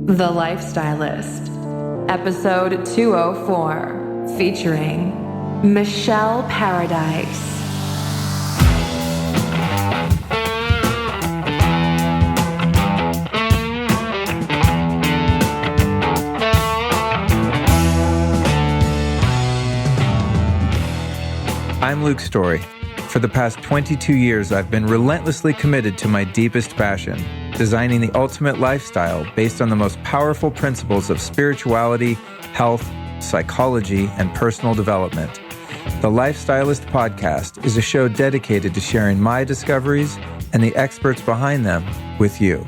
The Lifestylist, episode 204, featuring Michele Paradise. I'm Luke Story. For the past 22 years, I've been relentlessly committed to my deepest passion, designing the ultimate lifestyle based on the most powerful principles of spirituality, health, psychology, and personal development. The Lifestylist podcast is a show dedicated to sharing my discoveries and the experts behind them with you.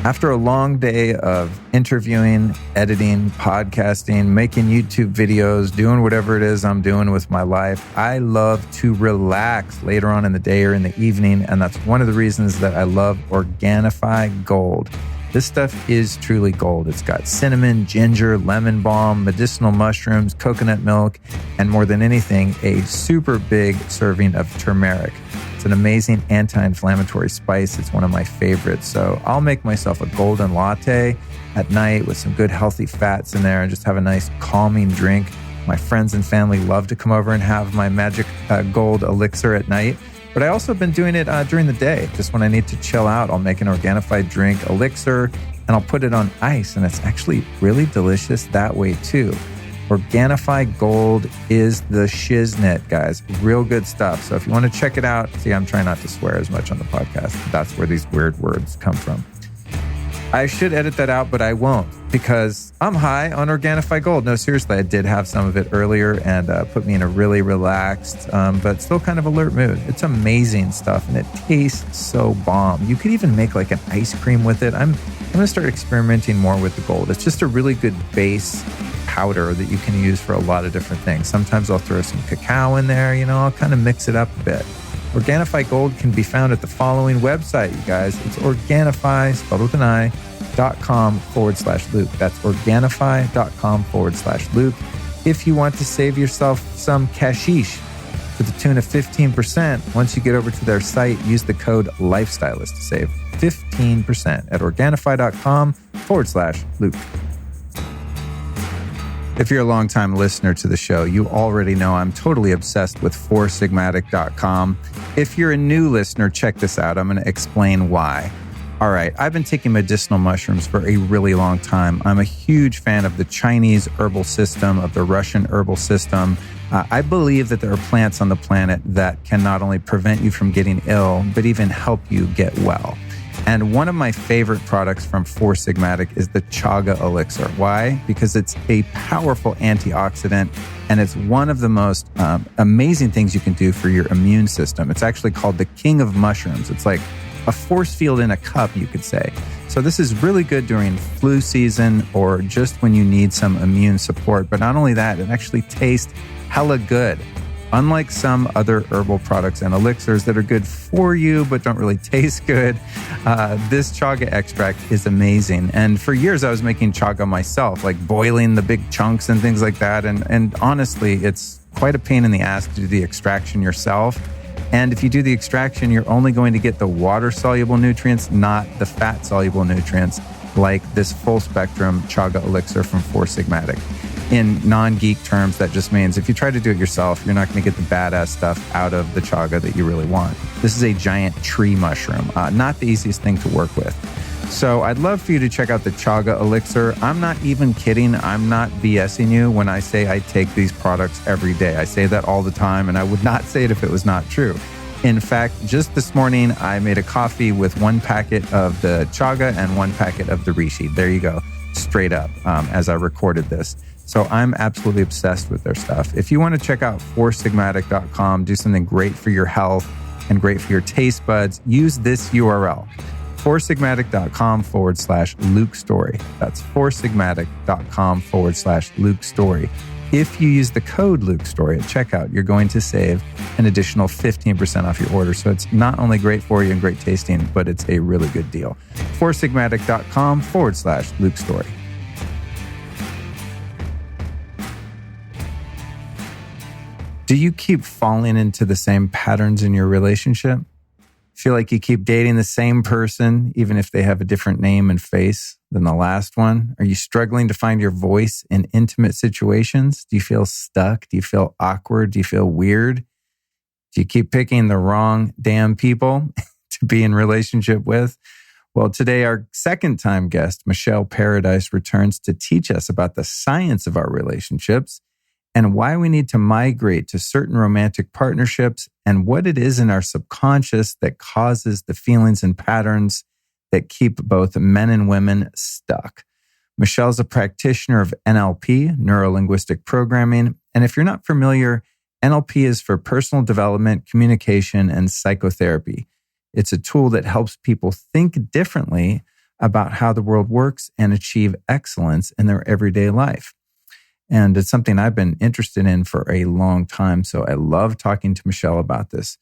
After a long day of interviewing, editing, podcasting, making YouTube videos, doing whatever it is I'm doing with my life, I love to relax later on in the day or in the evening. And that's one of the reasons that I love Organifi Gold. This stuff is truly gold. It's got cinnamon, ginger, lemon balm, medicinal mushrooms, coconut milk, and more than anything, a super big serving of turmeric. It's an amazing anti-inflammatory spice. It's one of my favorites. So I'll make myself a golden latte at night with some good healthy fats in there and just have a nice calming drink. My friends and family love to come over and have my magic gold elixir at night. But I also have been doing it during the day. Just when I need to chill out, I'll make an Organifi drink elixir and I'll put it on ice. And it's actually really delicious that way too. Organifi Gold is the shiznit, guys. Real good stuff. So if you want to check it out, see, I'm trying not to swear as much on the podcast. That's where these weird words come from. I should edit that out, but I won't because I'm high on Organifi Gold. No, seriously, I did have some of it earlier and put me in a really relaxed, but still kind of alert mood. It's amazing stuff and it tastes so bomb. You could even make like an ice cream with it. I'm going to start experimenting more with the gold. It's just a really good base powder that you can use for a lot of different things. Sometimes I'll throw some cacao in there, I'll kind of mix it up a bit. Organifi Gold can be found at the following website, you guys. It's Organifi, spelled with an I, .com/Luke. That's Organifi.com/Luke. If you want to save yourself some cashish to the tune of 15%, once you get over to their site, use the code Lifestylist to save 15% at Organifi.com/Luke. If you're a longtime listener to the show, you already know I'm totally obsessed with foursigmatic.com. If you're a new listener, check this out. I'm going to explain why. All right, I've been taking medicinal mushrooms for a really long time. I'm a huge fan of the Chinese herbal system, of the Russian herbal system. I believe that there are plants on the planet that can not only prevent you from getting ill, but even help you get well. And one of my favorite products from Four Sigmatic is the Chaga Elixir. Why? Because it's a powerful antioxidant and it's one of the most amazing things you can do for your immune system. It's actually called the king of mushrooms. It's like a force field in a cup, you could say. So this is really good during flu season or just when you need some immune support. But not only that, it actually tastes hella good. Unlike some other herbal products and elixirs that are good for you but don't really taste good, this chaga extract is amazing. And for years, I was making chaga myself, like boiling the big chunks and things like that. And honestly, it's quite a pain in the ass to do the extraction yourself. And if you do the extraction, you're only going to get the water-soluble nutrients, not the fat-soluble nutrients, like this full-spectrum chaga elixir from Four Sigmatic. In non-geek terms, that just means if you try to do it yourself, you're not going to get the badass stuff out of the chaga that you really want. This is a giant tree mushroom, not the easiest thing to work with. So I'd love for you to check out the Chaga Elixir. I'm not even kidding. I'm not BSing you when I say I take these products every day. I say that all the time, and I would not say it if it was not true. In fact, just this morning, I made a coffee with one packet of the Chaga and one packet of the Reishi. There you go, straight up, as I recorded this. So I'm absolutely obsessed with their stuff. If you want to check out foursigmatic.com, do something great for your health and great for your taste buds, use this URL, foursigmatic.com/Luke Story. That's foursigmatic.com/Luke Story. If you use the code Luke Story at checkout, you're going to save an additional 15% off your order. So it's not only great for you and great tasting, but it's a really good deal. foursigmatic.com/Luke Story. Do you keep falling into the same patterns in your relationship? Feel like you keep dating the same person, even if they have a different name and face than the last one? Are you struggling to find your voice in intimate situations? Do you feel stuck? Do you feel awkward? Do you feel weird? Do you keep picking the wrong damn people to be in relationship with? Well, today our second-time guest, Michele Paradise, returns to teach us about the science of our relationships and why we need to migrate to certain romantic partnerships and what it is in our subconscious that causes the feelings and patterns that keep both men and women stuck. Michele's a practitioner of NLP, Neuro-linguistic Programming. And if you're not familiar, NLP is for personal development, communication, and psychotherapy. It's a tool that helps people think differently about how the world works and achieve excellence in their everyday life. And it's something I've been interested in for a long time. So I love talking to Michele about this.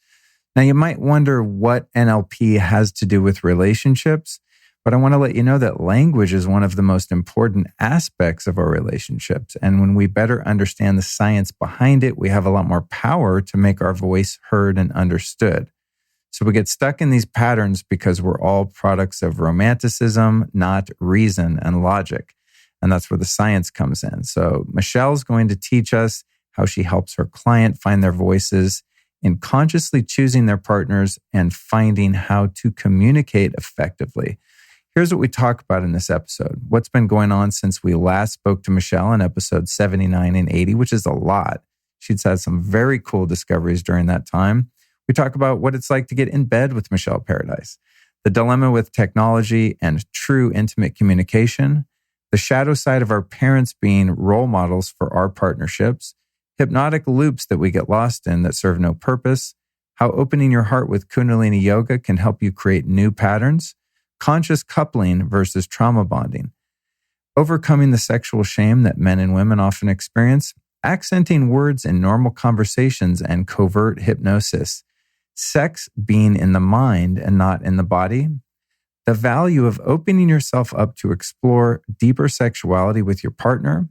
Now, you might wonder what NLP has to do with relationships, but I want to let you know that language is one of the most important aspects of our relationships. And when we better understand the science behind it, we have a lot more power to make our voice heard and understood. So we get stuck in these patterns because we're all products of romanticism, not reason and logic. And that's where the science comes in. So Michele's going to teach us how she helps her client find their voices in consciously choosing their partners and finding how to communicate effectively. Here's what we talk about in this episode. What's been going on since we last spoke to Michele in episode 79 and 80, which is a lot. She's had some very cool discoveries during that time. We talk about what it's like to get in bed with Michele Paradise, the dilemma with technology and true intimate communication, the shadow side of our parents being role models for our partnerships, hypnotic loops that we get lost in that serve no purpose, how opening your heart with Kundalini Yoga can help you create new patterns, conscious coupling versus trauma bonding, overcoming the sexual shame that men and women often experience, accenting words in normal conversations and covert hypnosis, sex being in the mind and not in the body, the value of opening yourself up to explore deeper sexuality with your partner,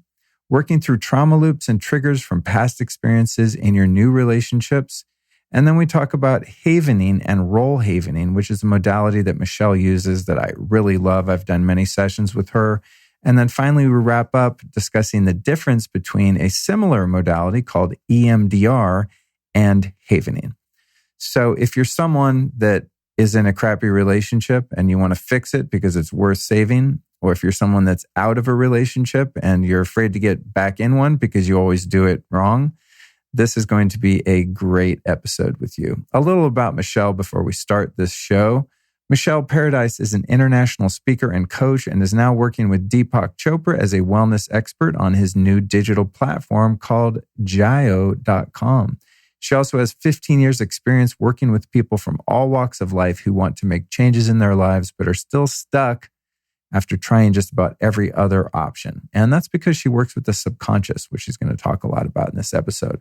working through trauma loops and triggers from past experiences in your new relationships. And then we talk about havening and role havening, which is a modality that Michele uses that I really love. I've done many sessions with her. And then finally, we wrap up discussing the difference between a similar modality called EMDR and havening. So if you're someone that is in a crappy relationship and you want to fix it because it's worth saving, or if you're someone that's out of a relationship and you're afraid to get back in one because you always do it wrong, this is going to be a great episode with you. A little about Michele before we start this show. Michele Paradise is an international speaker and coach and is now working with Deepak Chopra as a wellness expert on his new digital platform called Jio.com. She also has 15 years experience working with people from all walks of life who want to make changes in their lives but are still stuck after trying just about every other option. And that's because she works with the subconscious, which she's going to talk a lot about in this episode.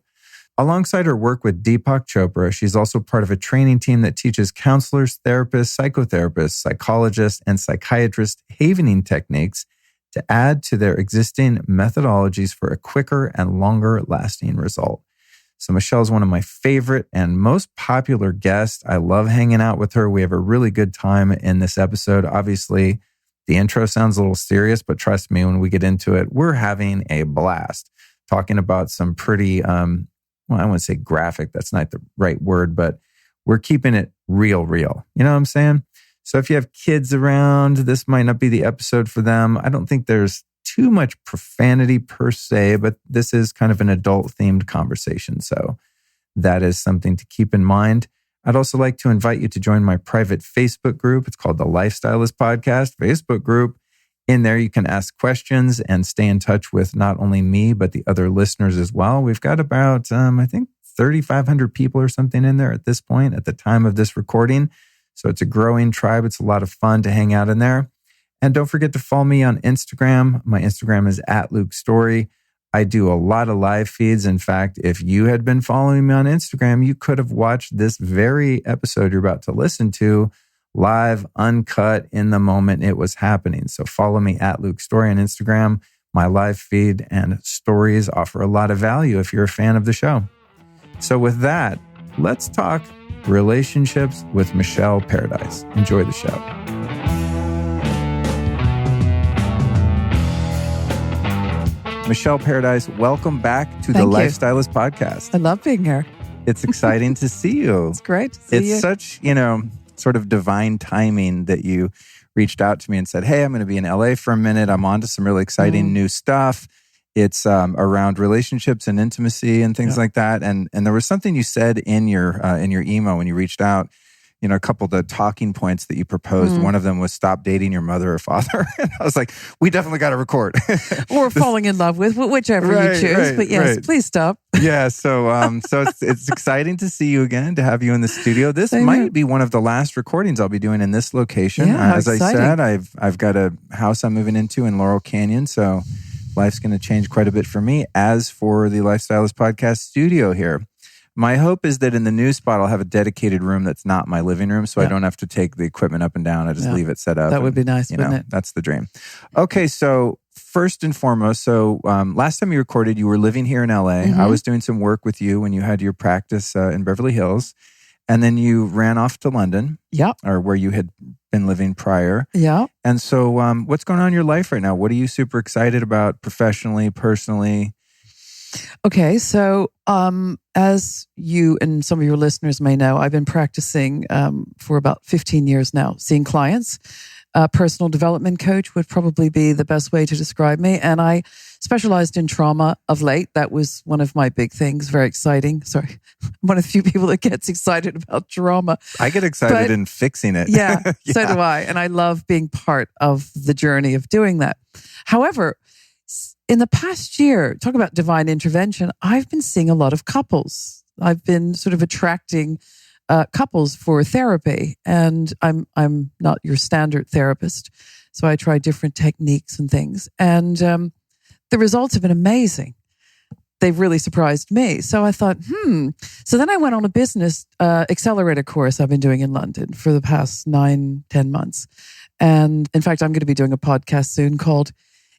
Alongside her work with Deepak Chopra, she's also part of a training team that teaches counselors, therapists, psychotherapists, psychologists, and psychiatrists havening techniques to add to their existing methodologies for a quicker and longer lasting result. So Michele is one of my favorite and most popular guests. I love hanging out with her. We have a really good time in this episode. Obviously, the intro sounds a little serious, but trust me, when we get into it, we're having a blast talking about some pretty, I wouldn't say graphic. That's not the right word, but we're keeping it real. You know what I'm saying? So if you have kids around, this might not be the episode for them. I don't think there's too much profanity per se, but this is kind of an adult-themed conversation. So that is something to keep in mind. I'd also like to invite you to join my private Facebook group. It's called the Lifestylist Podcast Facebook group. In there, you can ask questions and stay in touch with not only me, but the other listeners as well. We've got about, I think, 3,500 people or something in there at this point, at the time of this recording. So it's a growing tribe. It's a lot of fun to hang out in there. And don't forget to follow me on Instagram. My Instagram is @LukeStory. I do a lot of live feeds. In fact, if you had been following me on Instagram, you could have watched this very episode you're about to listen to live, uncut, in the moment it was happening. So follow me @LukeStory on Instagram. My live feed and stories offer a lot of value if you're a fan of the show. So with that, let's talk Relationships with Michele Paradise. Enjoy the show. Michele Paradise, welcome back to the Lifestylist Podcast. I love being here. It's exciting to see you. It's great to see you. It's such, sort of divine timing that you reached out to me and said, hey, I'm going to be in LA for a minute. I'm on to some really exciting new stuff. It's around relationships and intimacy and things like that. And there was something you said in your email when you reached out, a couple of the talking points that you proposed. One of them was stop dating your mother or father. And I was like, we definitely got to record. Or falling in love with, whichever you choose. But yes, please stop. Yeah, so it's exciting to see you again, to have you in the studio. This might be one of the last recordings I'll be doing in this location. As I said, I've got a house I'm moving into in Laurel Canyon, so life's going to change quite a bit for me. As for the Lifestylist Podcast studio here, my hope is that in the new spot, I'll have a dedicated room that's not my living room, so I don't have to take the equipment up and down. I just leave it set up. That would be nice, wouldn't it? That's the dream. Okay, so first and foremost, last time you recorded, you were living here in LA. I was doing some work with you when you had your practice in Beverly Hills, and then you ran off to London, or where you had been living prior. Yeah. And so what's going on in your life right now? What are you super excited about professionally, personally? Okay, so as you and some of your listeners may know, I've been practicing for about 15 years now, seeing clients. Personal development coach would probably be the best way to describe me. And I specialized in trauma of late. That was one of my big things. Very exciting. Sorry, I'm one of the few people that gets excited about trauma. I get excited in fixing it. Yeah, so do I. And I love being part of the journey of doing that. However, in the past year, talk about divine intervention, I've been seeing a lot of couples. I've been sort of attracting couples for therapy, and I'm not your standard therapist, so I try different techniques and things, and the results have been amazing. They've really surprised me. So I thought, So then I went on a business accelerator course I've been doing in London for the past 9-10 months, and in fact, I'm going to be doing a podcast soon called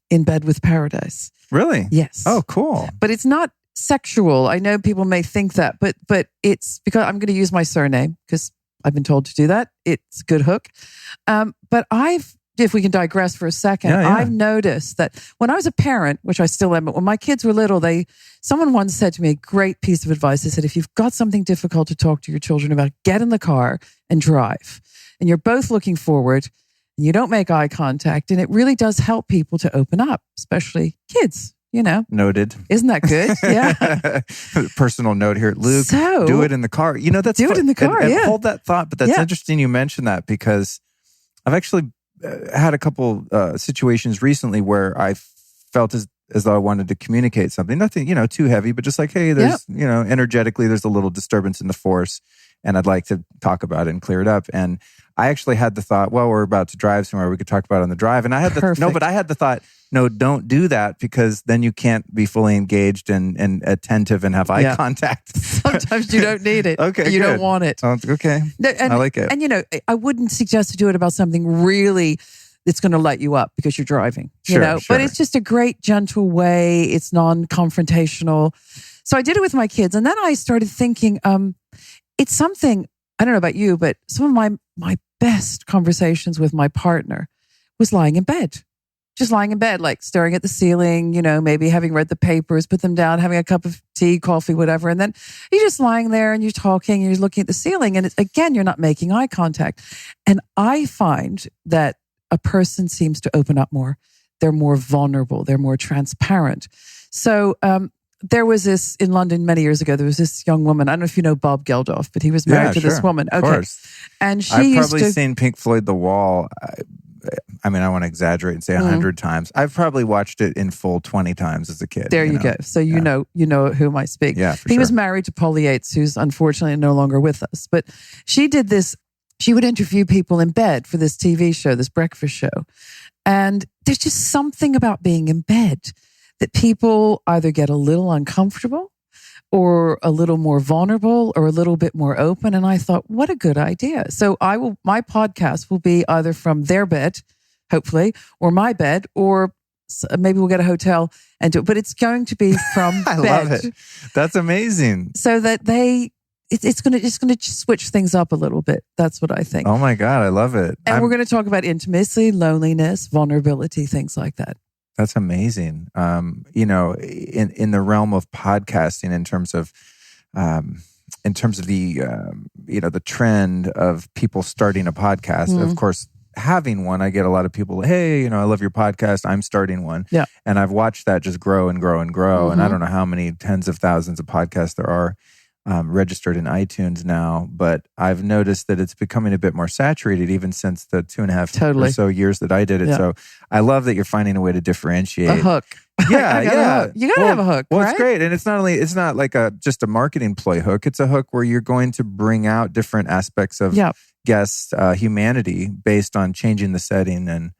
In Bed with Paradise. Really? Yes. Oh, cool. But it's not sexual. I know people may think that, but it's because I'm going to use my surname because I've been told to do that. It's a good hook. But if we can digress for a second, I've noticed that when I was a parent, which I still am, but when my kids were little, someone once said to me a great piece of advice. They said, if you've got something difficult to talk to your children about, get in the car and drive. And you're both looking forward. You don't make eye contact, and it really does help people to open up, especially kids, Noted. Isn't that good? Yeah. Personal note here. Luke, do it in the car. That's do it in the car, and hold that thought, but that's interesting you mentioned that because I've actually had a couple situations recently where I felt as though I wanted to communicate something. Nothing, too heavy, but just like, hey, there's, energetically, there's a little disturbance in the force, and I'd like to talk about it and clear it up. And I actually had the thought, well, we're about to drive somewhere. We could talk about it on the drive. And I had I had the thought, no, don't do that because then you can't be fully engaged and attentive and have eye contact. Sometimes you don't need it. Okay, you don't want it. Okay, I like it. And I wouldn't suggest to do it about something really that's going to light you up because you're driving. Sure. But it's just a great, gentle way. It's non-confrontational. So I did it with my kids, and then I started thinking, it's something. I don't know about you, but some of my best conversations with my partner was lying in bed. Just lying in bed, like staring at the ceiling, maybe having read the papers, put them down, having a cup of tea, coffee, whatever. And then you're just lying there and you're talking and you're looking at the ceiling. And again, you're not making eye contact. And I find that a person seems to open up more. They're more vulnerable. They're more transparent. So there was this in London many years ago. There was this young woman. I don't know if you know Bob Geldof, but he was married to this woman. Of course. And she I've probably seen Pink Floyd The Wall. I mean, I want to exaggerate and say 100 times. I've probably watched it in full 20 times as a kid. There you go. So you know whom I speak. Yeah, for he sure. was married to Polly Yates, who's unfortunately no longer with us. But she did this. She would interview people in bed for this TV show, this breakfast show. And there's just something about being in bed that people either get a little uncomfortable or a little more vulnerable or a little bit more open. And I thought, what a good idea. So my podcast will be either from their bed, hopefully, or my bed, or maybe we'll get a hotel and do it. But it's going to be from I bed. love it. That's amazing. So that they it's going to switch things up a little bit. That's what I think. Oh my God, I love it. And we're going to talk about intimacy, loneliness, vulnerability, things like that. That's amazing. In the realm of podcasting, in terms of the trend of people starting a podcast, of course, having one, I get a lot of people, hey, I love your podcast, I'm starting one. Yeah. And I've watched that just grow and grow and grow. And I don't know how many tens of thousands of podcasts there are registered in iTunes now, but I've noticed that it's becoming a bit more saturated even since the 2.5 or so years that I did it. Yeah. So I love that you're finding a way to differentiate. A hook. Yeah, yeah. You gotta have a hook, Well, right? It's great. And it's not like just a marketing ploy hook. It's a hook where you're going to bring out different aspects of guest humanity based on changing the setting and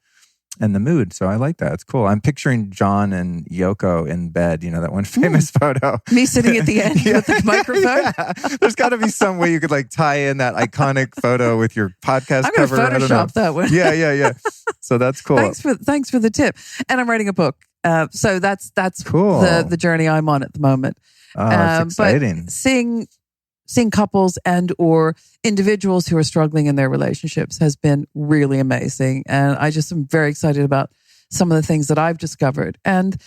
the mood. So I like that. It's cool. I'm picturing John and Yoko in bed, that one famous photo. Me sitting at the end with the microphone. Yeah. There's got to be some way you could like tie in that iconic photo with your podcast cover. I'm going to Photoshop that one. Yeah. So that's cool. Thanks for the tip. And I'm writing a book. So that's cool. The journey I'm on at the moment. Oh, it's exciting. But seeing couples and or individuals who are struggling in their relationships has been really amazing. And I just am very excited about some of the things that I've discovered. And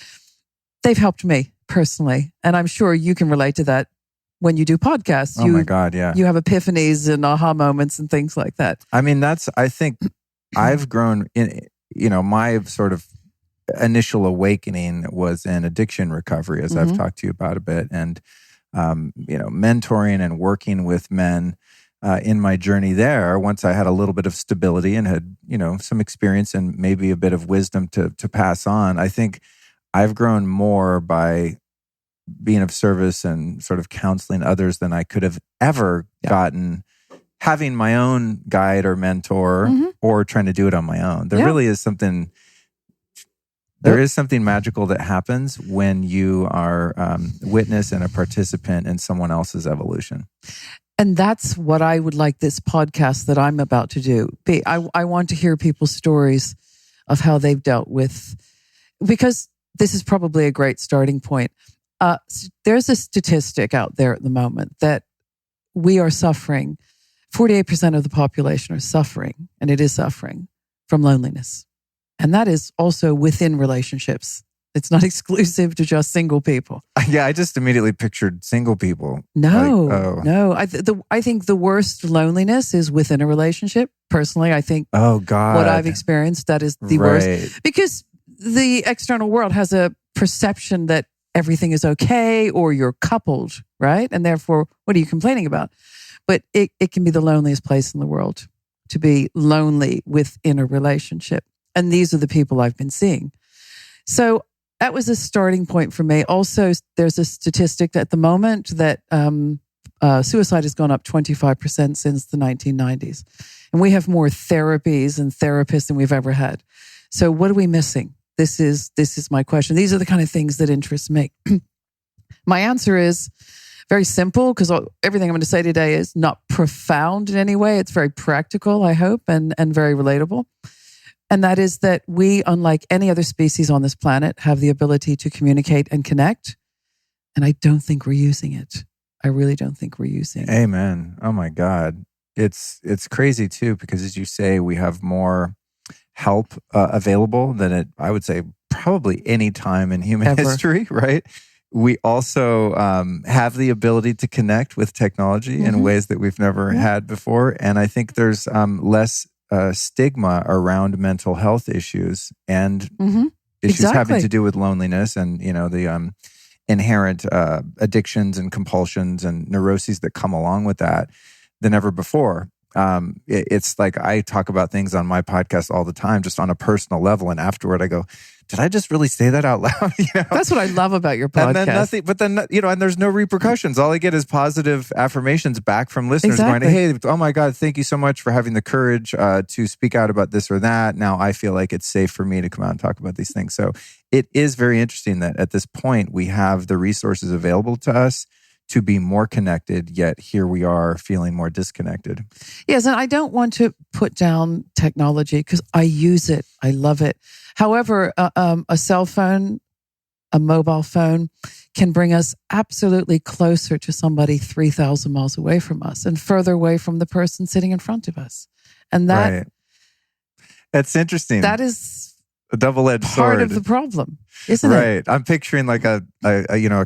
they've helped me personally. And I'm sure you can relate to that when you do podcasts. Oh my God, yeah. You have epiphanies and aha moments and things like that. I mean, I think I've grown in, my sort of initial awakening was in addiction recovery, as I've talked to you about a bit. And mentoring and working with men in my journey there, once I had a little bit of stability and had, some experience and maybe a bit of wisdom to pass on, I think I've grown more by being of service and sort of counseling others than I could have ever gotten having my own guide or mentor or trying to do it on my own. There really is something... There is something magical that happens when you are witness and a participant in someone else's evolution. And that's what I would like this podcast that I'm about to do be. I want to hear people's stories of how they've dealt with, because this is probably a great starting point. There's a statistic out there at the moment that we are suffering. 48% of the population are suffering, and it is suffering from loneliness. And that is also within relationships. It's not exclusive to just single people. Yeah, I just immediately pictured single people. No. I think the worst loneliness is within a relationship. Personally, I think what I've experienced, that is the worst. Because the external world has a perception that everything is okay or you're coupled, right? And therefore, what are you complaining about? But it can be the loneliest place in the world to be lonely within a relationship. And these are the people I've been seeing. So that was a starting point for me. Also, there's a statistic at the moment that suicide has gone up 25% since the 1990s. And we have more therapies and therapists than we've ever had. So what are we missing? This is my question. These are the kind of things that interest me. My answer is very simple, because everything I'm going to say today is not profound in any way. It's very practical, I hope, and very relatable. And that is that we, unlike any other species on this planet, have the ability to communicate and connect. And I don't think we're using it. I really don't think we're using it. Amen. Oh my God. It's crazy too, because as you say, we have more help available than I would say, probably any time in human history, right? We also have the ability to connect with technology in ways that we've never had before. And I think there's less stigma around mental health issues and issues having to do with loneliness and, the inherent addictions and compulsions and neuroses that come along with that than ever before. It's like I talk about things on my podcast all the time, just on a personal level. And afterward I go, did I just really say that out loud? That's what I love about your podcast. And there's no repercussions. All I get is positive affirmations back from listeners going, hey, oh my God, thank you so much for having the courage to speak out about this or that. Now I feel like it's safe for me to come out and talk about these things. So it is very interesting that at this point we have the resources available to us to be more connected, yet here we are feeling more disconnected. Yes, and I don't want to put down technology because I use it. I love it. However, a cell phone a mobile phone can bring us absolutely closer to somebody 3,000 miles away from us and further away from the person sitting in front of us. And that, right. That's interesting. that is a double-edged sword. part of the problem, isn't it? Right. I'm picturing like a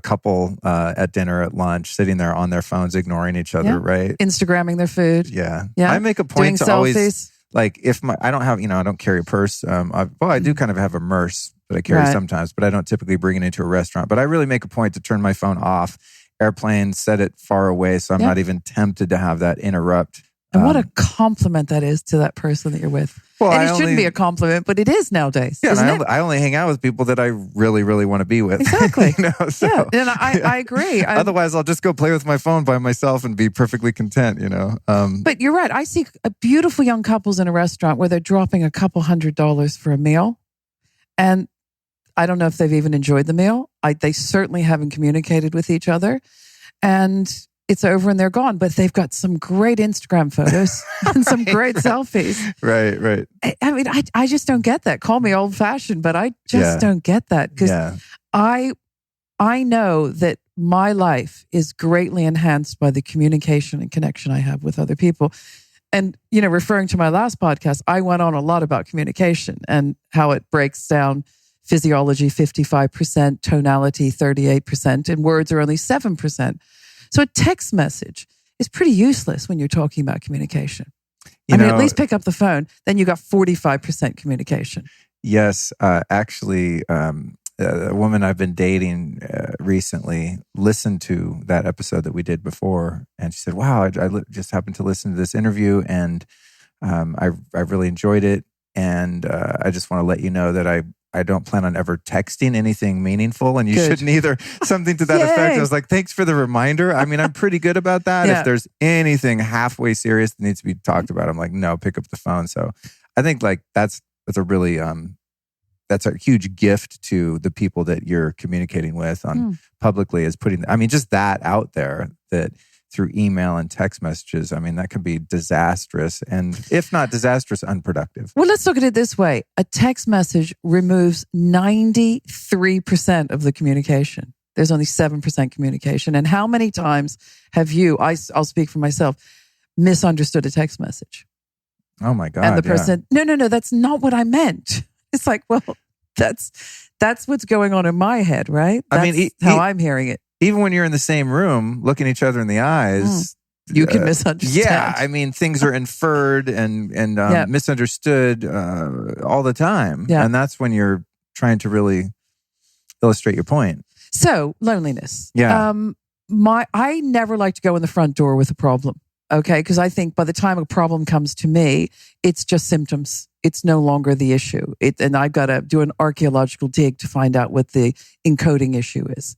couple at dinner at lunch sitting there on their phones, ignoring each other, right? Instagramming their food. Yeah. Yeah. I make a Doing point to selfies. always, like, I don't have, I don't carry a purse. I do kind of have a purse that I carry Right. sometimes, but I don't typically bring it into a restaurant. But I really make a point to turn my phone off, airplane, set it far away so I'm not even tempted to have that interrupt. And what a compliment that is to that person that you're with. Well, and it shouldn't be a compliment, but it is nowadays. Yeah, isn't and it? I only hang out with people that I really, really want to be with. Exactly. So, yeah, and I agree. Otherwise, I'll just go play with my phone by myself and be perfectly content, But you're right. I see beautiful young couples in a restaurant where they're dropping a couple $100 for a meal. And I don't know if they've even enjoyed the meal. They certainly haven't communicated with each other. And it's over and they're gone. But they've got some great Instagram photos and some great selfies. Right. I mean, I just don't get that. Call me old fashioned, but I just don't get that. Because I know that my life is greatly enhanced by the communication and connection I have with other people. And, referring to my last podcast, I went on a lot about communication and how it breaks down physiology 55%, tonality 38%, and words are only 7%. So a text message is pretty useless when you're talking about communication. At least pick up the phone. Then you got 45% communication. Yes. Actually, a woman I've been dating recently listened to that episode that we did before. And she said, wow, I just happened to listen to this interview and I really enjoyed it. And I just want to let you know that I don't plan on ever texting anything meaningful, and you shouldn't either. Something to that effect. I was like, thanks for the reminder. I mean, I'm pretty good about that. Yeah. If there's anything halfway serious that needs to be talked about, I'm like, no, pick up the phone. So I think like that's a really, that's a huge gift to the people that you're communicating with on publicly, is putting, just that out there, that through email and text messages, that can be disastrous, and if not disastrous, unproductive. Well, let's look at it this way. A text message removes 93% of the communication. There's only 7% communication. And how many times have you, I'll speak for myself, misunderstood a text message? Oh my God. And the person said, no, that's not what I meant. It's like, well, that's what's going on in my head, right? That's how I'm hearing it. Even when you're in the same room, looking each other in the eyes, you can misunderstand. Yeah, things are inferred and misunderstood all the time. Yeah. And that's when you're trying to really illustrate your point. So, loneliness. Yeah. I never like to go in the front door with a problem, okay? Because I think by the time a problem comes to me, it's just symptoms. It's no longer the issue. And I've got to do an archaeological dig to find out what the encoding issue is.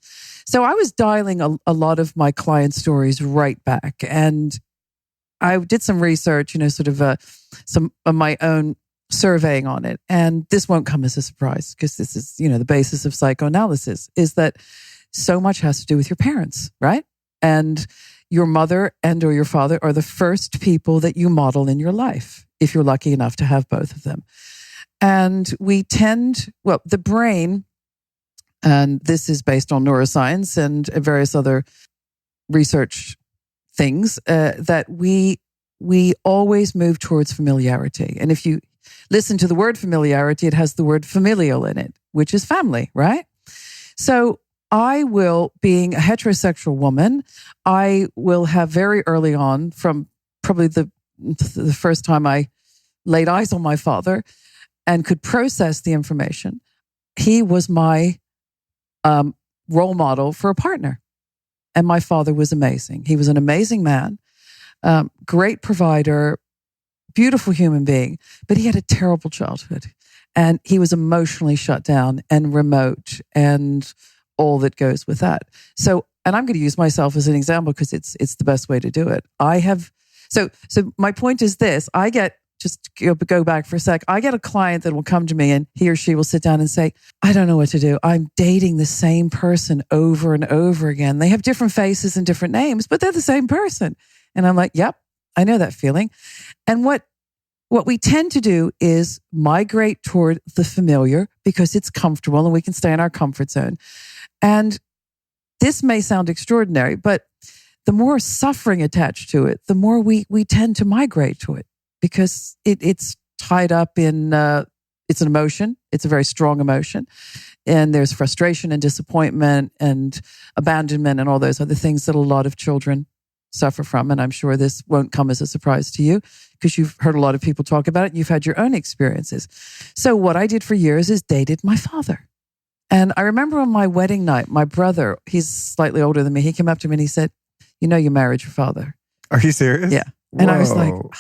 So I was dialing a lot of my client stories right back. And I did some research, some of my own surveying on it. And this won't come as a surprise, because this is, the basis of psychoanalysis, is that so much has to do with your parents, right? And your mother and or your father are the first people that you model in your life, if you're lucky enough to have both of them. And the brain, and this is based on neuroscience and various other research things, that we always move towards familiarity. And if you listen to the word familiarity, it has the word familial in it, which is family, right? So I will, being a heterosexual woman, I will have very early on, from probably the first time I laid eyes on my father and could process the information, he was my role model for a partner. And my father was amazing. He was an amazing man, great provider, beautiful human being, but he had a terrible childhood. And he was emotionally shut down and remote and all that goes with that. So, and I'm going to use myself as an example because it's the best way to do it. So my point is this: just go back for a sec. I get a client that will come to me and he or she will sit down and say, I don't know what to do. I'm dating the same person over and over again. They have different faces and different names, but they're the same person. And I'm like, yep, I know that feeling. And what what we tend to do is migrate toward the familiar because it's comfortable and we can stay in our comfort zone. And this may sound extraordinary, but the more suffering attached to it, the more we tend to migrate to it because it's tied up in, it's an emotion. It's a very strong emotion. And there's frustration and disappointment and abandonment and all those other things that a lot of children suffer from. And I'm sure this won't come as a surprise to you because you've heard a lot of people talk about it and you've had your own experiences. So what I did for years is dated my father. And I remember on my wedding night, my brother, he's slightly older than me, he came up to me and he said, you know, you married your father. Are you serious? Yeah. And I was like, oh,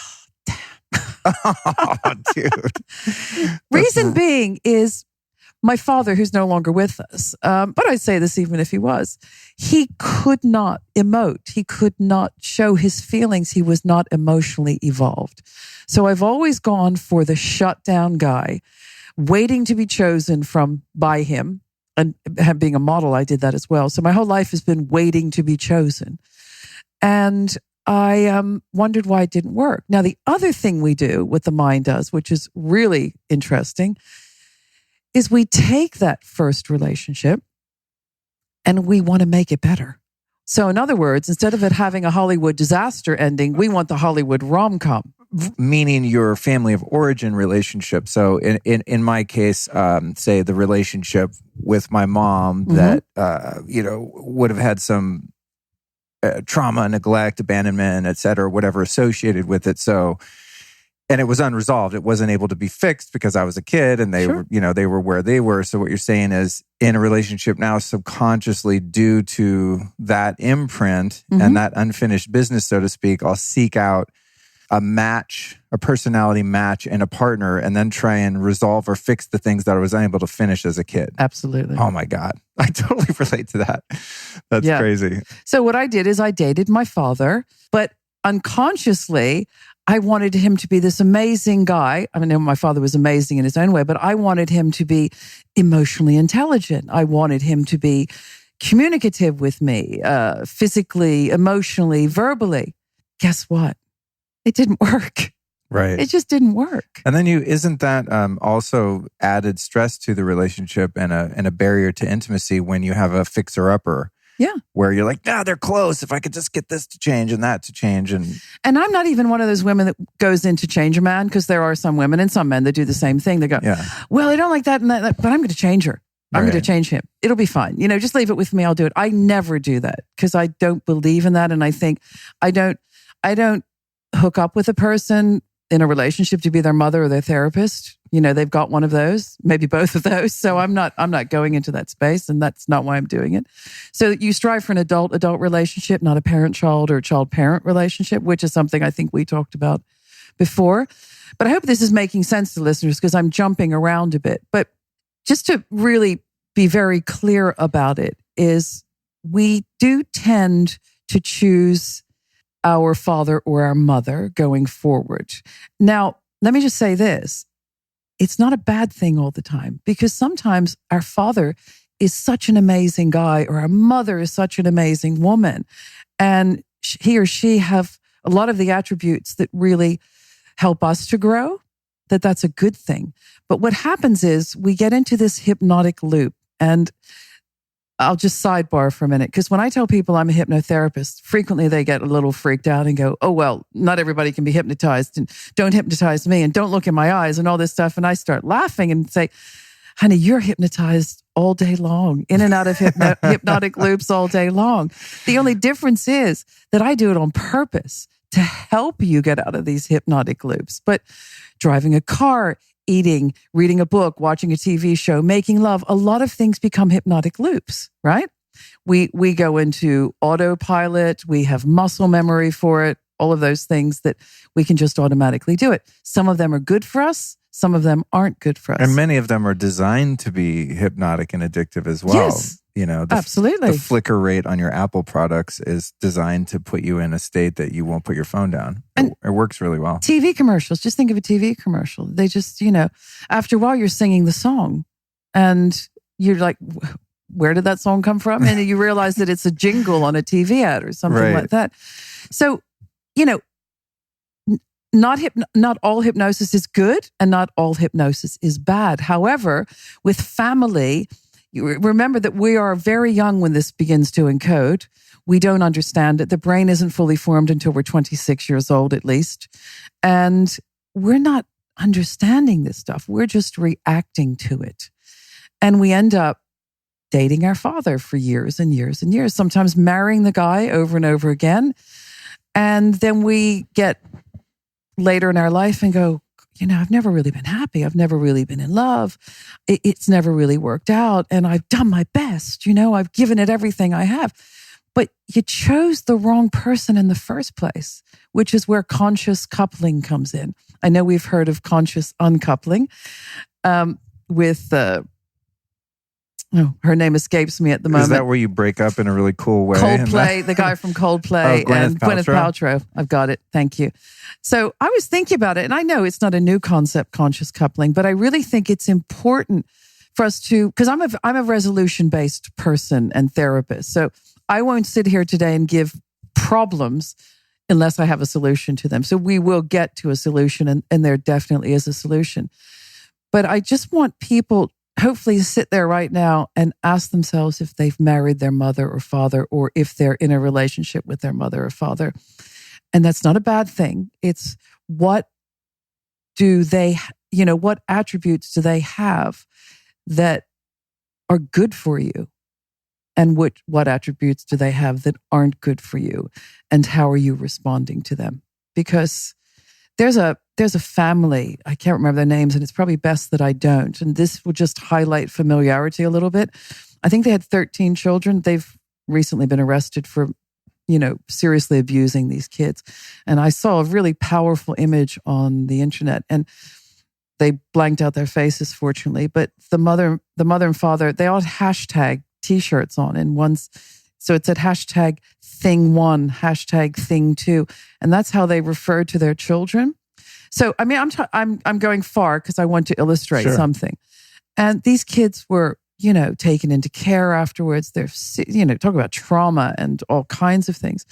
damn. Oh, dude. Reason being is my father, who's no longer with us, but I'd say this even if he was, he could not emote. He could not show his feelings. He was not emotionally evolved. So I've always gone for the shut down guy, waiting to be chosen by him. And being a model, I did that as well. So my whole life has been waiting to be chosen. And I wondered why it didn't work. Now, the other thing we do, what the mind does, which is really interesting, is we take that first relationship and we want to make it better. So in other words, instead of it having a Hollywood disaster ending, we want the Hollywood rom-com. Meaning your family of origin relationship. So in my case, say the relationship with my mom that, would have had some trauma, neglect, abandonment, et cetera, whatever associated with it. So, and it was unresolved. It wasn't able to be fixed because I was a kid and they were, they were where they were. So what you're saying is in a relationship now, subconsciously due to that imprint and that unfinished business, so to speak, I'll seek out a match, a personality match in a partner and then try and resolve or fix the things that I was unable to finish as a kid. Absolutely. Oh my God. I totally relate to that. That's crazy. So what I did is I dated my father, but unconsciously, I wanted him to be this amazing guy. I mean, my father was amazing in his own way, but I wanted him to be emotionally intelligent. I wanted him to be communicative with me, physically, emotionally, verbally. Guess what? It didn't work. Right. It just didn't work. And then isn't that also added stress to the relationship and a barrier to intimacy when you have a fixer-upper? Yeah. Where you're like, they're close. If I could just get this to change and that to change. And I'm not even one of those women that goes in to change a man because there are some women and some men that do the same thing. They go, well, I don't like that and that, but I'm going to change her. I'm going to change him. It'll be fine. Just leave it with me. I'll do it. I never do that because I don't believe in that. And I think I don't hook up with a person in a relationship to be their mother or their therapist. They've got one of those, maybe both of those. So I'm not going into that space and that's not why I'm doing it. So you strive for an adult relationship, not a parent-child or child-parent relationship, which is something I think we talked about before. But I hope this is making sense to listeners because I'm jumping around a bit. But just to really be very clear about it is we do tend to choose our father or our mother going forward. Now, let me just say this. It's not a bad thing all the time because sometimes our father is such an amazing guy or our mother is such an amazing woman. And he or she have a lot of the attributes that really help us to grow, that's a good thing. But what happens is we get into this hypnotic loop. And I'll just sidebar for a minute because when I tell people I'm a hypnotherapist, frequently they get a little freaked out and go, oh, well, not everybody can be hypnotized and don't hypnotize me and don't look in my eyes and all this stuff. And I start laughing and say, honey, you're hypnotized all day long, in and out of hypnotic loops all day long. The only difference is that I do it on purpose to help you get out of these hypnotic loops. But driving a car, eating, reading a book, watching a TV show, making love, a lot of things become hypnotic loops, right? We go into autopilot, we have muscle memory for it, all of those things that we can just automatically do it. Some of them are good for us, some of them aren't good for us. And many of them are designed to be hypnotic and addictive as well. Yes, absolutely. The flicker rate on your Apple products is designed to put you in a state that you won't put your phone down. It works really well. TV commercials, just think of a TV commercial. They just, after a while you're singing the song and you're like, where did that song come from? And you realize that it's a jingle on a TV ad or something like that. So, not all hypnosis is good and not all hypnosis is bad. However, with family, you remember that we are very young when this begins to encode. We don't understand it. The brain isn't fully formed until we're 26 years old, at least. And we're not understanding this stuff. We're just reacting to it. And we end up dating our father for years and years and years, sometimes marrying the guy over and over again. And then we get later in our life and go, I've never really been happy. I've never really been in love. It's never really worked out. And I've done my best. I've given it everything I have. But you chose the wrong person in the first place, which is where conscious coupling comes in. I know we've heard of conscious uncoupling with her name escapes me at the moment. Is that where you break up in a really cool way? Coldplay, the guy from Coldplay and Gwyneth Paltrow. I've got it. Thank you. So I was thinking about it, and I know it's not a new concept, conscious coupling, but I really think it's important for us to, because I'm a resolution-based person and therapist. So I won't sit here today and give problems unless I have a solution to them. So we will get to a solution, and there definitely is a solution. But I just want people hopefully sit there right now and ask themselves if they've married their mother or father, or if they're in a relationship with their mother or father. And that's not a bad thing. It's what attributes do they have that are good for you? And what attributes do they have that aren't good for you? And how are you responding to them? Because there's a family, I can't remember their names, and it's probably best that I don't. And this will just highlight familiarity a little bit. I think they had 13 children. They've recently been arrested for, seriously abusing these kids. And I saw a really powerful image on the internet, and they blanked out their faces, fortunately. But the mother and father, they all had hashtag T-shirts on, and so it said hashtag thing one, hashtag thing two, and that's how they referred to their children. So I mean, I'm going far because I want to illustrate something. And these kids were, taken into care afterwards. They're, talk about trauma and all kinds of things.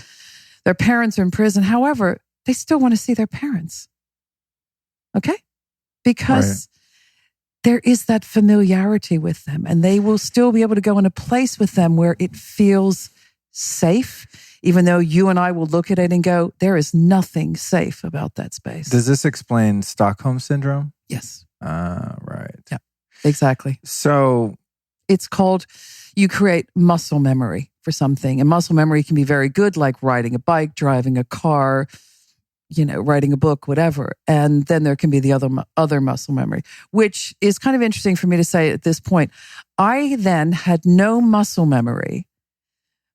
Their parents are in prison. However, they still want to see their parents. Okay, because there is that familiarity with them, and they will still be able to go in a place with them where it feels safe, even though you and I will look at it and go, there is nothing safe about that space. Does this explain Stockholm Syndrome? Yes. Right. Yeah, exactly. So it's called, you create muscle memory for something. And muscle memory can be very good, like riding a bike, driving a car, writing a book, whatever. And then there can be the other muscle memory, which is kind of interesting for me to say at this point. I then had no muscle memory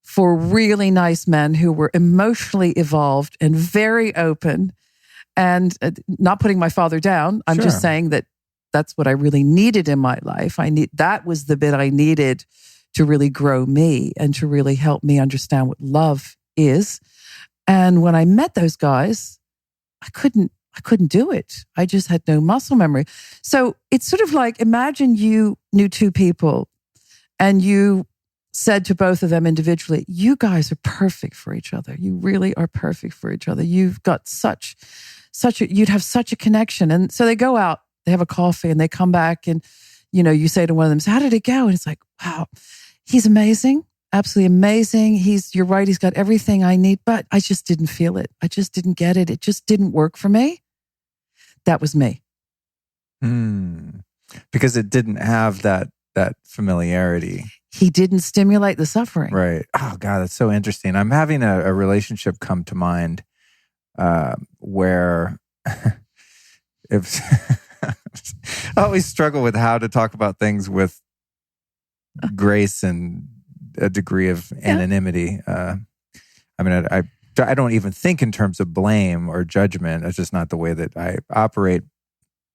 for really nice men who were emotionally evolved and very open, and not putting my father down. I'm just saying that that's what I really needed in my life. That was the bit I needed to really grow me and to really help me understand what love is. And when I met those guys, I couldn't do it. I just had no muscle memory. So it's sort of like, imagine you knew two people and you said to both of them individually, you guys are perfect for each other. You really are perfect for each other. You've got you'd have such a connection. And so they go out, they have a coffee, and they come back, and, you say to one of them, so how did it go? And it's like, wow, he's amazing. Absolutely amazing. You're right. He's got everything I need, but I just didn't feel it. I just didn't get it. It just didn't work for me. That was me. Because it didn't have that familiarity. He didn't stimulate the suffering. Right. Oh God, that's so interesting. I'm having a relationship come to mind where if I always struggle with how to talk about things with grace and a degree of anonymity. I don't even think in terms of blame or judgment. It's just not the way that I operate.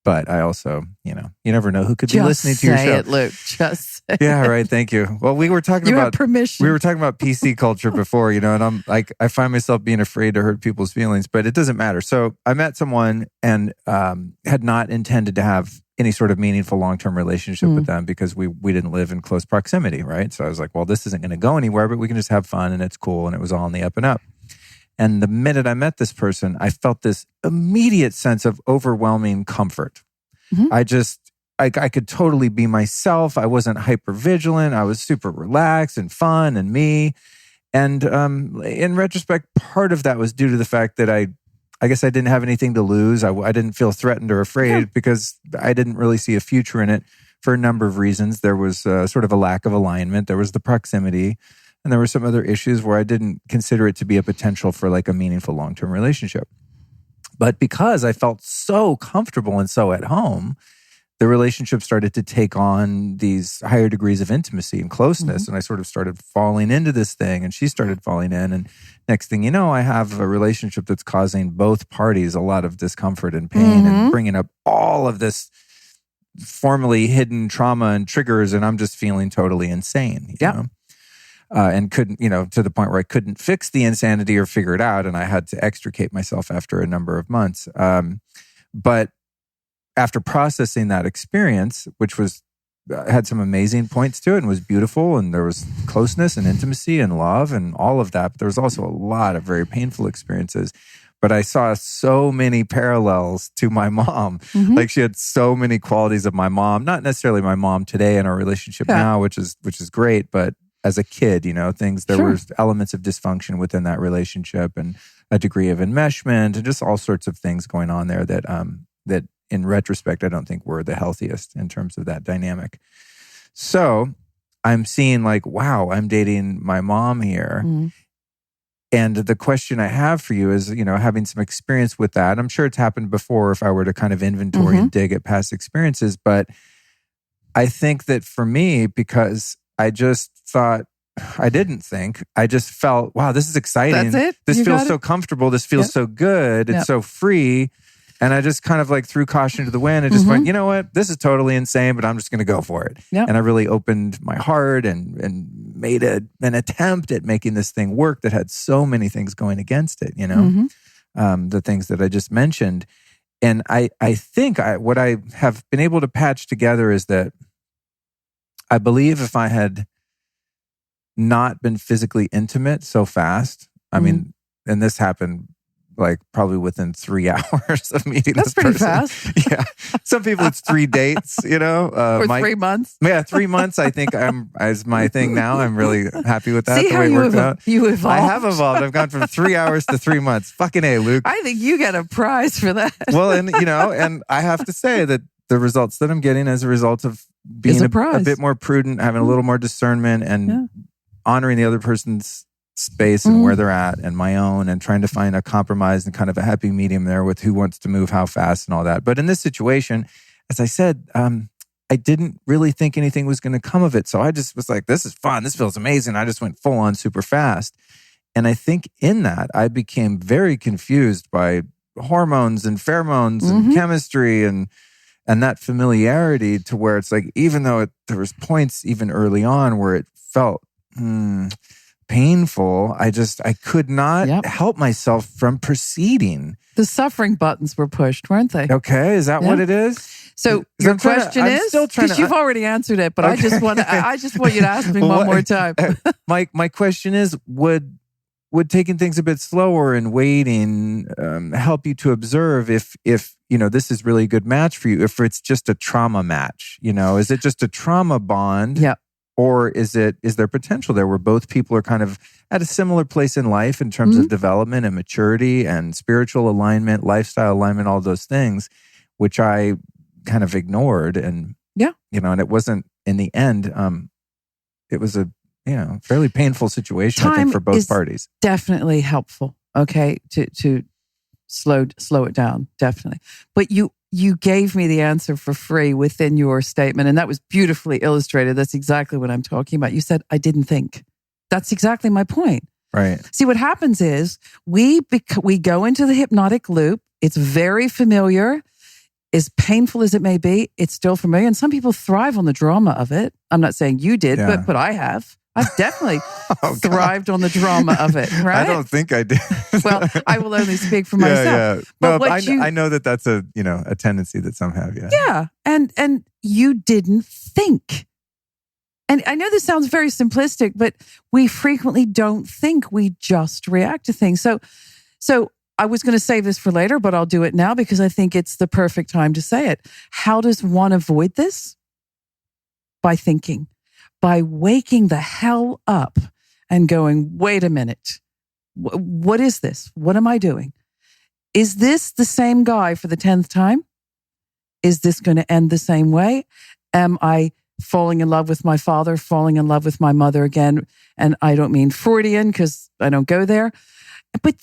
But I also, you never know who could be listening to your show. Just say it, Luke. Just say Yeah, right. Thank you. Well, we were talking you about have permission. We were talking about PC culture before, and I'm like, I find myself being afraid to hurt people's feelings, but it doesn't matter. So I met someone and had not intended to have any sort of meaningful long-term relationship with them because we didn't live in close proximity, right? So I was like, well, this isn't going to go anywhere, but we can just have fun and it's cool. And it was all on the up and up. And the minute I met this person, I felt this immediate sense of overwhelming comfort. I could totally be myself. I wasn't hypervigilant. I was super relaxed and fun and me. And in retrospect, part of that was due to the fact that I guess I didn't have anything to lose. I didn't feel threatened or afraid because I didn't really see a future in it for a number of reasons. There was sort of a lack of alignment. There was the proximity. And there were some other issues where I didn't consider it to be a potential for like a meaningful long-term relationship. But because I felt so comfortable and so at home, the relationship started to take on these higher degrees of intimacy and closeness. And I sort of started falling into this thing, and she started falling in. And next thing you know, I have a relationship that's causing both parties a lot of discomfort and pain and bringing up all of this formerly hidden trauma and triggers. And I'm just feeling totally insane. You know? And couldn't, to the point where I couldn't fix the insanity or figure it out. And I had to extricate myself after a number of months. But after processing that experience, which had some amazing points to it and was beautiful, and there was closeness and intimacy and love and all of that, but there was also a lot of very painful experiences. But I saw so many parallels to my mom. Like she had so many qualities of my mom, not necessarily my mom today in our relationship now, which is great, but as a kid, there were elements of dysfunction within that relationship and a degree of enmeshment and just all sorts of things going on there that in retrospect, I don't think were the healthiest in terms of that dynamic. So I'm seeing like, wow, I'm dating my mom here. And the question I have for you is, having some experience with that, I'm sure it's happened before if I were to kind of inventory and dig at past experiences. But I think that for me, because I just thought, I just felt, wow, this is exciting. That's it? This feels so comfortable. This feels so good. It's so free. And I just kind of like threw caution to the wind and just went, you know what? This is totally insane, but I'm just going to go for it. And I really opened my heart and made an attempt at making this thing work that had so many things going against it, the things that I just mentioned. And I think what I have been able to patch together is that I believe if I had not been physically intimate so fast, I mean, and this happened like probably within 3 hours of meeting this person. That's pretty fast. Yeah. Some people it's 3 dates, or 3 months. Yeah, 3 months I think as my thing now. I'm really happy with that. See the how way it worked out. You evolved. I have evolved. I've gone from 3 hours to 3 months. Fucking A, Luke. I think you get a prize for that. Well, and I have to say that the results that I'm getting as a result of being a bit more prudent, having a little more discernment and honoring the other person's space and where they're at and my own, and trying to find a compromise and kind of a happy medium there with who wants to move how fast and all that. But in this situation, as I said, I didn't really think anything was going to come of it. So I just was like, this is fun. This feels amazing. I just went full on super fast. And I think in that, I became very confused by hormones and pheromones and chemistry and that familiarity to where it's like, even though there was points even early on where it felt painful, I could not help myself from proceeding. The suffering buttons were pushed, weren't they? Okay, is that what it is? So your question is, because you've already answered it, but I just want you to ask me one more time. My question is, would taking things a bit slower and waiting help you to observe if this is really a good match for you? If it's just a trauma match, is it just a trauma bond? Yeah. Or is there potential there where both people are kind of at a similar place in life in terms of development and maturity and spiritual alignment, lifestyle alignment, all those things, which I kind of ignored. And, and it wasn't in the end, it was a, fairly painful situation, I think, for both parties. Definitely helpful, okay, to slow it down, definitely. But you gave me the answer for free within your statement, and that was beautifully illustrated. That's exactly what I'm talking about. You said, I didn't think. That's exactly my point. Right. See, what happens is we go into the hypnotic loop. It's very familiar. As painful as it may be, it's still familiar. And some people thrive on the drama of it. I'm not saying you did, but I have. I've definitely thrived on the drama of it, right? I don't think I did. Well, I will only speak for myself. Yeah. But I know that that's a tendency that some have, Yeah. And you didn't think. And I know this sounds very simplistic, but we frequently don't think, we just react to things. So I was going to save this for later, but I'll do it now because I think it's the perfect time to say it. How does one avoid this? By thinking, by waking the hell up and going, wait a minute, what is this? What am I doing? Is this the same guy for the 10th time? Is this going to end the same way? Am I falling in love with my father, falling in love with my mother again? And I don't mean Freudian because I don't go there.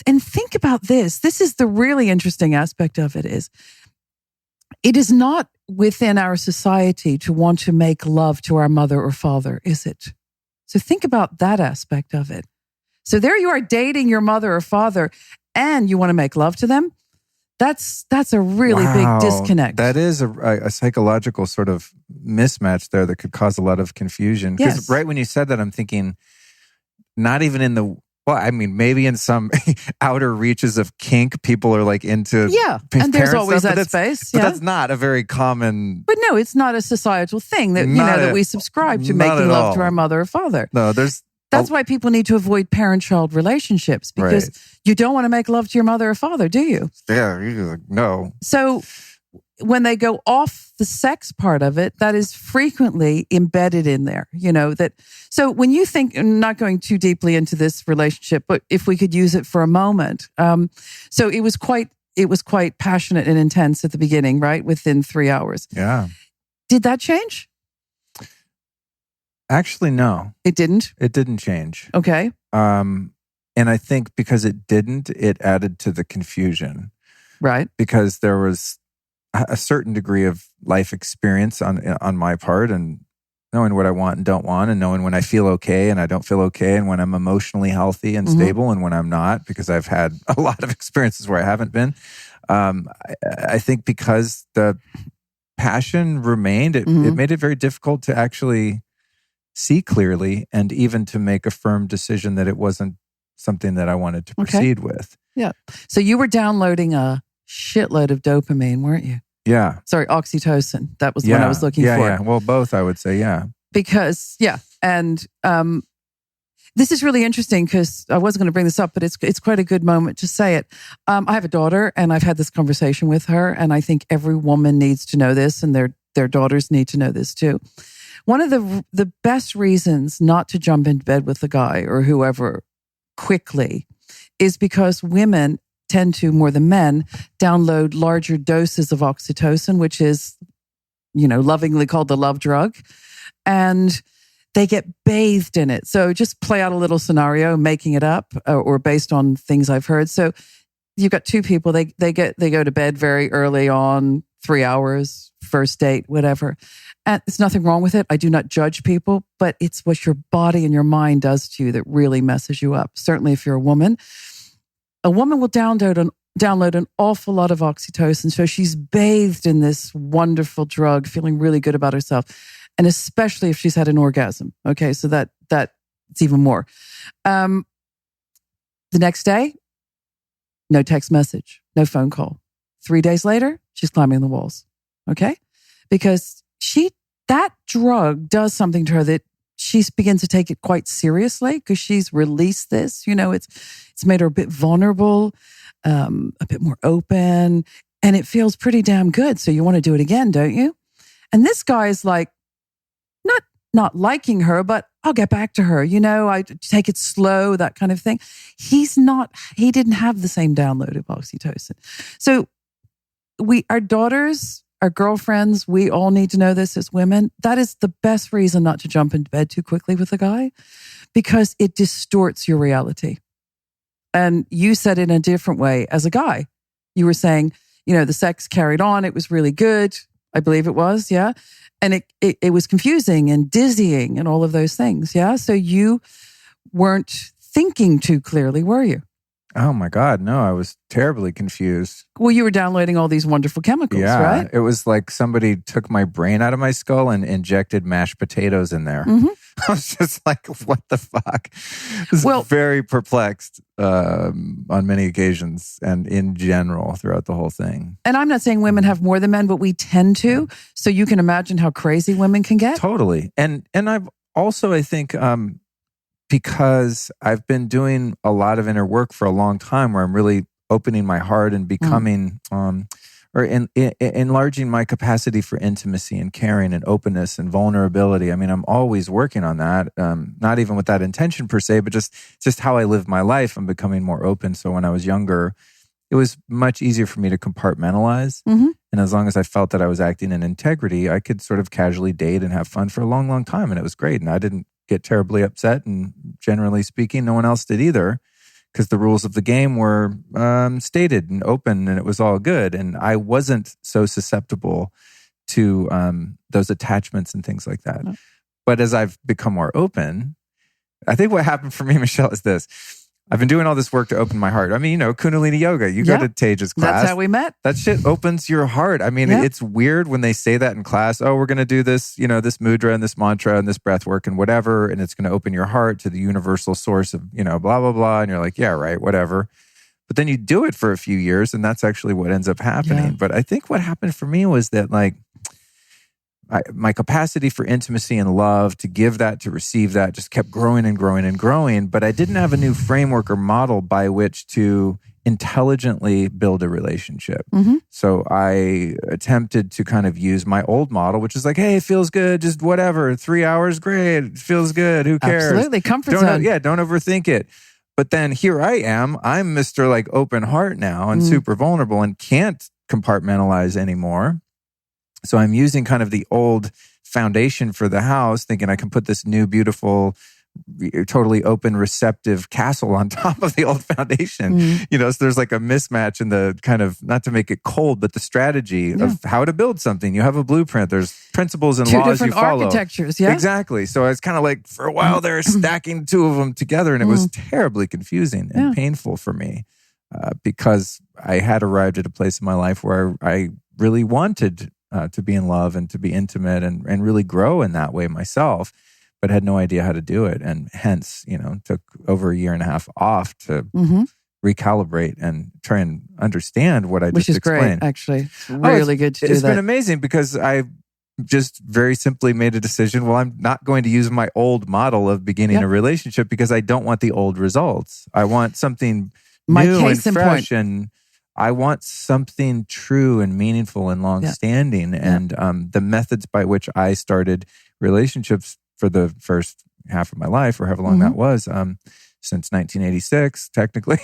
And think about this. This is the really interesting aspect of it is, it is not within our society to want to make love to our mother or father, is it? So think about that aspect of it. So there you are dating your mother or father and you want to make love to them. That's a really big disconnect. That is a psychological sort of mismatch there that could cause a lot of confusion. Because right when you said that, I'm thinking, not even in the, well, I mean, maybe in some outer reaches of kink, people are like into and there's always that space. But that's not a very common. But no, it's not a societal thing that that we subscribe to making love to our mother or father. No, that's why people need to avoid parent-child relationships because you don't want to make love to your mother or father, do you? Yeah, no. So when they go off the sex part of it, that is frequently embedded in there, that. So when you think, not going too deeply into this relationship, but if we could use it for a moment. So it was quite passionate and intense at the beginning, right? Within 3 hours. Yeah. Did that change? Actually, no. It didn't? It didn't change. Okay. And I think because it didn't, it added to the confusion. Right. Because there was a certain degree of life experience on my part and knowing what I want and don't want and knowing when I feel okay and I don't feel okay and when I'm emotionally healthy and stable and when I'm not, because I've had a lot of experiences where I haven't been. I think because the passion remained, it made it very difficult to actually see clearly and even to make a firm decision that it wasn't something that I wanted to proceed with. Yeah. So you were downloading a shitload of dopamine, weren't you? Yeah. Sorry, oxytocin. That was the one I was looking for. Yeah. Well, both, I would say, yeah. Because, and this is really interesting because I wasn't going to bring this up, but it's quite a good moment to say it. I have a daughter and I've had this conversation with her and I think every woman needs to know this and their daughters need to know this too. One of the best reasons not to jump into bed with a guy or whoever quickly is because women tend to, more than men, download larger doses of oxytocin, which is, lovingly called the love drug. And they get bathed in it. So just play out a little scenario, making it up or based on things I've heard. So you've got two people, they go to bed very early on, 3 hours, first date, whatever. And there's nothing wrong with it. I do not judge people, but it's what your body and your mind does to you that really messes you up. Certainly if you're a woman will download an awful lot of oxytocin. So she's bathed in this wonderful drug, feeling really good about herself. And especially if she's had an orgasm. Okay, so that it's even more. The next day, no text message, no phone call. 3 days later, she's climbing the walls. Okay? Because that drug does something to her that she begins to take it quite seriously because she's released this. It's made her a bit vulnerable, a bit more open, and it feels pretty damn good. So you want to do it again, don't you? And this guy is like, not liking her, but I'll get back to her. I take it slow, that kind of thing. He didn't have the same download of oxytocin. So our daughters, our girlfriends, we all need to know this as women. That is the best reason not to jump into bed too quickly with a guy because it distorts your reality. And you said it in a different way as a guy. You were saying, the sex carried on. It was really good. I believe it was. Yeah. And it was confusing and dizzying and all of those things. Yeah. So you weren't thinking too clearly, were you? Oh my God, no, I was terribly confused. Well, you were downloading all these wonderful chemicals, right? It was like somebody took my brain out of my skull and injected mashed potatoes in there. I was just like, what the fuck? I was very perplexed on many occasions and in general throughout the whole thing. And I'm not saying women have more than men, but we tend to. So you can imagine how crazy women can get. Totally. And also, I think because I've been doing a lot of inner work for a long time where I'm really opening my heart and becoming, or enlarging my capacity for intimacy and caring and openness and vulnerability. I mean, I'm always working on that, not even with that intention per se, but just how I live my life. I'm becoming more open. So when I was younger, it was much easier for me to compartmentalize. And as long as I felt that I was acting in integrity, I could sort of casually date and have fun for a long, long time. And it was great. And I didn't get terribly upset. And generally speaking, no one else did either, because the rules of the game were stated and open, and it was all good. And I wasn't so susceptible to those attachments and things like that. But as I've become more open, I think what happened for me, Michelle, is this. I've been doing all this work to open my heart. I mean, Kundalini yoga. You go to Tage's class. That's how we met. That shit opens your heart. I mean, it's weird when they say that in class. Oh, we're going to do this, this mudra and this mantra and this breath work and whatever. And it's going to open your heart to the universal source of, blah, blah, blah. And you're like, yeah, right, whatever. But then you do it for a few years and that's actually what ends up happening. Yeah. But I think what happened for me was that my capacity for intimacy and love, to give that, to receive that, just kept growing and growing and growing. But I didn't have a new framework or model by which to intelligently build a relationship. So I attempted to kind of use my old model, which is like, hey, it feels good, just whatever, 3 hours, great, it feels good, who cares? Absolutely, comfort zone. Don't overthink it. But then here I am, I'm Mr. open heart now and super vulnerable and can't compartmentalize anymore. So I'm using kind of the old foundation for the house, thinking I can put this new, beautiful, totally open, receptive castle on top of the old foundation. So there's like a mismatch in the kind of, not to make it cold, but the strategy of how to build something. You have a blueprint. There's principles and laws you follow. 2 different architectures, yeah. Exactly. So it's kind of like, for a while they're stacking 2 of them together, and it was terribly confusing and painful for me because I had arrived at a place in my life where I really wanted to be in love and to be intimate and really grow in that way myself, but had no idea how to do it. And hence, took over a year and a half off to recalibrate and try and understand what I just explained. Which is great, actually. It's really good to do that. It's been amazing because I just very simply made a decision, well, I'm not going to use my old model of beginning a relationship because I don't want the old results. I want something new and fresh, and I want something true and meaningful and long-standing. And the methods by which I started relationships for the first half of my life, or however long that was, since 1986, technically,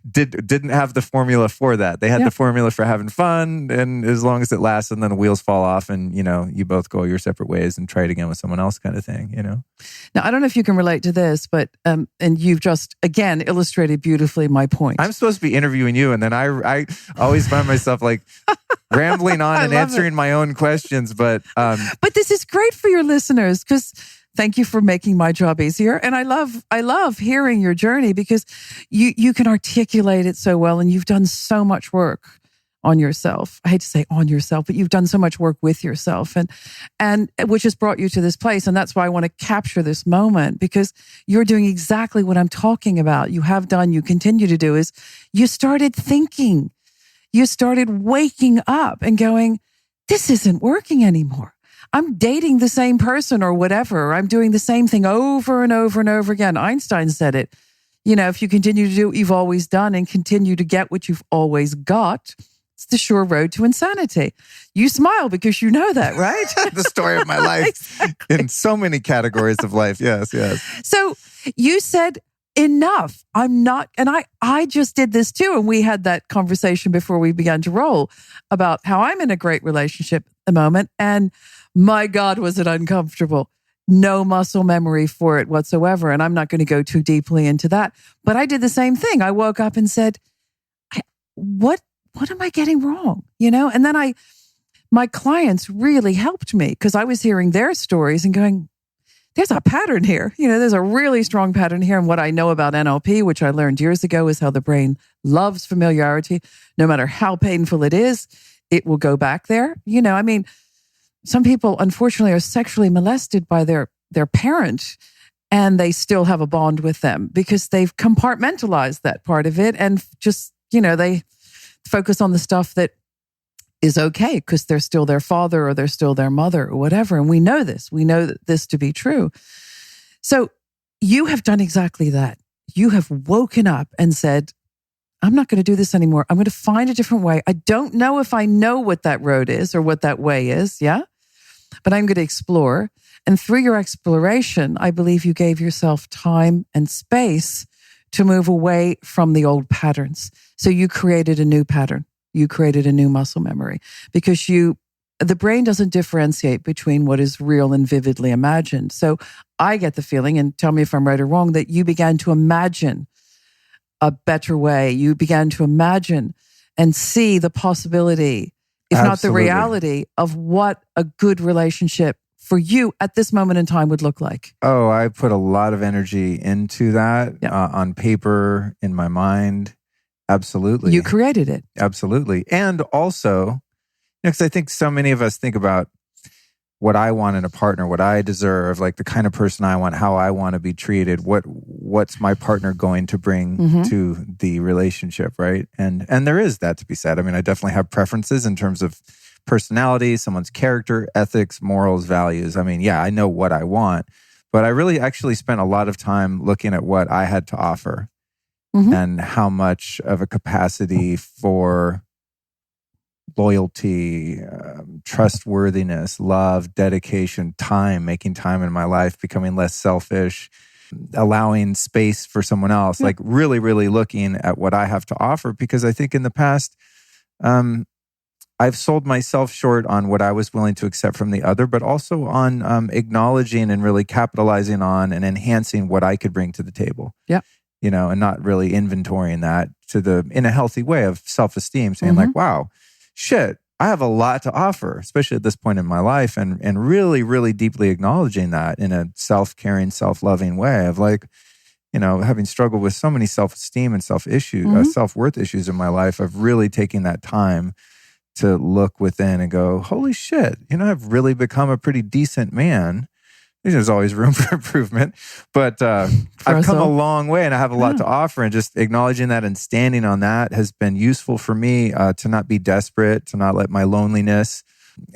didn't have the formula for that. They had the formula for having fun, and as long as it lasts, and then the wheels fall off, and you both go your separate ways and try it again with someone else, kind of thing. Now, I don't know if you can relate to this, but and you've just again illustrated beautifully my point. I'm supposed to be interviewing you, and then I always find myself rambling on and answering my own questions. But this is great for your listeners because. Thank you for making my job easier. And I love hearing your journey because you can articulate it so well, and you've done so much work on yourself. I hate to say on yourself, but you've done so much work with yourself and which has brought you to this place. And that's why I want to capture this moment, because you're doing exactly what I'm talking about. You have done, you continue to do, is you started thinking, you started waking up and going, this isn't working anymore. I'm dating the same person or whatever. I'm doing the same thing over and over and over again. Einstein said it. If you continue to do what you've always done and continue to get what you've always got, it's the sure road to insanity. You smile because you know that, right? The story of my life. Exactly. In so many categories of life. Yes. So you said, enough. I'm not, and I just did this too. And we had that conversation before we began to roll about how I'm in a great relationship at the moment. And my God, was it uncomfortable. No muscle memory for it whatsoever. And I'm not going to go too deeply into that. But I did the same thing. I woke up and said, what am I getting wrong? And then my clients really helped me because I was hearing their stories and going, there's a pattern here. There's a really strong pattern here. And what I know about NLP, which I learned years ago, is how the brain loves familiarity. No matter how painful it is, it will go back there. Some people, unfortunately, are sexually molested by their parent, and they still have a bond with them because they've compartmentalized that part of it and just, they focus on the stuff that is okay because they're still their father or they're still their mother or whatever. And we know this. We know this to be true. So you have done exactly that. You have woken up and said, I'm not going to do this anymore. I'm going to find a different way. I don't know if I know what that road is or what that way is, yeah? But I'm going to explore. And through your exploration, I believe you gave yourself time and space to move away from the old patterns. So you created a new pattern. You created a new muscle memory because the brain doesn't differentiate between what is real and vividly imagined. So I get the feeling, and tell me if I'm right or wrong, that you began to imagine a better way. You began to imagine and see the possibility, if not the reality, of what a good relationship for you at this moment in time would look like. Oh, I put a lot of energy into that on paper, in my mind. Absolutely. You created it. Absolutely. And also, because I think so many of us think about what I want in a partner, what I deserve, like the kind of person I want, how I want to be treated, what's my partner going to bring to the relationship, right? And there is that to be said. I mean, I definitely have preferences in terms of personality, someone's character, ethics, morals, values. I mean, yeah, I know what I want, but I really actually spent a lot of time looking at what I had to offer and how much of a capacity for loyalty, trustworthiness, love, dedication, time, making time in my life, becoming less selfish, allowing space for someone else, like really, really looking at what I have to offer. Because I think in the past, I've sold myself short on what I was willing to accept from the other, but also on acknowledging and really capitalizing on and enhancing what I could bring to the table. Yeah. You know, and not really inventorying that in a healthy way of self-esteem, saying like, wow, shit, I have a lot to offer, especially at this point in my life, and really, really deeply acknowledging that in a self-caring, self-loving way of like, you know, having struggled with so many self-esteem and self-worth issues in my life, of really taking that time to look within and go, holy shit, you know, I've really become a pretty decent man. There's always room for improvement, but I've come a long way and I have a lot to offer, and just acknowledging that and standing on that has been useful for me to not be desperate, to not let my loneliness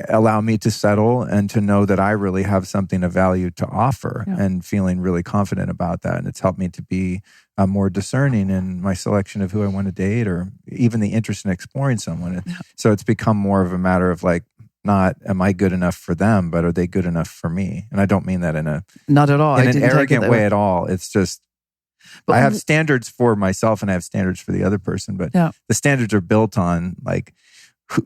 allow me to settle, and to know that I really have something of value to offer, and feeling really confident about that. And it's helped me to be more discerning in my selection of who I want to date, or even the interest in exploring someone. So it's become more of a matter of like, not am I good enough for them, but are they good enough for me? And I don't mean that in an arrogant way at all. It's just, I have standards for myself and I have standards for the other person, but the standards are built on like,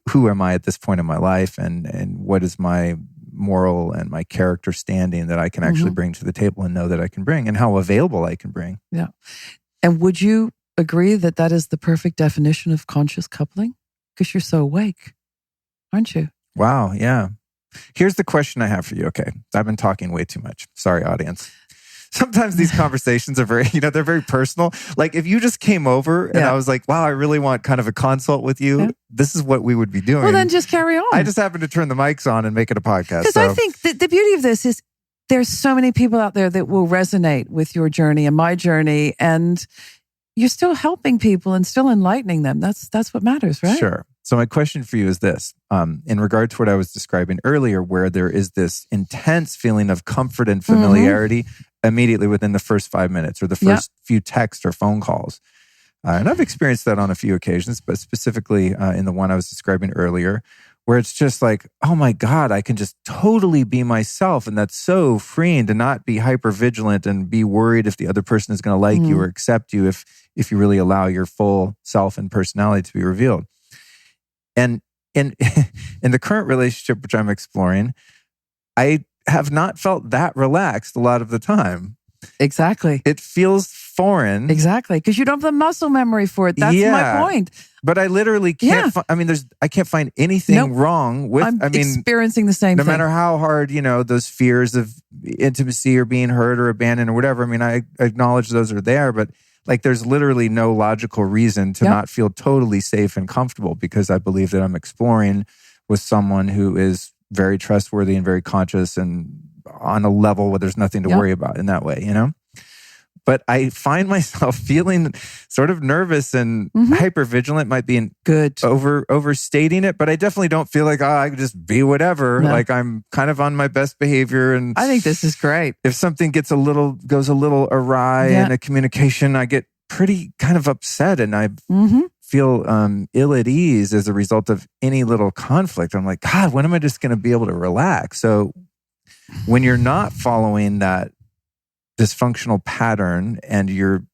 who am I at this point in my life, and what is my moral and my character standing that I can actually bring to the table and know that I can bring, and how available I can bring. Yeah. And would you agree that that is the perfect definition of conscious coupling? Because you're so awake, aren't you? Wow, yeah. Here's the question I have for you. Okay, I've been talking way too much. Sorry, audience. Sometimes these conversations are very, they're very personal. Like if you just came over and I was like, wow, I really want kind of a consult with you. This is what we would be doing. Well, then just carry on. I just happen to turn the mics on and make it a podcast. Because I think the beauty of this is there's so many people out there that will resonate with your journey and my journey, and you're still helping people and still enlightening them. That's what matters, right? Sure. So my question for you is this, in regard to what I was describing earlier, where there is this intense feeling of comfort and familiarity immediately within the first 5 minutes or the first few texts or phone calls. And I've experienced that on a few occasions, but specifically in the one I was describing earlier, where it's just like, oh my God, I can just totally be myself. And that's so freeing to not be hyper vigilant and be worried if the other person is going to like you or accept you if you really allow your full self and personality to be revealed. And in the current relationship, which I'm exploring, I have not felt that relaxed a lot of the time. Exactly. It feels foreign. Exactly. Because you don't have the muscle memory for it. That's my point. But I literally can't I can't find anything wrong with, I'm experiencing the same thing. No matter how hard, those fears of intimacy or being hurt or abandoned or whatever. I mean, I acknowledge those are there, but like there's literally no logical reason to not feel totally safe and comfortable, because I believe that I'm exploring with someone who is very trustworthy and very conscious and on a level where there's nothing to worry about in that way, but I find myself feeling sort of nervous and hypervigilant. Might be overstating it, but I definitely don't feel like, I can just be whatever. No. Like I'm kind of on my best behavior. And I think this is great. if something goes a little awry in a communication, I get pretty kind of upset, and I feel ill at ease as a result of any little conflict. I'm like, God, when am I just going to be able to relax? So when you're not following that dysfunctional pattern, and you're,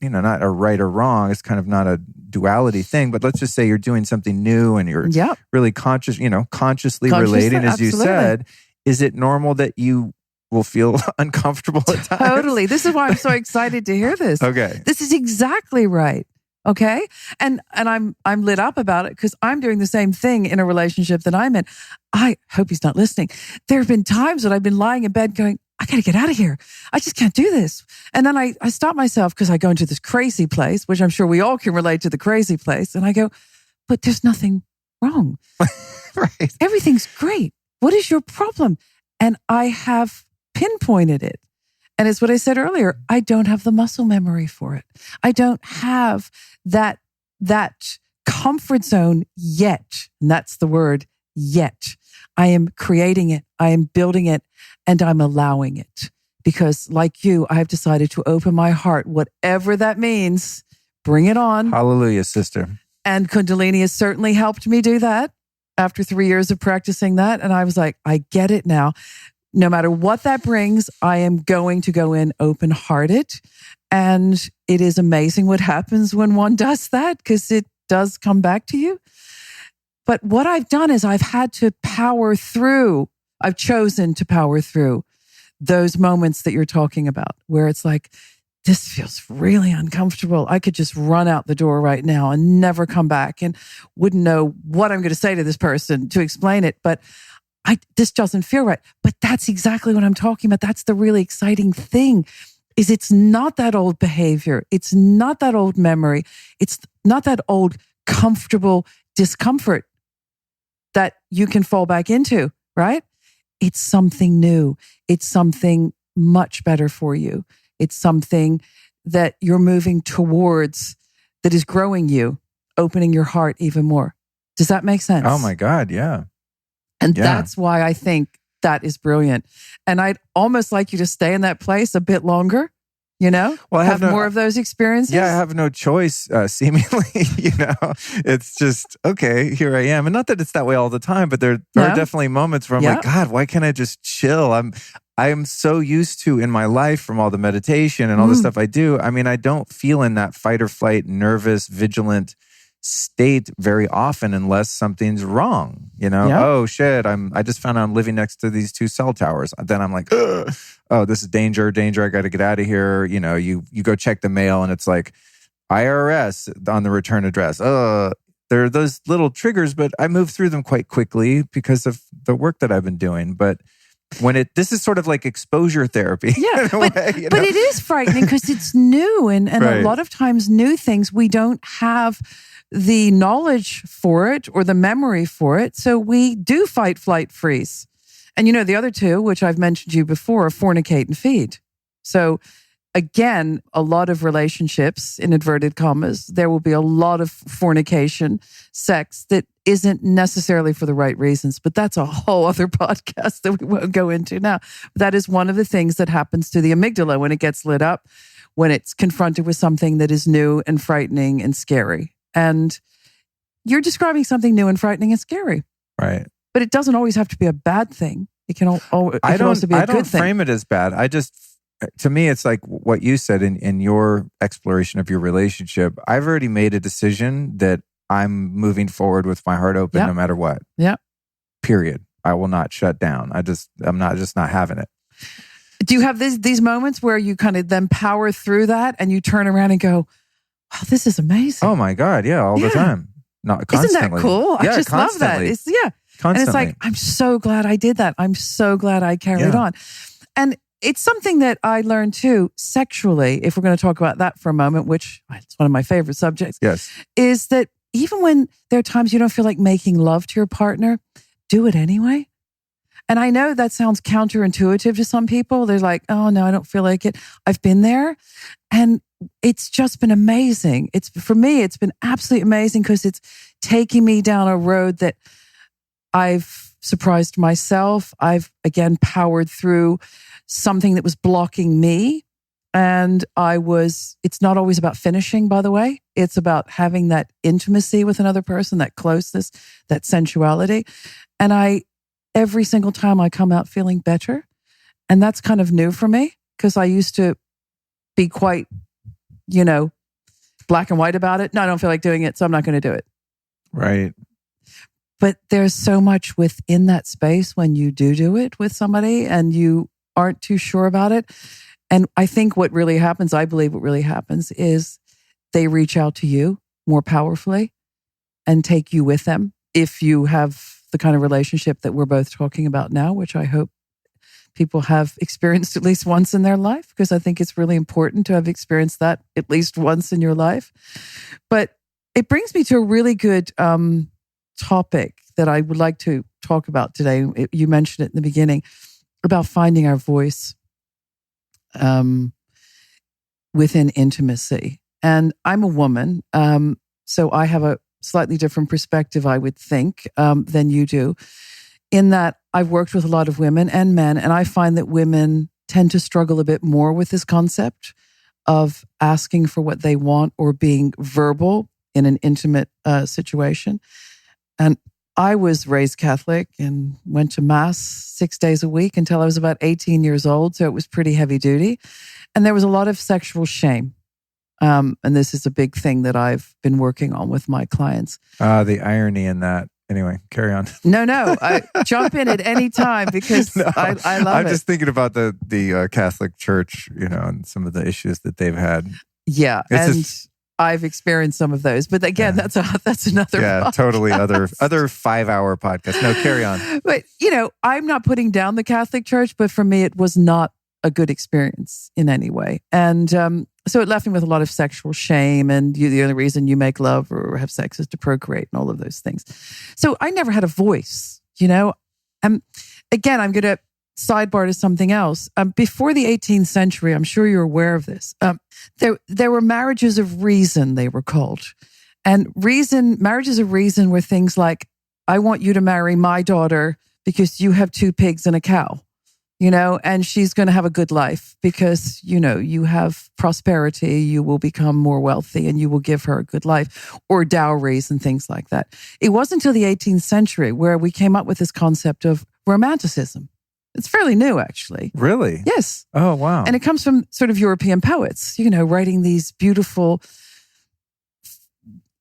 not a right or wrong, it's kind of not a duality thing, but let's just say you're doing something new and you're really consciously relating, as you said, is it normal that you will feel uncomfortable at times? Totally. This is why I'm so excited to hear this. Okay. This is exactly right. Okay. And I'm lit up about it because I'm doing the same thing in a relationship that I'm in. I hope he's not listening. There have been times that I've been lying in bed going, I got to get out of here. I just can't do this. And then I stop myself because I go into this crazy place, which I'm sure we all can relate to the crazy place. And I go, but there's nothing wrong. Right. Everything's great. What is your problem? And I have pinpointed it. And it's what I said earlier. I don't have the muscle memory for it. I don't have that comfort zone yet. And that's the word, yet. I am creating it. I am building it, and I'm allowing it. Because like you, I have decided to open my heart, whatever that means. Bring it on. Hallelujah, sister. And Kundalini has certainly helped me do that after 3 years of practicing that. And I was like, I get it now. No matter what that brings, I am going to go in open-hearted. And it is amazing what happens when one does that, because it does come back to you. But what I've done is I've had to power through. I've chosen to power through those moments that you're talking about, where it's like, this feels really uncomfortable. I could just run out the door right now and never come back and wouldn't know what I'm going to say to this person to explain it. But this doesn't feel right. But that's exactly what I'm talking about. That's the really exciting thing, is it's not that old behavior. It's not that old memory. It's not that old comfortable discomfort that you can fall back into, right? It's something new. It's something much better for you. It's something that you're moving towards, that is growing you, opening your heart even more. Does that make sense? Oh my God, yeah. And that's why I think that is brilliant. And I'd almost like you to stay in that place a bit longer, Well, I have more of those experiences. Yeah, I have no choice, seemingly, It's just, okay, here I am. And not that it's that way all the time, but there are definitely moments where I'm like, God, why can't I just chill? I am so used to, in my life, from all the meditation and all the stuff I do, I don't feel in that fight or flight, nervous, vigilant state very often unless something's wrong, Oh shit, I just found out I'm living next to these 2 cell towers. Then I'm like, ugh. Oh, this is danger, I got to get out of here. You go check the mail and it's like IRS on the return address. There are those little triggers, but I move through them quite quickly because of the work that I've been doing. But this is sort of like exposure therapy. Yeah, but it is frightening because it's new. And a lot of times new things, we don't have the knowledge for it or the memory for it. So we do fight, flight, freeze. And the other two, which I've mentioned to you before, are fornicate and feed. So again, a lot of relationships, in inverted commas, there will be a lot of fornication, sex that isn't necessarily for the right reasons. But that's a whole other podcast that we won't go into now. That is one of the things that happens to the amygdala when it gets lit up, when it's confronted with something that is new and frightening and scary. And you're describing something new and frightening and scary. Right. But it doesn't always have to be a bad thing. It can also be a good thing. I don't frame it as bad. To me, it's like what you said in your exploration of your relationship. I've already made a decision that I'm moving forward with my heart open no matter what. Yeah. Period. I will not shut down. I'm not having it. Do you have these moments where you kind of then power through that and you turn around and go, wow, this is amazing? Oh my God. Yeah. All the time. Not constantly. Isn't that cool? I just constantly. love that. Constantly. And it's like, I'm so glad I did that. I'm so glad I carried on. And it's something that I learned too, sexually, if we're going to talk about that for a moment, which it's one of my favorite subjects, is that even when there are times you don't feel like making love to your partner, do it anyway. And I know that sounds counterintuitive to some people. They're like, oh no, I don't feel like it. I've been there and it's just been amazing. For me, it's been absolutely amazing because it's taking me down a road that I've surprised myself. I've again powered through something that was blocking me. And it's not always about finishing, by the way. It's about having that intimacy with another person, that closeness, that sensuality. And every single time I come out feeling better. And that's kind of new for me because I used to be quite, black and white about it. No, I don't feel like doing it, so I'm not going to do it. Right. But there's so much within that space when you do it with somebody and you aren't too sure about it. And I think I believe what really happens is they reach out to you more powerfully and take you with them. If you have the kind of relationship that we're both talking about now, which I hope people have experienced at least once in their life, because I think it's really important to have experienced that at least once in your life. But it brings me to a really good topic that I would like to talk about today. You mentioned it in the beginning about finding our voice within intimacy. And I'm a woman, so I have a slightly different perspective, I would think, than you do, in that I've worked with a lot of women and men, and I find that women tend to struggle a bit more with this concept of asking for what they want or being verbal in an intimate situation. And I was raised Catholic and went to Mass 6 days a week until I was about 18 years old. So it was pretty heavy duty. And there was a lot of sexual shame. And this is a big thing that I've been working on with my clients. The irony in that. Anyway, carry on. No. Jump in at any time because I love it. I'm just thinking about the Catholic Church, and some of the issues that they've had. Yeah. I've experienced some of those, but again, that's another podcast. Totally other 5-hour podcast. No, carry on. But I'm not putting down the Catholic Church, but for me, it was not a good experience in any way, and so it left me with a lot of sexual shame. And the only reason you make love or have sex is to procreate, and all of those things. So I never had a voice. Again, I'm going to sidebar to something else. Before the 18th century, I'm sure you're aware of this. There were marriages of reason, they were called. And marriages of reason were things like, I want you to marry my daughter because you have 2 pigs and a cow, and she's going to have a good life because, you have prosperity, you will become more wealthy and you will give her a good life, or dowries and things like that. It wasn't until the 18th century where we came up with this concept of romanticism. It's fairly new, actually. Really? Yes. Oh, wow. And it comes from sort of European poets, writing these beautiful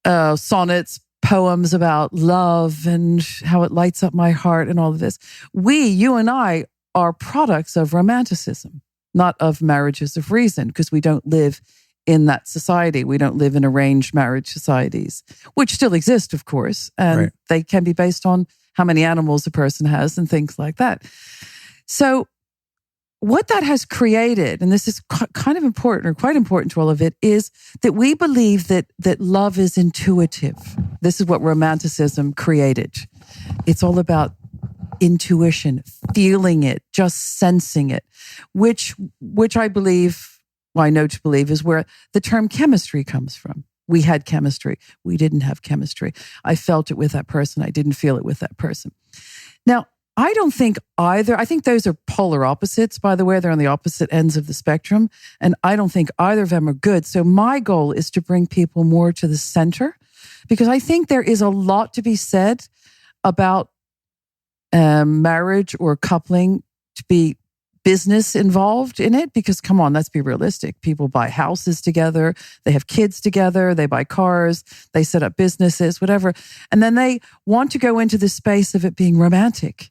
sonnets, poems about love and how it lights up my heart and all of this. You and I are products of romanticism, not of marriages of reason, because we don't live in that society. We don't live in arranged marriage societies, which still exist, of course. And They can be based on how many animals a person has and things like that. So what that has created, and this is kind of important or quite important to all of it, is that we believe that love is intuitive. This is what romanticism created. It's all about intuition, feeling it, just sensing it, which I know to believe is where the term chemistry comes from. We had chemistry. We didn't have chemistry. I felt it with that person. I didn't feel it with that person. Now, I don't think either. I think those are polar opposites, by the way. They're on the opposite ends of the spectrum. And I don't think either of them are good. So my goal is to bring people more to the center, because I think there is a lot to be said about marriage or coupling to be business involved in it, because come on, let's be realistic. People buy houses together, they have kids together, they buy cars, they set up businesses, whatever. And then they want to go into the space of it being romantic,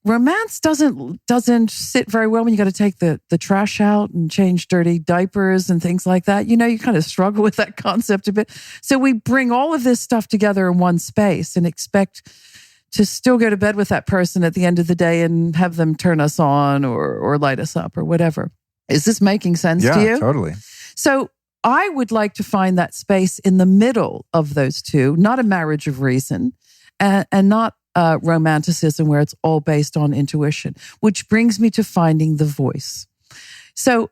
Romance doesn't sit very well when you got to take the trash out and change dirty diapers and things like that. You kind of struggle with that concept a bit. So we bring all of this stuff together in one space and expect to still go to bed with that person at the end of the day and have them turn us on or light us up or whatever. Is this making sense to you? Yeah, totally. So I would like to find that space in the middle of those two, not a marriage of reason and not romanticism where it's all based on intuition, which brings me to finding the voice. So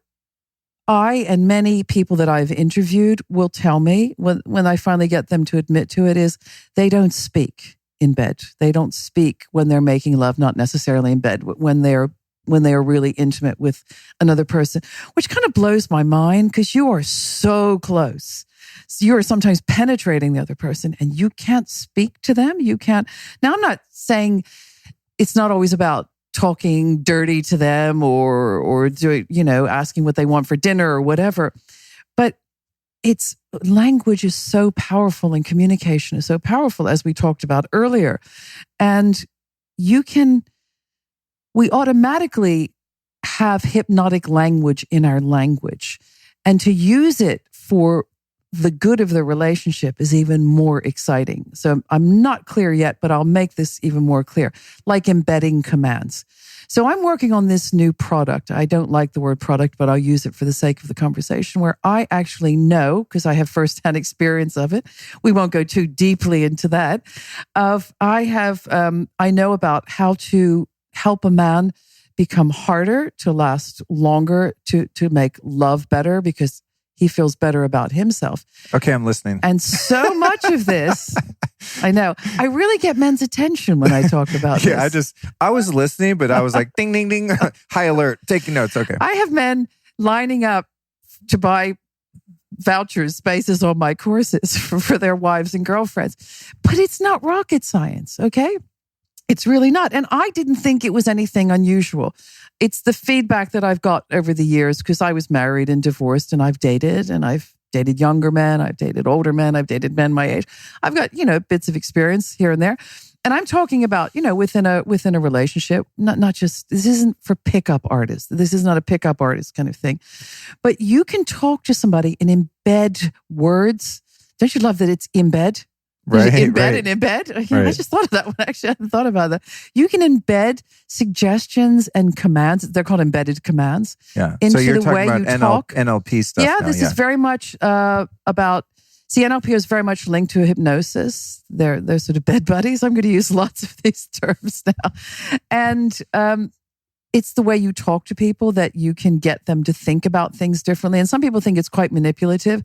I and many people that I've interviewed will tell me when I finally get them to admit to it is they don't speak in bed. They don't speak when they're making love, not necessarily in bed, when they are really intimate with another person, which kind of blows my mind because you are so close. So you are sometimes penetrating the other person and you can't speak to them. You can't. Now, I'm not saying it's not always about talking dirty to them or doing, asking what they want for dinner or whatever. But language is so powerful and communication is so powerful, as we talked about earlier. And we automatically have hypnotic language in our language. And to use it for the good of the relationship is even more exciting. So I'm not clear yet, but I'll make this even more clear, like embedding commands. So I'm working on this new product. I don't like the word product, but I'll use it for the sake of the conversation, where I actually know, because I have firsthand experience of it. We won't go too deeply into that. I know about how to help a man become harder, to last longer, to make love better, because he feels better about himself. Okay, I'm listening. And so much of this, I know, I really get men's attention when I talk about this. I was listening, but I was like, ding, ding, ding, high alert, taking notes. Okay. I have men lining up to buy spaces on my courses for their wives and girlfriends. But it's not rocket science, okay? It's really not. And I didn't think it was anything unusual. It's the feedback that I've got over the years, because I was married and divorced, and I've dated younger men, I've dated older men, I've dated men my age. I've got, bits of experience here and there. And I'm talking about, within a relationship, not just, this isn't for pickup artists. This is not a pickup artist kind of thing. But you can talk to somebody and embed words. Don't you love that it's embed? Right, embed and embed. Right. I just thought of that one. Actually, I hadn't thought about that. You can embed suggestions and commands. They're called embedded commands. Yeah. Into So you're the talking way about you talk. NLP stuff. Yeah, now, this is very much about. See, NLP is very much linked to hypnosis. They're sort of bed buddies. I'm going to use lots of these terms now, and it's the way you talk to people that you can get them to think about things differently. And some people think it's quite manipulative,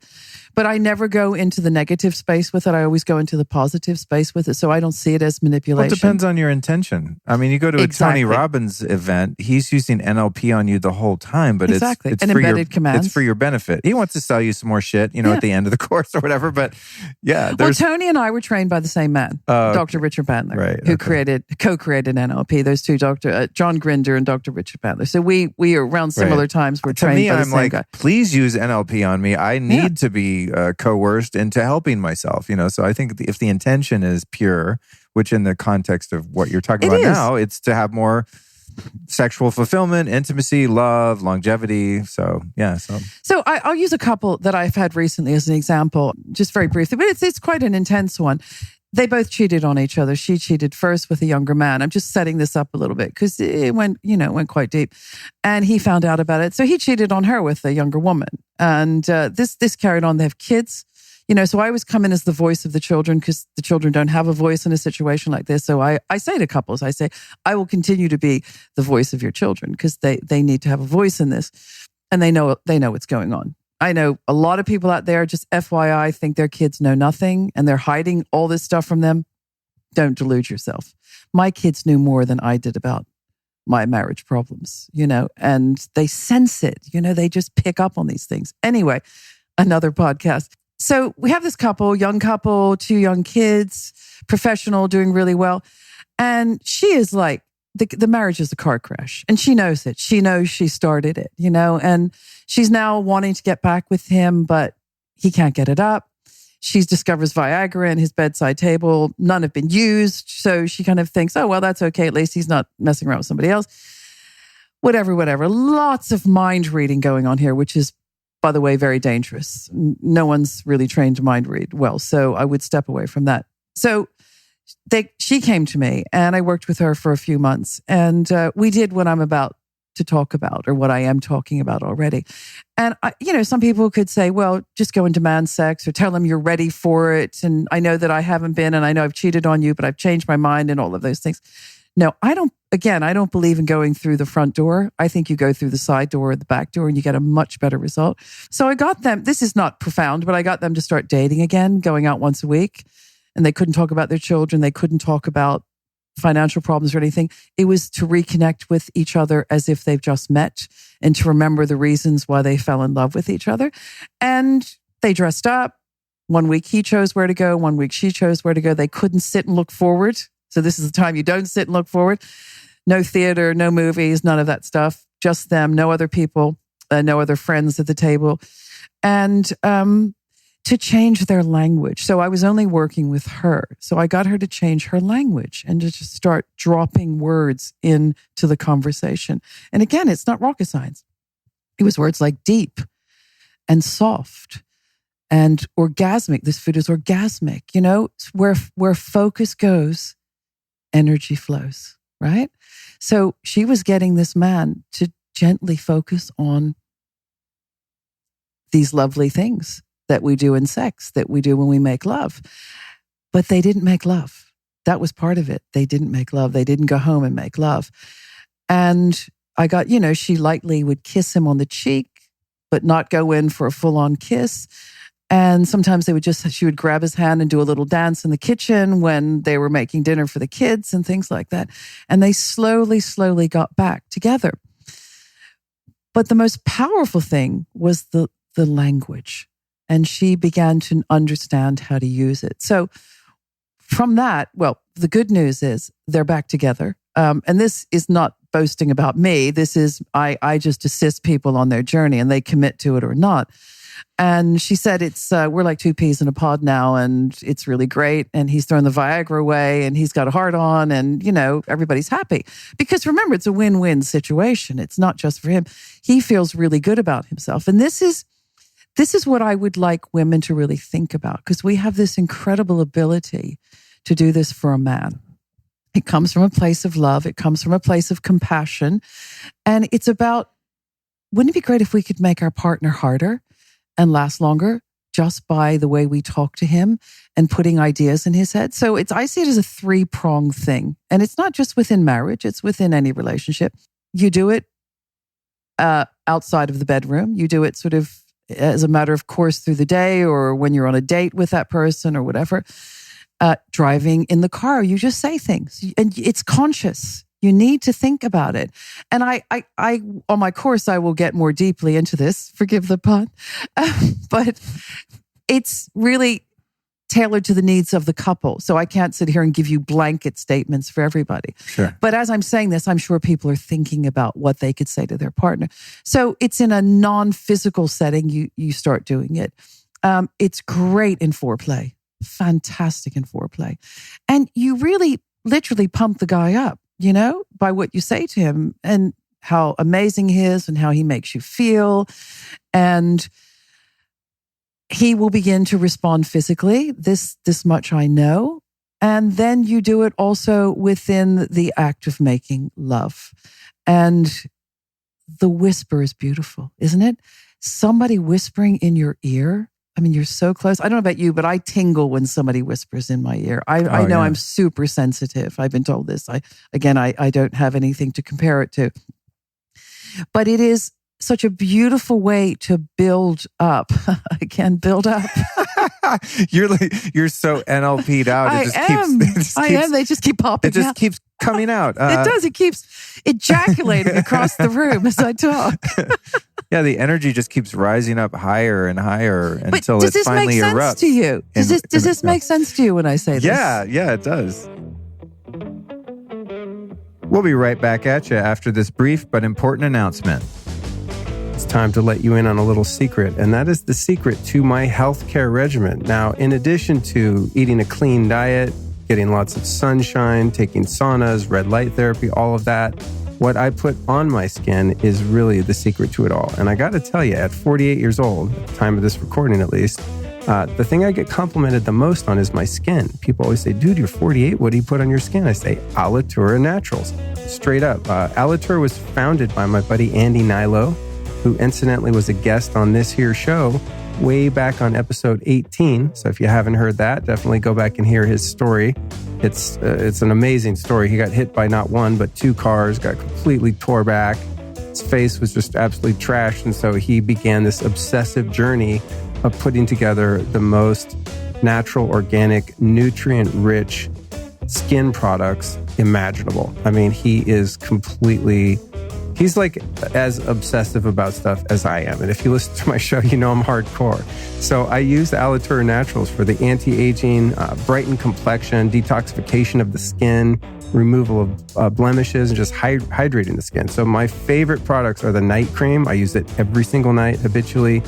but I never go into the negative space with it. I always go into the positive space with it. So I don't see it as manipulation. Well, it depends on your intention. I mean, you go to a Tony Robbins event, he's using NLP on you the whole time, but it's an for embedded commands. It's for your benefit. He wants to sell you some more shit, at the end of the course or whatever. But yeah. Well, Tony and I were trained by the same man, Dr. Richard Bandler, who co-created NLP. Those two, John Grinder and Dr. Richard Bandler. So we around similar times were trained by the same guy. Please use NLP on me. I need to be coerced into helping myself. So I think if the intention is pure, which in the context of what you're talking about now, it's to have more sexual fulfillment, intimacy, love, longevity. So yeah. So I'll use a couple that I've had recently as an example, just very briefly, but it's quite an intense one. They both cheated on each other. She cheated first with a younger man. I'm just setting this up a little bit because it went quite deep. And he found out about it. So he cheated on her with a younger woman. And this carried on. They have kids. So I always come in as the voice of the children because the children don't have a voice in a situation like this. So I say to couples, I say, I will continue to be the voice of your children because they need to have a voice in this. And they know what's going on. I know a lot of people out there, just FYI, think their kids know nothing and they're hiding all this stuff from them. Don't delude yourself. My kids knew more than I did about my marriage problems, and they sense it. They just pick up on these things. Anyway, another podcast. So we have this young couple, 2 young kids, professional, doing really well. And she is like, the marriage is a car crash. And she knows it. She knows she started it, and she's now wanting to get back with him, but he can't get it up. She discovers Viagra in his bedside table. None have been used. So she kind of thinks, oh, well, that's okay. At least he's not messing around with somebody else. Whatever. Lots of mind reading going on here, which is, by the way, very dangerous. No one's really trained to mind read well. So I would step away from that. So she came to me and I worked with her for a few months. And we did what I'm about to talk about or what I am talking about already. And, some people could say, well, just go and demand sex or tell them you're ready for it. And I know that I haven't been, and I know I've cheated on you, but I've changed my mind and all of those things. No, I don't believe in going through the front door. I think you go through the side door or the back door and you get a much better result. So I got them, this is not profound, but I got them to start dating again, going out once a week. And they couldn't talk about their children. They couldn't talk about financial problems or anything. It was to reconnect with each other as if they've just met and to remember the reasons why they fell in love with each other. And they dressed up. 1 week he chose where to go. 1 week she chose where to go. They couldn't sit and look forward. So this is the time you don't sit and look forward. No theater, no movies, none of that stuff. Just them, no other people, no other friends at the table. And to change their language. So I was only working with her. So I got her to change her language and to just start dropping words into the conversation. And again, it's not rocket science. It was words like deep and soft and orgasmic. This food is orgasmic. Where focus goes, energy flows, right? So she was getting this man to gently focus on these lovely things that we do in sex, that we do when we make love. But they didn't make love. That was part of it. They didn't make love. They didn't go home and make love. And I got, she lightly would kiss him on the cheek, but not go in for a full-on kiss. And sometimes she would grab his hand and do a little dance in the kitchen when they were making dinner for the kids and things like that. And they slowly, slowly got back together. But the most powerful thing was the language. And she began to understand how to use it. So from that, well, the good news is they're back together. And this is not boasting about me. This is, I just assist people on their journey and they commit to it or not. And she said, we're like two peas in a pod now and it's really great. And he's thrown the Viagra away and he's got a heart on and, everybody's happy. Because remember, it's a win-win situation. It's not just for him. He feels really good about himself. And this is what I would like women to really think about, because we have this incredible ability to do this for a man. It comes from a place of love. It comes from a place of compassion. And it's about, wouldn't it be great if we could make our partner harder and last longer just by the way we talk to him and putting ideas in his head? So I see it as a three-pronged thing. And it's not just within marriage. It's within any relationship. You do it outside of the bedroom. You do it sort of as a matter of course through the day or when you're on a date with that person or whatever. Driving in the car, you just say things and it's conscious. You need to think about it. And I on my course, I will get more deeply into this, forgive the pun, but it's really tailored to the needs of the couple. So I can't sit here and give you blanket statements for everybody. Sure. But as I'm saying this, I'm sure people are thinking about what they could say to their partner. So it's in a non-physical setting, you start doing it. It's great in foreplay, fantastic in foreplay. And you really literally pump the guy up, by what you say to him and how amazing he is and how he makes you feel. And he will begin to respond physically. This much I know. And then you do it also within the act of making love. And the whisper is beautiful, isn't it? Somebody whispering in your ear. I mean, you're so close. I don't know about you, but I tingle when somebody whispers in my ear. I know I'm super sensitive. I've been told this. I don't have anything to compare it to. But it is such a beautiful way to build up. Again, build up. You're so NLP'd out. I am. They just keep popping out. It just keeps coming out. It does. It keeps ejaculating across the room as I talk. Yeah, the energy just keeps rising up higher and higher until it finally erupts. Does this make sense to you? Does this make sense to you when I say this? Yeah, it does. We'll be right back at you after this brief but important announcement. It's time to let you in on a little secret, and that is the secret to my healthcare regimen. Now, in addition to eating a clean diet, getting lots of sunshine, taking saunas, red light therapy, all of that, what I put on my skin is really the secret to it all. And I got to tell you, at 48 years old, at the time of this recording at least, The thing I get complimented the most on is my skin. People always say, dude, you're 48. What do you put on your skin? I say, Alitura Naturals. Straight up. Alitura was founded by my buddy Andy Nilo, who incidentally was a guest on this here show way back on episode 18. So if you haven't heard that, definitely go back and hear his story. It's an amazing story. He got hit by not one, but two cars, got completely tore back. His face was just absolutely trashed. And so he began this obsessive journey of putting together the most natural, organic, nutrient-rich skin products imaginable. I mean, he's like as obsessive about stuff as I am. And if you listen to my show, you know I'm hardcore. So I use Alitura Naturals for the anti-aging, brightened complexion, detoxification of the skin, removal of blemishes, and just hydrating the skin. So my favorite products are the night cream. I use it every single night habitually.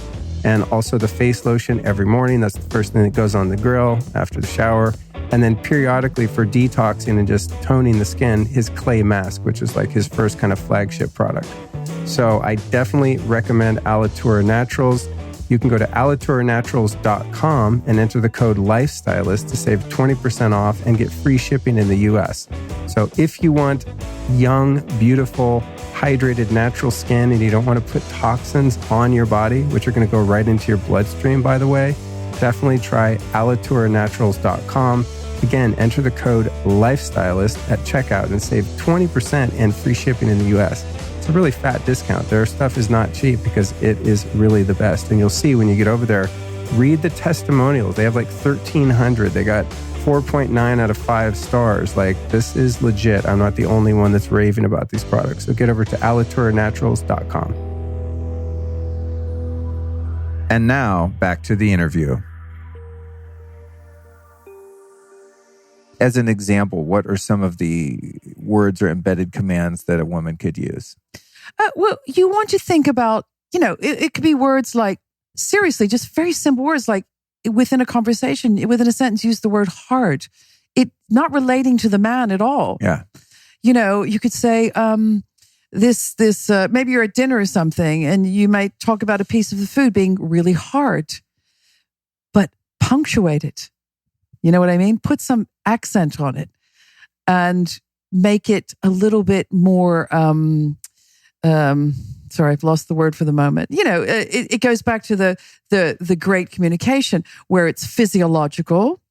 And also the face lotion every morning. That's the first thing that goes on the grill after the shower. And then periodically for detoxing and just toning the skin, his clay mask, which is like his first kind of flagship product. So I definitely recommend Alitura Naturals. You can go to alituraNaturals.com and enter the code LIFESTYLIST to save 20% off and get free shipping in the US. So if you want young, beautiful, hydrated, natural skin and you don't want to put toxins on your body, which are going to go right into your bloodstream, by the way, definitely try alituraNaturals.com. Again, enter the code LIFESTYLIST at checkout and save 20% and free shipping in the US. It's a really fat discount. Their stuff is not cheap because it is really the best. And you'll see when you get over there, read the testimonials. They have like 1,300. They got 4.9 out of 5 stars. Like, this is legit. I'm not the only one that's raving about these products. So get over to alituraNaturals.com. And now back to the interview. As an example, what are some of the words or embedded commands that a woman could use? Well, you want to think about, it could be words like, seriously, just very simple words like within a conversation, within a sentence, use the word hard. It not relating to the man at all. Yeah. You could say, maybe you're at dinner or something and you might talk about a piece of the food being really hard, but punctuate it. You know what I mean? Put some accent on it and make it a little bit more, sorry, I've lost the word for the moment. It goes back to the great communication where it's physiological,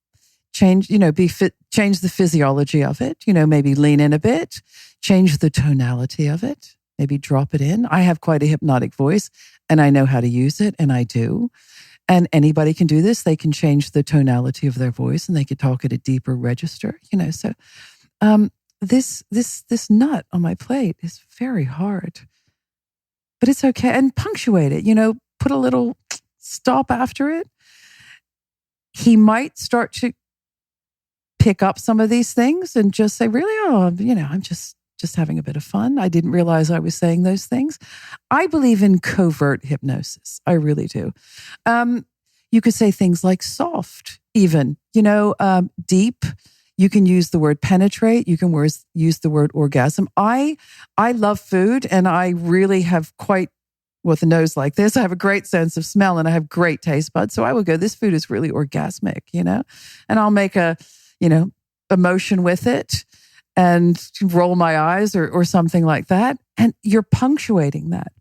change the physiology of it, maybe lean in a bit, change the tonality of it, maybe drop it in. I have quite a hypnotic voice and I know how to use it and I do. And anybody can do this. They can change the tonality of their voice and they could talk at a deeper register, So this nut on my plate is very hard, but it's okay. And punctuate it, put a little stop after it. He might start to pick up some of these things and just say, really? Oh, I'm just having a bit of fun. I didn't realize I was saying those things. I believe in covert hypnosis. I really do. You could say things like soft, even, deep. You can use the word penetrate. You can use the word orgasm. I love food and I really have quite, with a nose like this, I have a great sense of smell and I have great taste buds. So I will go, this food is really orgasmic, and I'll make a motion with it and roll my eyes or something like that. And you're punctuating that.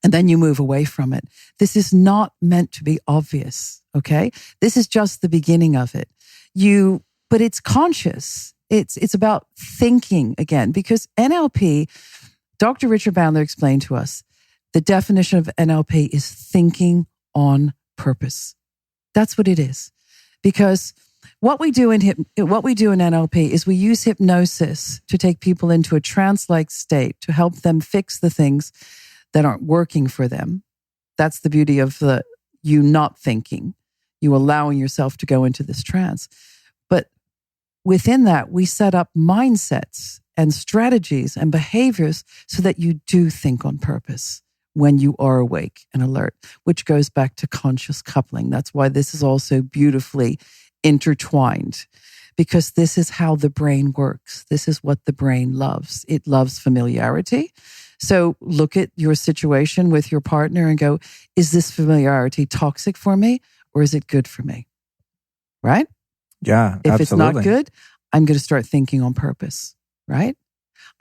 And then you move away from it. This is not meant to be obvious, okay? This is just the beginning of it. But it's conscious. It's about thinking again, because NLP, Dr. Richard Bandler explained to us, the definition of NLP is thinking on purpose. That's what it is. Because what we do in NLP is we use hypnosis to take people into a trance-like state to help them fix the things that aren't working for them. That's the beauty of you not thinking, you allowing yourself to go into this trance. But within that, we set up mindsets and strategies and behaviors so that you do think on purpose when you are awake and alert, which goes back to conscious coupling. That's why this is also beautifully intertwined, because this is how the brain works. This is what the brain loves. It loves familiarity. So look at your situation with your partner and go, is this familiarity toxic for me? or is it good for me? Right? Yeah, If absolutely. it's not good, I'm going to start thinking on purpose, right?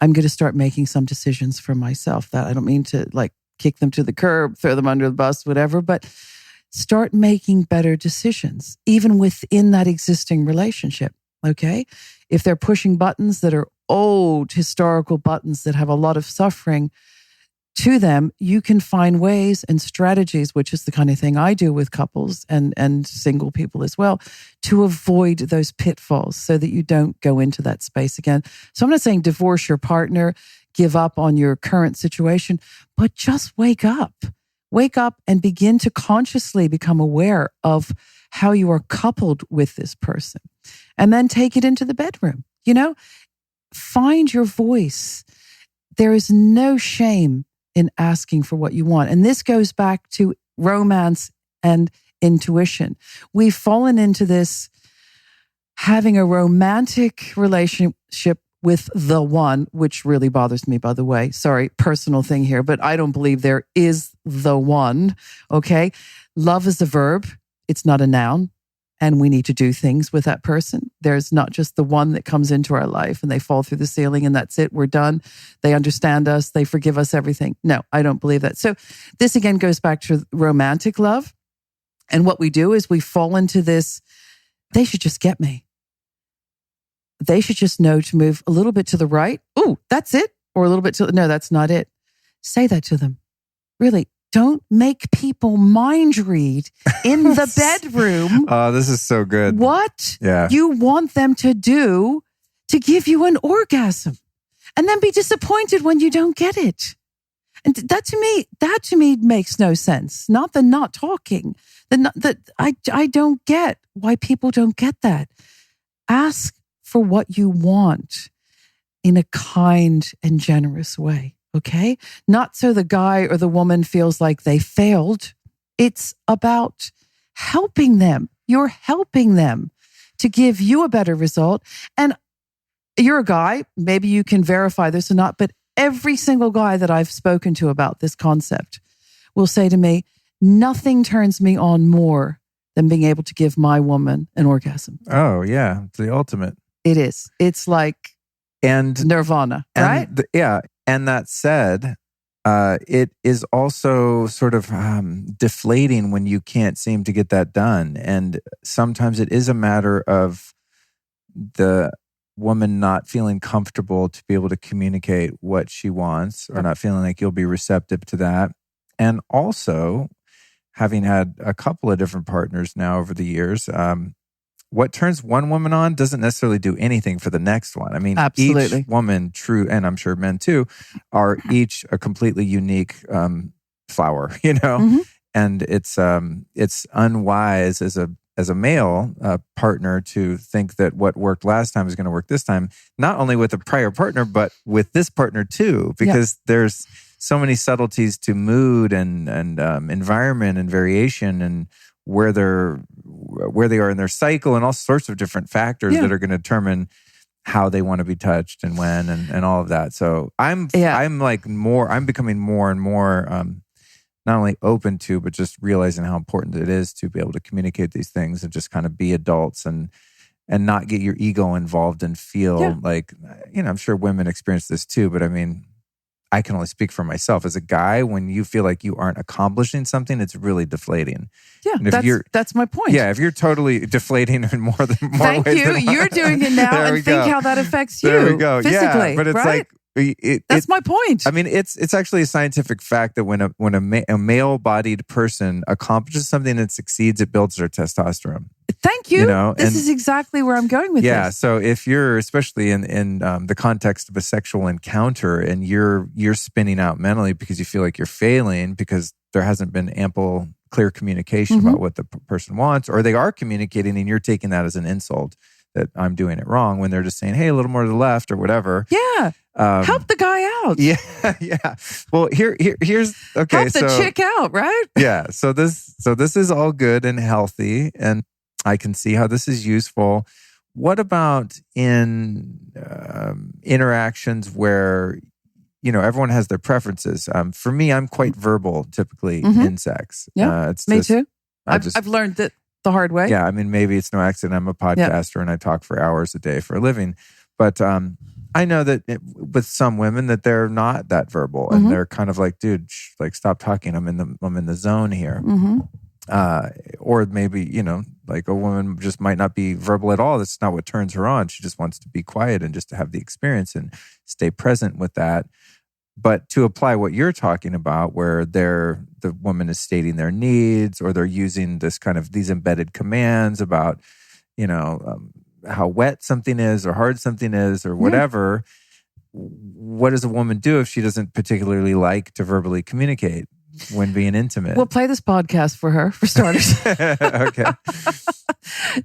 I'm going to start making some decisions for myself that I don't mean to like kick them to the curb, throw them under the bus, whatever, but start making better decisions, even within that existing relationship. Okay. If they're pushing buttons that are old historical buttons that have a lot of suffering to them, you can find ways and strategies, which is the kind of thing I do with couples and single people as well, to avoid those pitfalls so that you don't go into that space again. So I'm not saying divorce your partner, give up on your current situation, but just wake up. Wake up and begin to consciously become aware of how you are coupled with this person. And then take it into the bedroom. Find your voice. There is no shame in asking for what you want. And this goes back to romance and intuition. We've fallen into this having a romantic relationship with the one, which really bothers me, by the way. Sorry, personal thing here, but I don't believe there is the one, okay? Love is a verb. It's not a noun. And we need to do things with that person. There's not just the one that comes into our life and they fall through the ceiling and that's it, we're done. They understand us, they forgive us everything. No, I don't believe that. So this again goes back to romantic love. And what we do is we fall into this, they should just get me. They should just know to move a little bit to the right. Ooh, that's it. Or a little bit to, no, that's not it. Say that to them. Really. Don't make people mind read in the bedroom. Oh, this is so good. What Yeah. you want them to do to give you an orgasm, and then be disappointed when you don't get it. And that to me makes no sense. Not the not talking. I don't get why people don't get that. Ask for what you want in a kind and generous way. Okay? Not so the guy or the woman feels like they failed. It's about helping them. You're helping them to give you a better result. And you're a guy, maybe you can verify this or not, but every single guy that I've spoken to about this concept will say to me, nothing turns me on more than being able to give my woman an orgasm. Oh, yeah. It's the ultimate. It is. It's like nirvana, right? And that said, it is also sort of deflating when you can't seem to get that done. And sometimes it is a matter of the woman not feeling comfortable to be able to communicate what she wants, or not feeling like you'll be receptive to that. And also, having had a couple of different partners now over the years, what turns one woman on doesn't necessarily do anything for the next one. I mean, absolutely. Each woman, and I'm sure men too, are each a completely unique flower, Mm-hmm. And it's unwise as a male partner to think that what worked last time is going to work this time, not only with a prior partner, but with this partner too, because there's so many subtleties to mood and environment and variation and where they are in their cycle and all sorts of different factors that are going to determine how they want to be touched and when and all of that. So I'm becoming more and more not only open to, but just realizing how important it is to be able to communicate these things and just kind of be adults and not get your ego involved and feel like, I'm sure women experience this too, but I mean, I can only speak for myself. As a guy, when you feel like you aren't accomplishing something, it's really deflating. Yeah, that's my point. Yeah, if you're totally deflating in more ways Thank you. You're doing it now, and think how that affects you. There we go. Physically, yeah, but it's right? That's my point. I mean, it's actually a scientific fact that when a male-bodied person accomplishes something and succeeds, it builds their testosterone. Thank you. This is exactly where I'm going with this. Yeah. So if you're, especially in the context of a sexual encounter, and you're spinning out mentally because you feel like you're failing because there hasn't been ample, clear communication about what the person wants, or they are communicating and you're taking that as an insult that I'm doing it wrong, when they're just saying, hey, a little more to the left or whatever. Yeah. Help the guy out. Yeah. Yeah. Well, here's okay. Help the chick out, right? Yeah. So this is all good and healthy, and I can see how this is useful. What about in interactions where, everyone has their preferences? For me, I'm quite verbal typically in sex. Yeah, me too. I've learned that the hard way. Yeah, I mean, maybe it's no accident I'm a podcaster and I talk for hours a day for a living. But I know that with some women that they're not that verbal and they're kind of like, dude, like stop talking. I'm in the zone here. Or maybe, like a woman just might not be verbal at all. That's not what turns her on. She just wants to be quiet and just to have the experience and stay present with that. But to apply what you're talking about, where the woman is stating their needs, or they're using this kind of these embedded commands about, how wet something is or hard something is or whatever. What does a woman do if she doesn't particularly like to verbally communicate when being intimate? We'll play this podcast for her, for starters. Okay.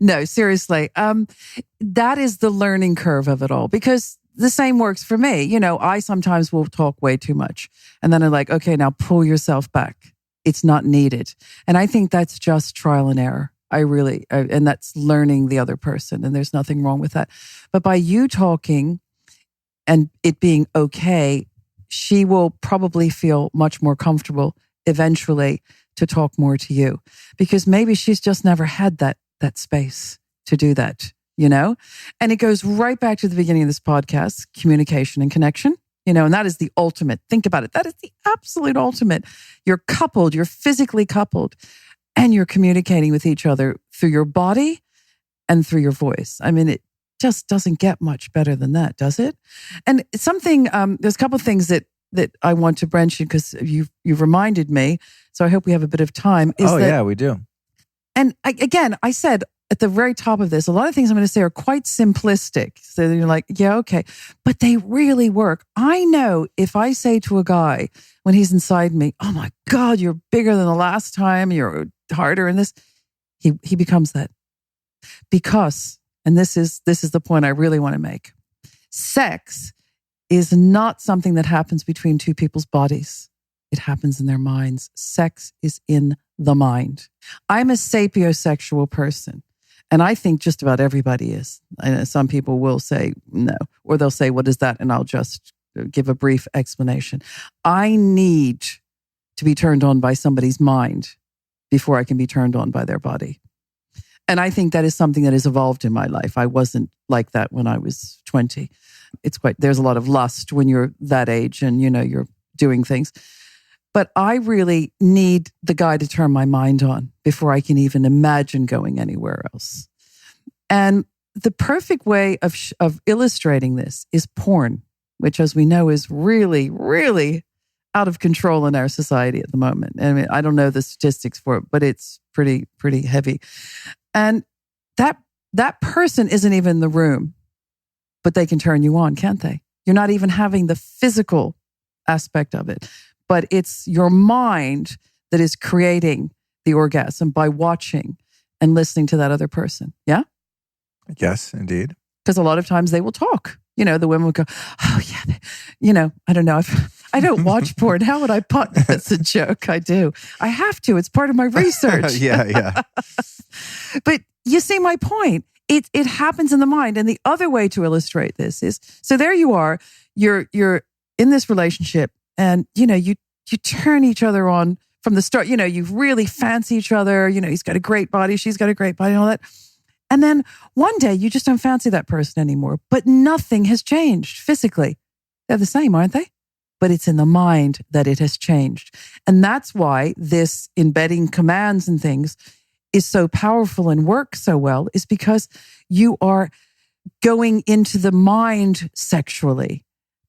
No, seriously. That is the learning curve of it all, because the same works for me. I sometimes will talk way too much. And then I'm like, okay, now pull yourself back. It's not needed. And I think that's just trial and error. And that's learning the other person. And there's nothing wrong with that. But by you talking and it being okay, she will probably feel much more comfortable eventually to talk more to you, because maybe she's just never had that space to do that, And it goes right back to the beginning of this podcast, communication and connection, and that is the ultimate. Think about it. That is the absolute ultimate. You're coupled, you're physically coupled, and you're communicating with each other through your body and through your voice. I mean, it just doesn't get much better than that, does it? And something, there's a couple of things that I want to mention, because you've reminded me, so I hope we have a bit of time. Yeah, we do. And I said at the very top of this, a lot of things I'm going to say are quite simplistic. So you're like, yeah, okay. But they really work. I know if I say to a guy when he's inside me, oh my God, you're bigger than the last time, you're harder in this, he becomes that. Because, and this is the point I really want to make, sex is not something that happens between two people's bodies. It happens in their minds. Sex is in the mind. I'm a sapiosexual person, and I think just about everybody is. I know some people will say no, or they'll say, what is that? And I'll just give a brief explanation. I need to be turned on by somebody's mind before I can be turned on by their body. And I think that is something that has evolved in my life. I wasn't like that when I was 20. There's a lot of lust when you're that age and, you're doing things. But I really need the guy to turn my mind on before I can even imagine going anywhere else. And the perfect way of illustrating this is porn, which, as we know, is really, really out of control in our society at the moment. I mean, I don't know the statistics for it, but it's pretty heavy. And that person isn't even in the room, but they can turn you on, can't they? You're not even having the physical aspect of it, but it's your mind that is creating the orgasm by watching and listening to that other person. Yeah? Yes, indeed. Because a lot of times they will talk. The women would go, oh yeah, I don't know. I don't watch porn. How would I put? That's a joke. I do. I have to. It's part of my research. Yeah. But you see my point. It happens in the mind. And the other way to illustrate this is, so there you are, you're in this relationship, and you turn each other on from the start. You really fancy each other. He's got a great body, she's got a great body, and all that. And then one day you just don't fancy that person anymore, but nothing has changed physically. They're the same, aren't they? But it's in the mind that it has changed. And that's why this embedding commands and things is so powerful and works so well, is because you are going into the mind sexually,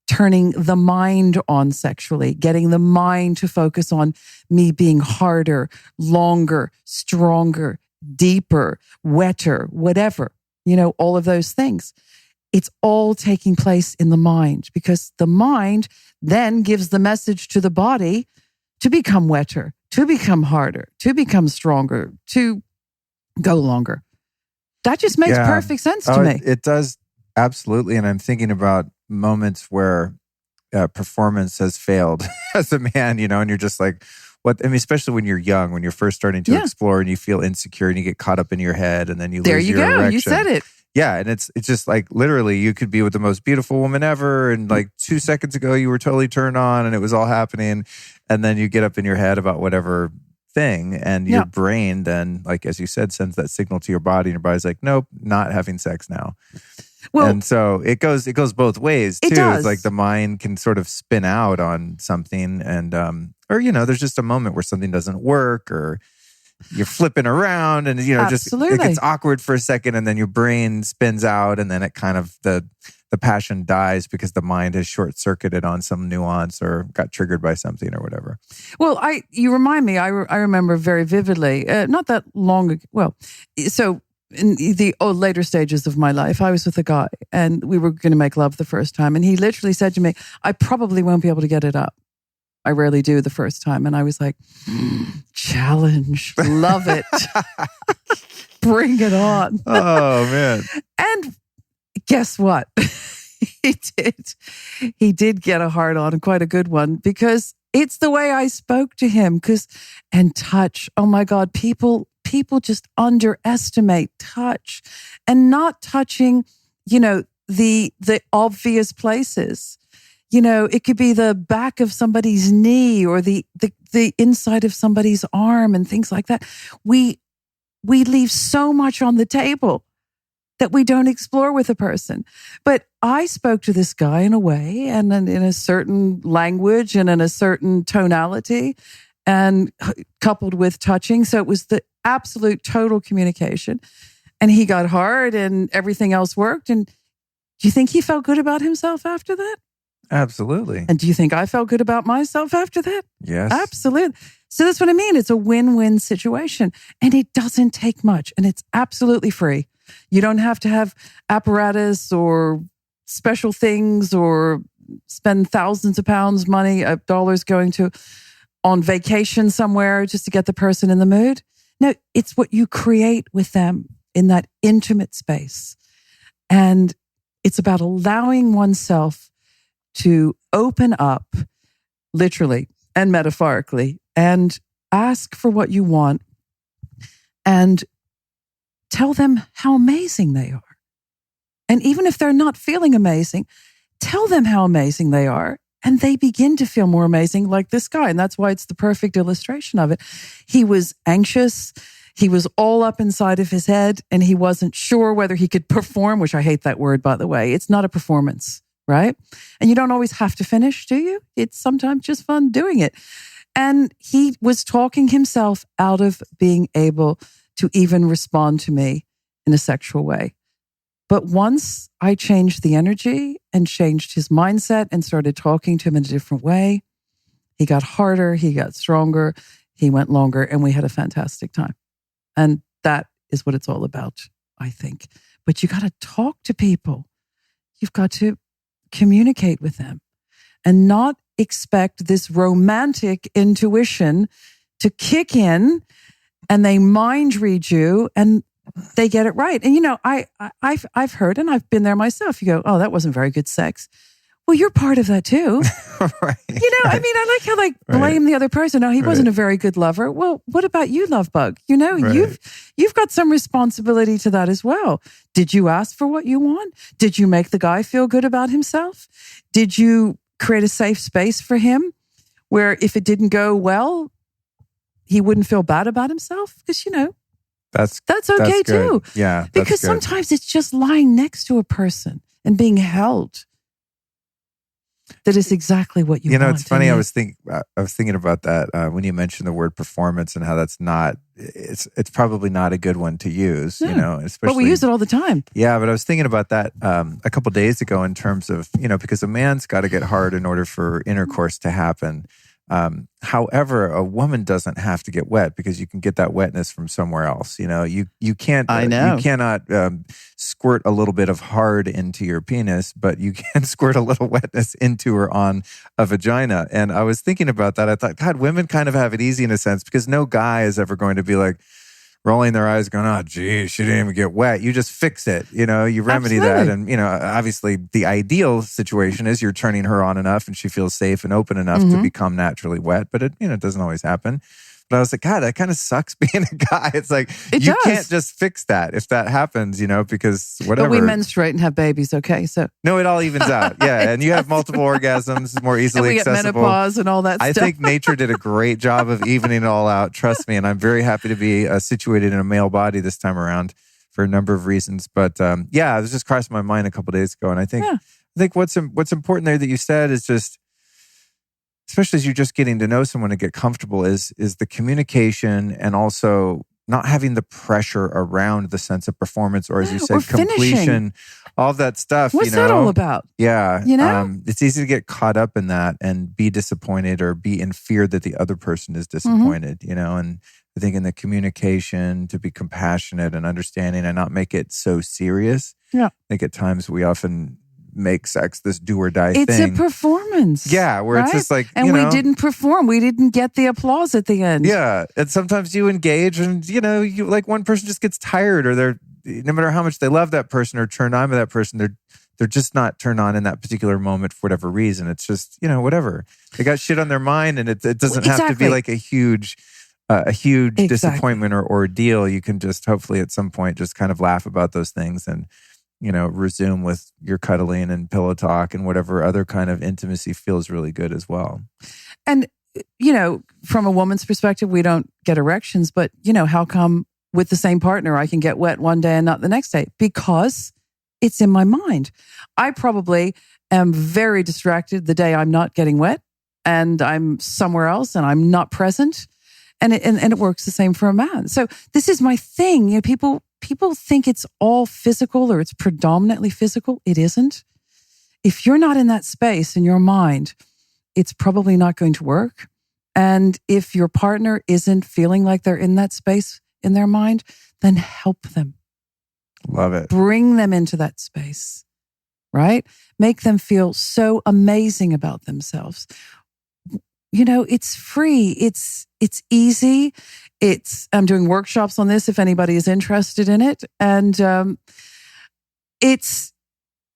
turning the mind on sexually, getting the mind to focus on me being harder, longer, stronger, deeper, wetter, whatever, all of those things. It's all taking place in the mind, because the mind then gives the message to the body to become wetter, to become harder, to become stronger, to go longer. That just makes perfect sense to me. It does, absolutely. And I'm thinking about moments where performance has failed as a man, and you're just like, what? I mean, especially when you're young, when you're first starting to explore and you feel insecure and you get caught up in your head and then you lose your erection. You said it. Yeah, and it's just like literally you could be with the most beautiful woman ever, and like 2 seconds ago you were totally turned on and it was all happening, and then you get up in your head about whatever thing. And your brain then, like, as you said, sends that signal to your body, and your body's like, nope, not having sex now. Well, and so it goes both ways too. It's like the mind can sort of spin out on something, and or there's just a moment where something doesn't work, or you're flipping around, and just it gets awkward for a second, and then your brain spins out, and then it kind of the passion dies because the mind has short circuited on some nuance or got triggered by something or whatever. Well, you remind me. I remember very vividly, not that long ago. Well, so. In the later stages of my life, I was with a guy and we were going to make love the first time. And he literally said to me, I probably won't be able to get it up. I rarely do the first time. And I was like, challenge, love it. Bring it on. Oh, man. And guess what? He did get a hard on, quite a good one, because it's the way I spoke to him. And touch, oh my God, people just underestimate touch, and not touching, the obvious places. It could be the back of somebody's knee or the inside of somebody's arm and things like that. We leave so much on the table that we don't explore with a person. But I spoke to this guy in a way, and in a certain language and in a certain tonality, and coupled with touching. So it was the absolute total communication. And he got hard and everything else worked. And do you think he felt good about himself after that? Absolutely. And do you think I felt good about myself after that? Yes. Absolutely. So that's what I mean. It's a win-win situation. And it doesn't take much. And it's absolutely free. You don't have to have apparatus or special things or spend thousands of pounds, dollars going to on vacation somewhere just to get the person in the mood. No, it's what you create with them in that intimate space. And it's about allowing oneself to open up, literally and metaphorically, and ask for what you want and tell them how amazing they are. And even if they're not feeling amazing, tell them how amazing they are. And they begin to feel more amazing, like this guy. And that's why it's the perfect illustration of it. He was anxious. He was all up inside of his head, and he wasn't sure whether he could perform, which I hate that word, by the way. It's not a performance, right? And you don't always have to finish, do you? It's sometimes just fun doing it. And he was talking himself out of being able to even respond to me in a sexual way. But once I changed the energy and changed his mindset and started talking to him in a different way, he got harder, he got stronger, he went longer, and we had a fantastic time. And that is what it's all about, I think. But you got to talk to people. You've got to communicate with them and not expect this romantic intuition to kick in and they mind read you and they get it right. And I've heard, and I've been there myself. You go, oh, that wasn't very good sex. Well, you're part of that too. Right. I mean, I like how blame the other person. No, he wasn't a very good lover. Well, what about you, love bug? You've got some responsibility to that as well. Did you ask for what you want? Did you make the guy feel good about himself? Did you create a safe space for him where if it didn't go well, he wouldn't feel bad about himself? Because, that's okay too. Yeah. Because sometimes it's just lying next to a person and being held. That is exactly what you want. It's funny. I was thinking about that when you mentioned the word performance and how that's not. It's probably not a good one to use. Yeah. Especially. But we use it all the time. Yeah, but I was thinking about that a couple of days ago in terms of because a man's got to get hard in order for intercourse to happen. However, a woman doesn't have to get wet because you can get that wetness from somewhere else. You can't. I know. You cannot squirt a little bit of hard into your penis, but you can squirt a little wetness into or on a vagina. And I was thinking about that. I thought, God, women kind of have it easy in a sense because no guy is ever going to be like rolling their eyes going, oh, geez, she didn't even get wet. You just fix it. You remedy that. And, obviously the ideal situation is you're turning her on enough and she feels safe and open enough to become naturally wet, but it doesn't always happen. But I was like, God, that kind of sucks being a guy. It's like, you can't just fix that if that happens, because whatever. But we menstruate and have babies, okay? So no, it all evens out. Yeah, and you have multiple orgasms, more easily and we accessible. Get menopause and all that stuff. I think nature did a great job of evening it all out. Trust me, and I'm very happy to be situated in a male body this time around for a number of reasons. But it was just crossing my mind a couple of days ago, and I think what's important there that you said is just, especially as you're just getting to know someone and get comfortable, is the communication, and also not having the pressure around the sense of performance, or as you said, completion, all of that stuff. What's that all about? Yeah. It's easy to get caught up in that and be disappointed or be in fear that the other person is disappointed, and I think in the communication, to be compassionate and understanding and not make it so serious. Yeah. I think at times we often make sex this do or die thing. It's a performance. Yeah, where it's just like, and we didn't perform. We didn't get the applause at the end. Yeah, and sometimes you engage and, you like one person just gets tired, or they're, no matter how much they love that person or turned on by that person, they're just not turned on in that particular moment for whatever reason. It's just, whatever. They got shit on their mind, and it doesn't have to be like a huge disappointment or ordeal. You can just hopefully at some point just kind of laugh about those things and, resume with your cuddling and pillow talk and whatever other kind of intimacy feels really good as well. And, from a woman's perspective, we don't get erections, but, how come with the same partner I can get wet one day and not the next day? Because it's in my mind. I probably am very distracted the day I'm not getting wet and I'm somewhere else and I'm not present. And it works the same for a man. So this is my thing. People think it's all physical or it's predominantly physical. It isn't. If you're not in that space in your mind, it's probably not going to work. And if your partner isn't feeling like they're in that space in their mind, then help them. Love it. Bring them into that space, right? Make them feel so amazing about themselves. It's free. It's easy. I'm doing workshops on this if anybody is interested in it. And it's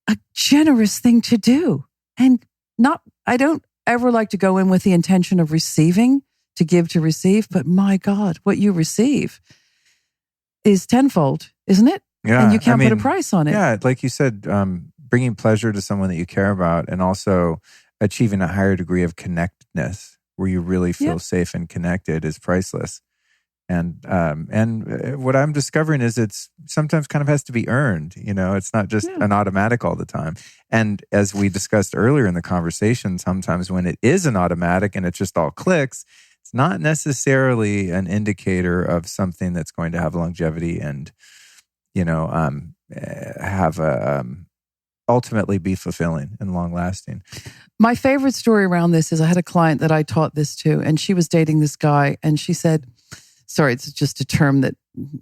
a generous thing to do. And I don't ever like to go in with the intention of receiving, to give to receive, but my God, what you receive is tenfold, isn't it? Yeah. And you can't put a price on it. Yeah. Like you said, bringing pleasure to someone that you care about, and also achieving a higher degree of connectedness where you really feel safe and connected is priceless. And what I'm discovering is it's sometimes kind of has to be earned. It's not just an automatic all the time. And as we discussed earlier in the conversation, sometimes when it is an automatic and it just all clicks, it's not necessarily an indicator of something that's going to have longevity and, have ultimately be fulfilling and long lasting. My favorite story around this is I had a client that I taught this to, and she was dating this guy, and she said, sorry, it's just a term that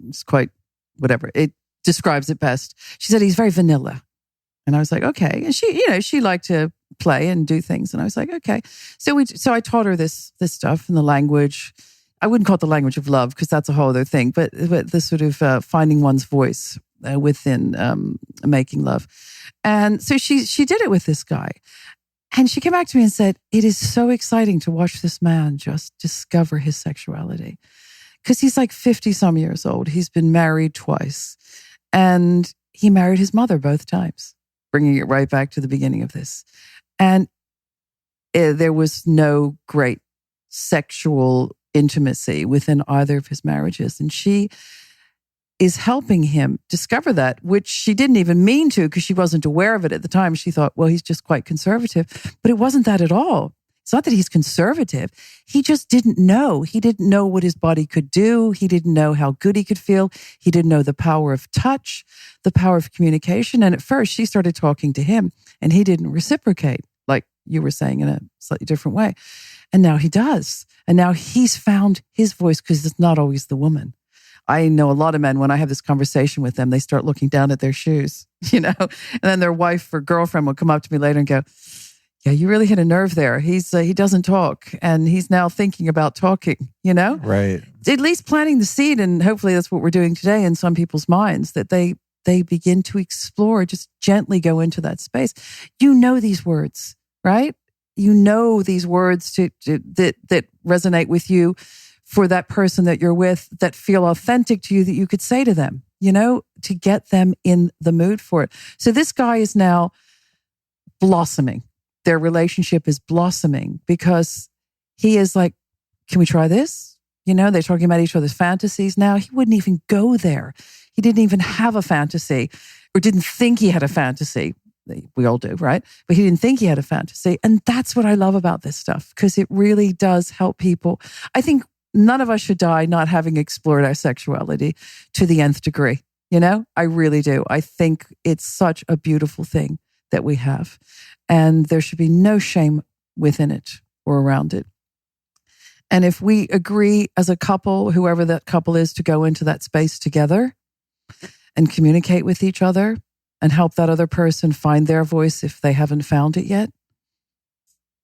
is quite whatever. It describes it best. She said, he's very vanilla. And I was like, okay. And she liked to play and do things. And I was like, okay. So I taught her this stuff and the language. I wouldn't call it the language of love because that's a whole other thing, but the sort of finding one's voice within making love. And so she did it with this guy. And she came back to me and said, it is so exciting to watch this man just discover his sexuality. Because he's like 50 some years old. He's been married twice. And he married his mother both times, bringing it right back to the beginning of this. And there was no great sexual intimacy within either of his marriages. And she is helping him discover that, which she didn't even mean to because she wasn't aware of it at the time. She thought, well, he's just quite conservative. But it wasn't that at all. It's not that he's conservative. He just didn't know. He didn't know what his body could do. He didn't know how good he could feel. He didn't know the power of touch, the power of communication. And at first she started talking to him and he didn't reciprocate, like you were saying, in a slightly different way. And now he does. And now he's found his voice because it's not always the woman. I know a lot of men, when I have this conversation with them, they start looking down at their shoes, and then their wife or girlfriend will come up to me later and go, yeah, you really hit a nerve there. He doesn't talk and he's now thinking about talking, Right. At least planting the seed. And hopefully that's what we're doing today in some people's minds, that they begin to explore, just gently go into that space. These words, right? These words that resonate with you for that person that you're with that feel authentic to you that you could say to them, to get them in the mood for it. So this guy is now blossoming. Their relationship is blossoming because he is like, can we try this? They're talking about each other's fantasies now. He wouldn't even go there. He didn't even have a fantasy or didn't think he had a fantasy. We all do, right? But he didn't think he had a fantasy. And that's what I love about this stuff because it really does help people. I think none of us should die not having explored our sexuality to the nth degree. I really do. I think it's such a beautiful thing that we have. And there should be no shame within it or around it. And if we agree as a couple, whoever that couple is, to go into that space together and communicate with each other and help that other person find their voice if they haven't found it yet,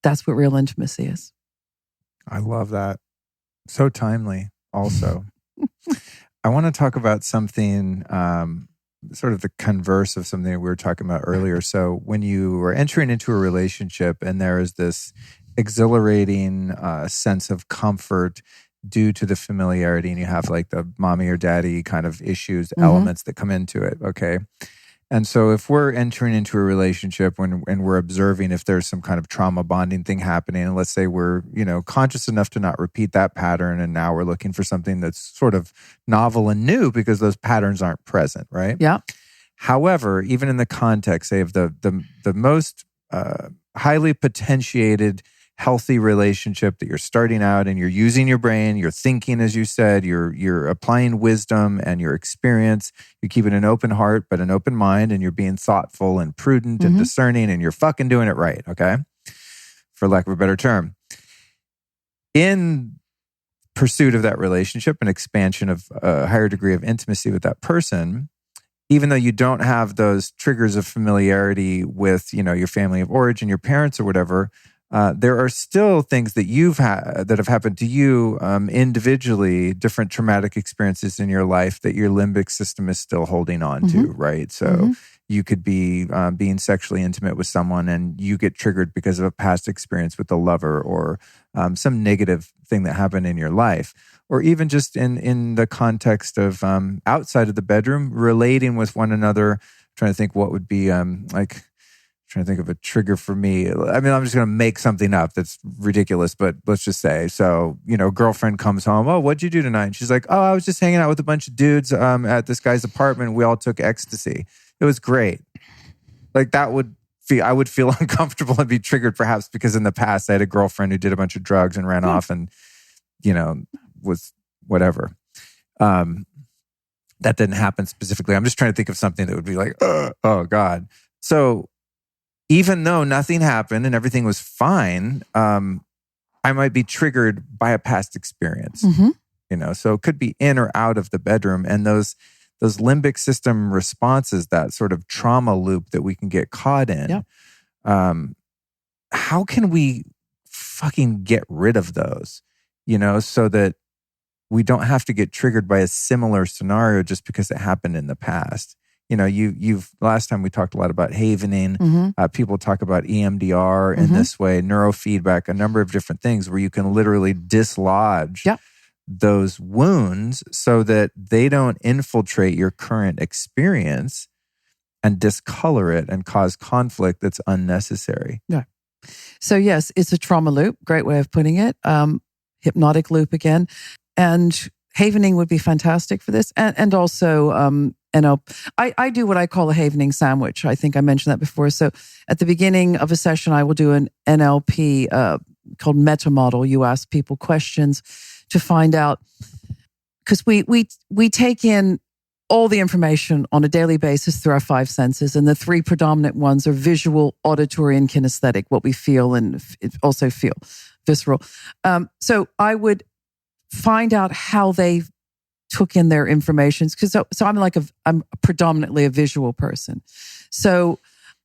that's what real intimacy is. I love that. So timely also. I want to talk about something, sort of the converse of something that we were talking about earlier. So when you are entering into a relationship and there is this exhilarating sense of comfort due to the familiarity, and you have like the mommy or daddy kind of issues, elements that come into it, okay? And so if we're entering into a relationship and we're observing if there's some kind of trauma bonding thing happening, and let's say we're, conscious enough to not repeat that pattern, and now we're looking for something that's sort of novel and new because those patterns aren't present, right? Yeah. However, even in the context, say, of the most highly potentiated, healthy relationship that you're starting out and you're using your brain, you're thinking, as you said, you're applying wisdom and your experience, you're keeping an open heart but an open mind, and you're being thoughtful and prudent and discerning, and you're fucking doing it right, okay? For lack of a better term. In pursuit of that relationship and expansion of a higher degree of intimacy with that person, even though you don't have those triggers of familiarity with, your family of origin, your parents or whatever, there are still things that that have happened to you individually, different traumatic experiences in your life that your limbic system is still holding on to, right? So you could be being sexually intimate with someone and you get triggered because of a past experience with a lover or some negative thing that happened in your life. Or even just in the context of outside of the bedroom, relating with one another. I'm trying to think what would be trying to think of a trigger for me. I mean, I'm just going to make something up that's ridiculous, but let's just say, so, girlfriend comes home. Oh, what'd you do tonight? And she's like, oh, I was just hanging out with a bunch of dudes at this guy's apartment. We all took ecstasy. It was great. Like I would feel uncomfortable and be triggered perhaps because in the past I had a girlfriend who did a bunch of drugs and ran off and, was whatever. That didn't happen specifically. I'm just trying to think of something that would be like, oh God. So, even though nothing happened and everything was fine, I might be triggered by a past experience. So it could be in or out of the bedroom, and those limbic system responses, that sort of trauma loop that we can get caught in. How can we fucking get rid of those? So that we don't have to get triggered by a similar scenario just because it happened in the past. You've last time we talked a lot about havening. People talk about EMDR in this way, neurofeedback, a number of different things where you can literally dislodge those wounds so that they don't infiltrate your current experience and discolor it and cause conflict that's unnecessary. Yeah. So yes, it's a trauma loop. Great way of putting it. Hypnotic loop again. And havening would be fantastic for this. And also, I do what I call a havening sandwich. I think I mentioned that before. So at the beginning of a session, I will do an NLP called meta model. You ask people questions to find out, because we take in all the information on a daily basis through our five senses, and the three predominant ones are visual, auditory, and kinesthetic. What we feel and also feel, visceral. So I would find out how they took in their information, because so I'm predominantly a visual person. So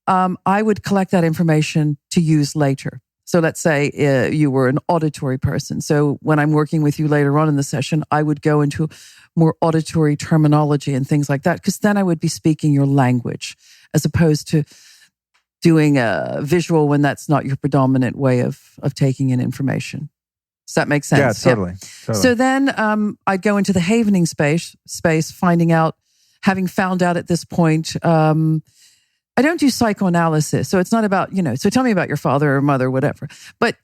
I would collect that information to use later. So let's say you were an auditory person. So when I'm working with you later on in the session, I would go into more auditory terminology and things like that, because then I would be speaking your language as opposed to doing a visual when that's not your predominant way of taking in information. Does that make sense? Yeah, totally. So then I'd go into the havening space, having found out at this point, I don't do psychoanalysis. So it's not about, so tell me about your father or mother, whatever. But,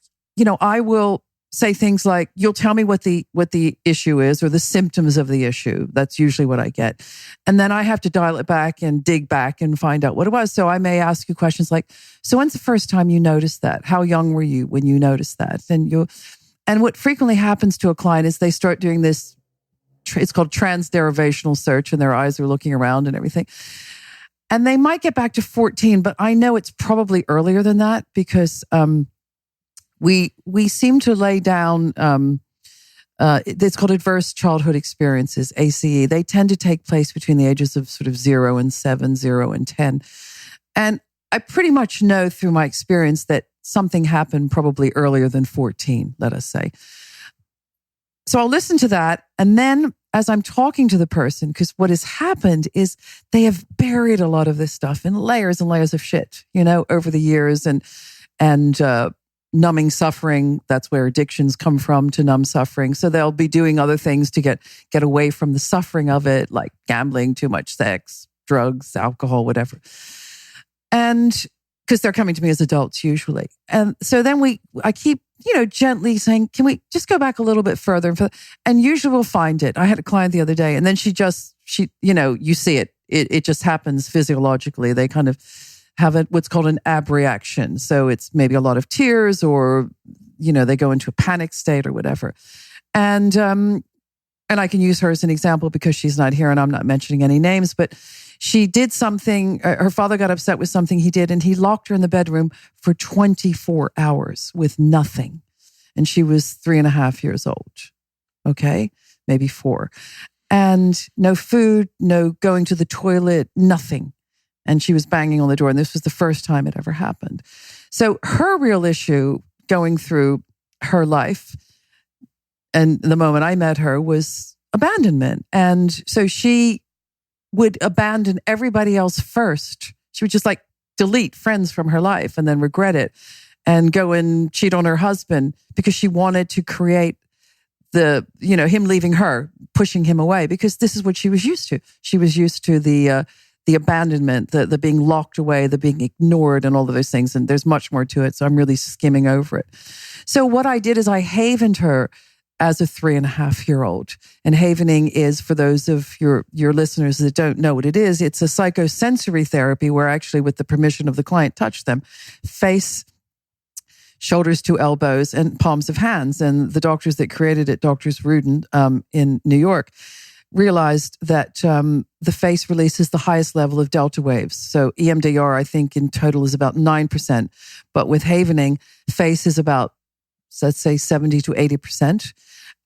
I will say things like, you'll tell me what the issue is or the symptoms of the issue. That's usually what I get. And then I have to dial it back and dig back and find out what it was. So I may ask you questions like, so when's the first time you noticed that? How young were you when you noticed that? And what frequently happens to a client is they start doing this, it's called transderivational search, and their eyes are looking around and everything. And they might get back to 14, but I know it's probably earlier than that because we seem to lay down, it's called adverse childhood experiences, ACE. They tend to take place between the ages of sort of 0 and 7, 0 and 10. And I pretty much know through my experience that something happened probably earlier than 14, let us say. So I'll listen to that. And then as I'm talking to the person, because what has happened is they have buried a lot of this stuff in layers and layers of shit, over the years and numbing suffering. That's where addictions come from, to numb suffering. So they'll be doing other things to get away from the suffering of it, like gambling, too much sex, drugs, alcohol, whatever. And because they're coming to me as adults usually. And so then I keep, gently saying, can we just go back a little bit further? And usually we'll find it. I had a client the other day and then she you see it. It just happens physiologically. They kind of have what's called an abreaction. So it's maybe a lot of tears or, they go into a panic state or whatever. And I can use her as an example because she's not here and I'm not mentioning any names, but she did something, her father got upset with something he did and he locked her in the bedroom for 24 hours with nothing. And she was 3.5 years old. Okay, maybe 4. And no food, no going to the toilet, nothing. And she was banging on the door. And this was the first time it ever happened. So her real issue going through her life and the moment I met her was abandonment. And so she would abandon everybody else first. She would just delete friends from her life and then regret it and go and cheat on her husband because she wanted to create him leaving her, pushing him away because this is what she was used to. She was used to the abandonment, the being locked away, the being ignored and all of those things. And there's much more to it. So I'm really skimming over it. So what I did is I havened her as a 3.5-year-old. And havening is, for those of your listeners that don't know what it is, it's a psychosensory therapy where actually with the permission of the client, touch them, face, shoulders to elbows, and palms of hands. And the doctors that created it, Doctors Rudin in New York, realized that the face releases the highest level of delta waves. So EMDR, I think in total is about 9%. But with havening, face is about, let's say 70 to 80%.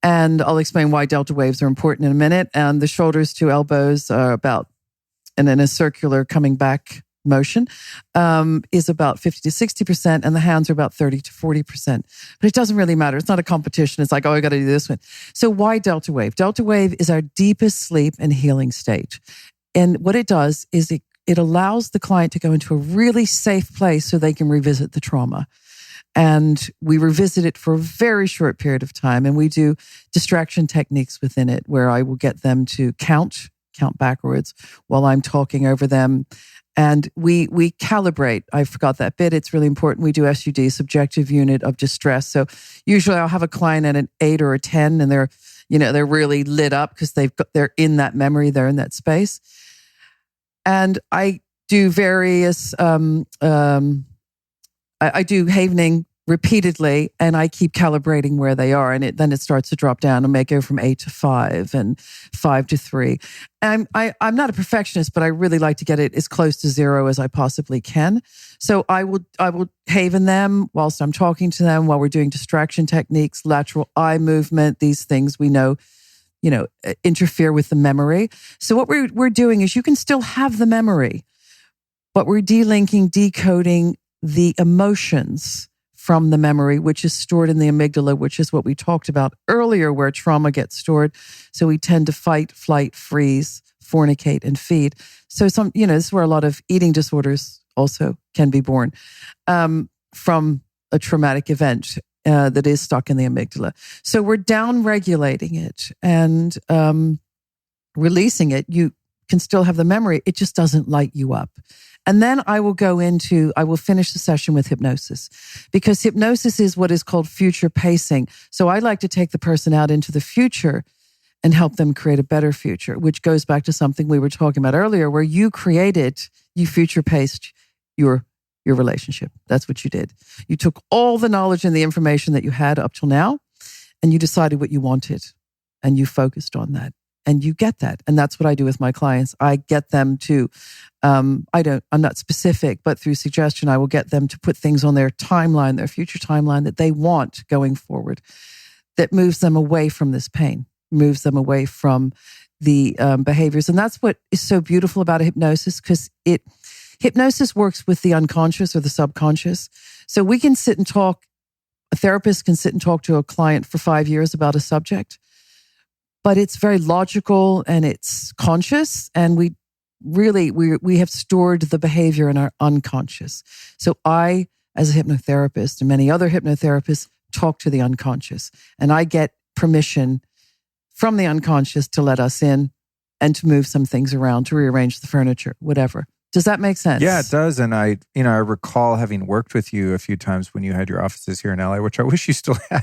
And I'll explain why delta waves are important in a minute. And the shoulders to elbows are about, and in a circular coming back motion, is about 50 to 60%. And the hands are about 30 to 40%. But it doesn't really matter. It's not a competition. It's like, I got to do this one. So why delta wave? Delta wave is our deepest sleep and healing state. And what it does is it allows the client to go into a really safe place so they can revisit the trauma. And we revisit it for a very short period of time. And we do distraction techniques within it where I will get them to count backwards while I'm talking over them. And we calibrate. I forgot that bit. It's really important. We do SUD, subjective unit of distress. So usually I'll have a client at an 8 or a 10 and they're really lit up because they're in that memory. They're in that space. And I do various, I do havening repeatedly and I keep calibrating where they are. And then it starts to drop down and may go from 8 to 5 and 5 to 3. And I'm not a perfectionist, but I really like to get it as close to 0 as I possibly can. So I will haven them whilst I'm talking to them, while we're doing distraction techniques, lateral eye movement, these things we know, interfere with the memory. So what we're doing is you can still have the memory, but we're delinking, decoding the emotions from the memory, which is stored in the amygdala, which is what we talked about earlier, where trauma gets stored. So we tend to fight, flight, freeze, fornicate, and feed. So this is where a lot of eating disorders also can be born from a traumatic event. that is stuck in the amygdala. So we're down regulating it and releasing it. You can still have the memory. It just doesn't light you up. And then I will finish the session with hypnosis, because hypnosis is what is called future pacing. So I like to take the person out into the future and help them create a better future, which goes back to something we were talking about earlier, where you future paced your relationship. That's what you did. You took all the knowledge and the information that you had up till now, and you decided what you wanted, and you focused on that. And you get that. And that's what I do with my clients. I get them to, I'm not specific, but through suggestion, I will get them to put things on their timeline, their future timeline that they want going forward, that moves them away from this pain, moves them away from the behaviors. And that's what is so beautiful about a hypnosis, because hypnosis works with the unconscious or the subconscious. So we can sit and talk, a therapist can sit and talk to a client for 5 years about a subject, but it's very logical and it's conscious, and we have stored the behavior in our unconscious. So I, as a hypnotherapist and many other hypnotherapists, talk to the unconscious, and I get permission from the unconscious to let us in and to move some things around, to rearrange the furniture, whatever. Does that make sense? Yeah, it does. And I recall having worked with you a few times when you had your offices here in LA, which I wish you still had.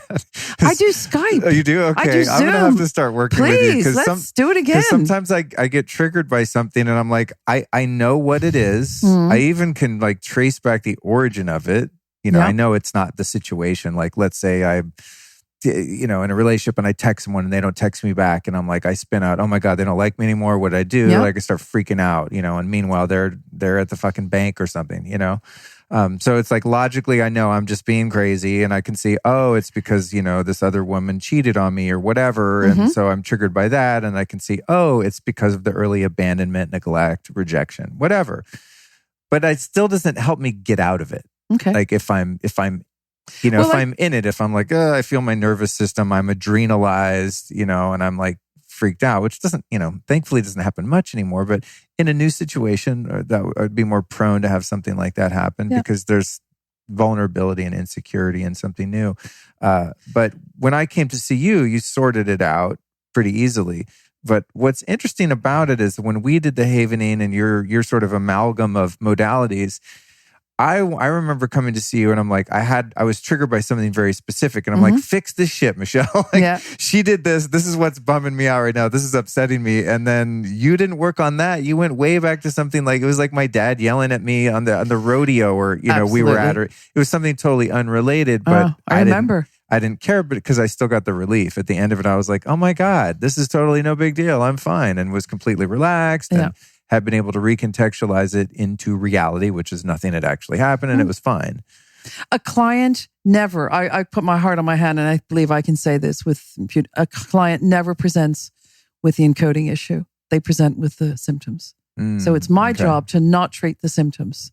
I do Skype. Oh, you do? Okay. I do Zoom. I'm going to have to start working with you. Please, let's do it again. Because sometimes I get triggered by something and I'm like, I know what it is. Mm-hmm. I even can like trace back the origin of it. I know it's not the situation. Like, let's say I'm in a relationship and I text someone and they don't text me back, and I'm like, I spin out, oh my God, they don't like me anymore. What I do? Like, I start freaking out, and meanwhile they're at the fucking bank or something, So it's like, logically, I know I'm just being crazy, and I can see, oh, it's because, this other woman cheated on me or whatever. Mm-hmm. And so I'm triggered by that. And I can see, oh, it's because of the early abandonment, neglect, rejection, whatever. But it still doesn't help me get out of it. Okay. Like if I'm I'm in it, if I'm like, I feel my nervous system, I'm adrenalized, and I'm like freaked out, which doesn't, thankfully doesn't happen much anymore. But in a new situation, that I'd be more prone to have something like that happen because there's vulnerability and insecurity in something new. But when I came to see you, you sorted it out pretty easily. But what's interesting about it is when we did the havening and your sort of amalgam of modalities, I remember coming to see you and I'm like, I was triggered by something very specific, and I'm like, fix this shit, Michelle. She did this. This is what's bumming me out right now. This is upsetting me. And then you didn't work on that. You went way back to something like, it was like my dad yelling at me on the rodeo, or we were at, or it was something totally unrelated. But I remember. I didn't care, but because I still got the relief at the end of it. I was like, oh my God, this is totally no big deal. I'm fine, and was completely relaxed and had been able to recontextualize it into reality, which is nothing had actually happened, and it was fine. A client never, I put my heart on my hand, and I believe I can say this a client never presents with the encoding issue. They present with the symptoms. So it's my job to not treat the symptoms.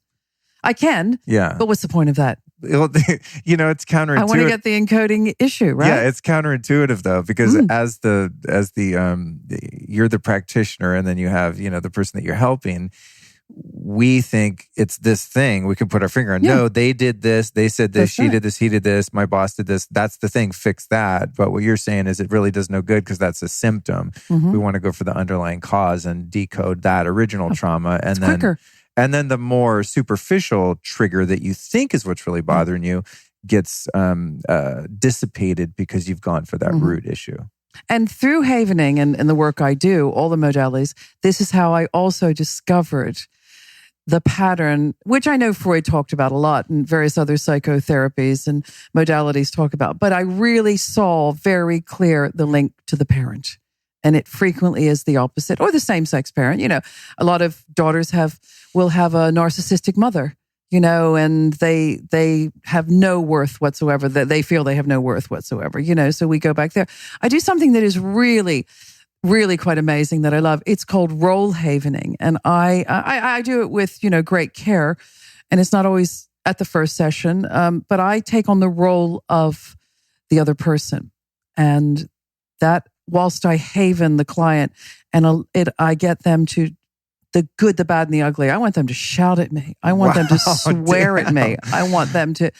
I can, but what's the point of that? It's counterintuitive. I want to get the encoding issue, right? Yeah, it's counterintuitive though, because as you're the practitioner, and then you have, the person that you're helping, we think it's this thing. We can put our finger on, no, they did this, they said this, she did this, he did this, my boss did this. That's the thing, fix that. But what you're saying is it really does no good because that's a symptom. We want to go for the underlying cause and decode that original trauma. And then quicker. And then the more superficial trigger that you think is what's really bothering you gets dissipated because you've gone for that root issue. And through havening and the work I do, all the modalities, this is how I also discovered the pattern, which I know Freud talked about a lot and various other psychotherapies and modalities talk about. But I really saw very clear the link to the parent. And it frequently is the opposite, or the same-sex parent. A lot of daughters will have a narcissistic mother, and they have no worth whatsoever. That they feel they have no worth whatsoever, So we go back there. I do something that is really, really quite amazing that I love. It's called role havening, and I do it with great care, and it's not always at the first session, but I take on the role of the other person, and that. Whilst I haven the client and I get them to the good, the bad, and the ugly. I want them to shout at me. I want them to swear at me. I want them to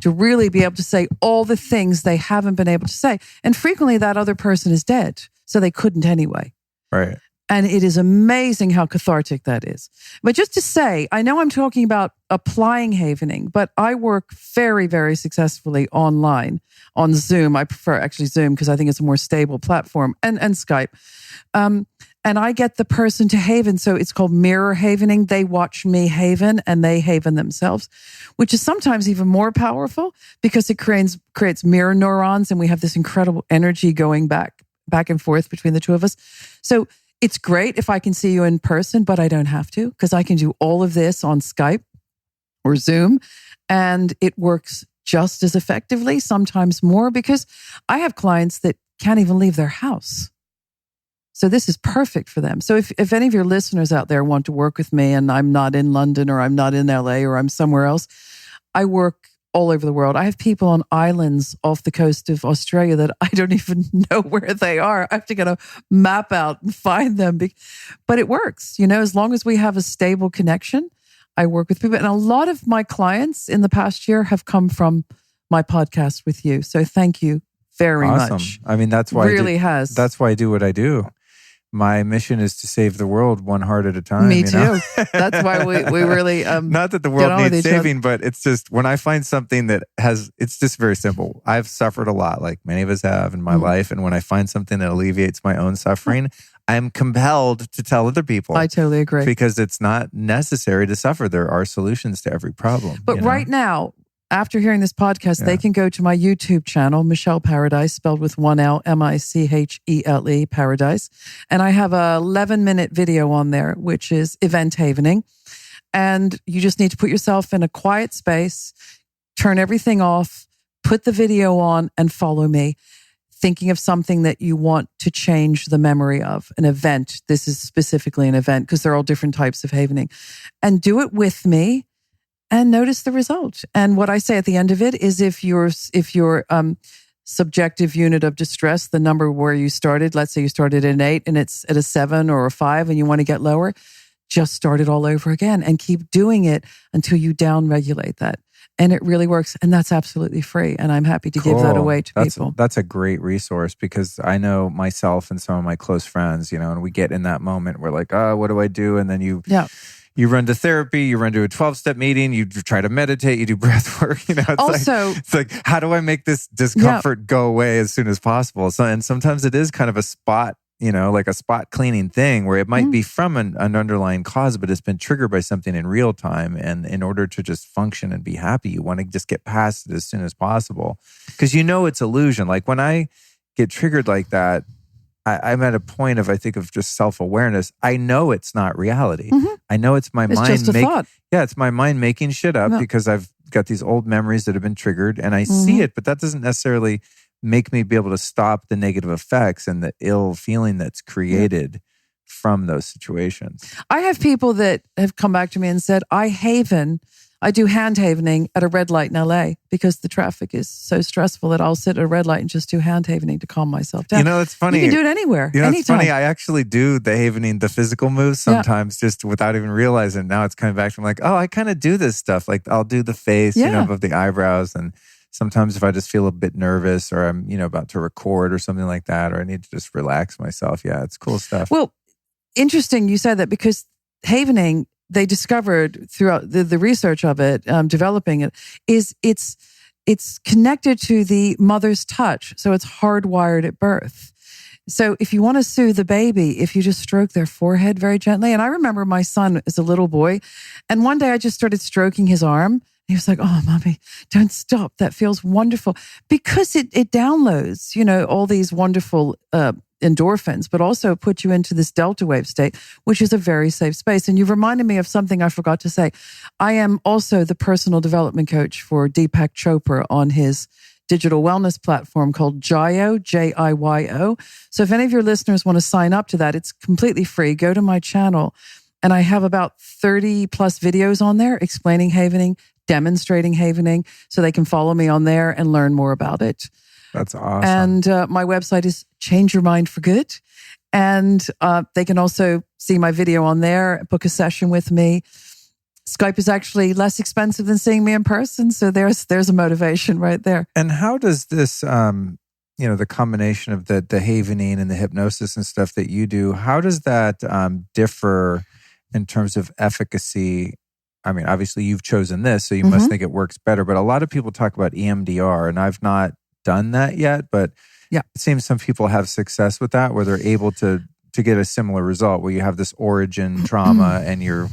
really be able to say all the things they haven't been able to say. And frequently that other person is dead, so they couldn't anyway. Right. And it is amazing how cathartic that is. But just to say, I know I'm talking about applying havening, but I work very, very successfully online on Zoom. I prefer actually Zoom because I think it's a more stable platform, and Skype. And I get the person to haven. So it's called mirror havening. They watch me haven and they haven themselves, which is sometimes even more powerful because it creates mirror neurons, and we have this incredible energy going back and forth between the two of us. So it's great if I can see you in person, but I don't have to because I can do all of this on Skype or Zoom, and it works just as effectively, sometimes more, because I have clients that can't even leave their house. So this is perfect for them. So if any of your listeners out there want to work with me and I'm not in London or I'm not in LA or I'm somewhere else, I work all over the world. I have people on islands off the coast of Australia that I don't even know where they are. I have to get a map out and find them. But it works, as long as we have a stable connection. I work with people. And a lot of my clients in the past year have come from my podcast with you. So thank you very much. I mean, that's why that's why I do what I do. My mission is to save the world one heart at a time. Me too. That's why we really not that the world needs saving, but it's just when I find something that it's just very simple. I've suffered a lot, like many of us have in my life, and when I find something that alleviates my own suffering, I'm compelled to tell other people. I totally agree. Because it's not necessary to suffer. There are solutions to every problem. But right now, after hearing this podcast, they can go to my YouTube channel, Michele Paradise, spelled with one L, Michele, Paradise. And I have a 11-minute video on there, which is event havening. And you just need to put yourself in a quiet space, turn everything off, put the video on, and follow me, thinking of something that you want to change the memory of, an event. This is specifically an event because they're all different types of havening. And do it with me. And notice the result. And what I say at the end of it is if your subjective unit of distress, the number where you started, let's say you started at an 8 and it's at a 7 or a 5 and you want to get lower, just start it all over again and keep doing it until you down-regulate that. And it really works. And that's absolutely free. And I'm happy to give that away to people. That's a great resource because I know myself and some of my close friends, and we get in that moment, we're like, oh, what do I do? And then you run to therapy, you run to a 12-step meeting, you try to meditate, you do breath work. It's like, how do I make this discomfort go away as soon as possible? So, and sometimes it is kind of a spot, like a spot cleaning thing where it might be from an underlying cause, but it's been triggered by something in real time. And in order to just function and be happy, you want to just get past it as soon as possible. Because it's illusion. Like when I get triggered like that, I'm at a point of just self-awareness. I know it's not reality. Mm-hmm. I know it's my mind. It's just a thought. Yeah, it's my mind making shit up because I've got these old memories that have been triggered and I see it, but that doesn't necessarily make me be able to stop the negative effects and the ill feeling that's created from those situations. I have people that have come back to me and said, I do hand havening at a red light in LA because the traffic is so stressful that I'll sit at a red light and just do hand havening to calm myself down. It's funny. You can do it anywhere, anytime. It's funny. I actually do the havening, the physical moves sometimes just without even realizing. Now it's coming back to me like, oh, I kind of do this stuff. Like I'll do the face, above the eyebrows. And sometimes if I just feel a bit nervous or I'm, about to record or something like that, or I need to just relax myself. Yeah, it's cool stuff. Well, interesting you said that because havening, they discovered throughout the research of it, developing it, is it's connected to the mother's touch. So it's hardwired at birth. So if you want to soothe the baby, if you just stroke their forehead very gently. And I remember my son as a little boy, and one day I just started stroking his arm. He was like, oh, mommy, don't stop. That feels wonderful. Because it downloads, all these wonderful endorphins, but also put you into this delta wave state, which is a very safe space. And you've reminded me of something I forgot to say. I am also the personal development coach for Deepak Chopra on his digital wellness platform called Jiyo, Jiyo. So if any of your listeners want to sign up to that, it's completely free. Go to my channel. And I have about 30 plus videos on there explaining havening, demonstrating havening, so they can follow me on there and learn more about it. That's awesome. And my website is Change Your Mind for Good. And they can also see my video on there, book a session with me. Skype is actually less expensive than seeing me in person. So there's a motivation right there. And how does this, the combination of the havening and the hypnosis and stuff that you do, how does that differ in terms of efficacy? I mean, obviously you've chosen this, so you must think it works better. But a lot of people talk about EMDR, and I've not done that yet. But it seems some people have success with that, where they're able to get a similar result, where you have this origin trauma and you're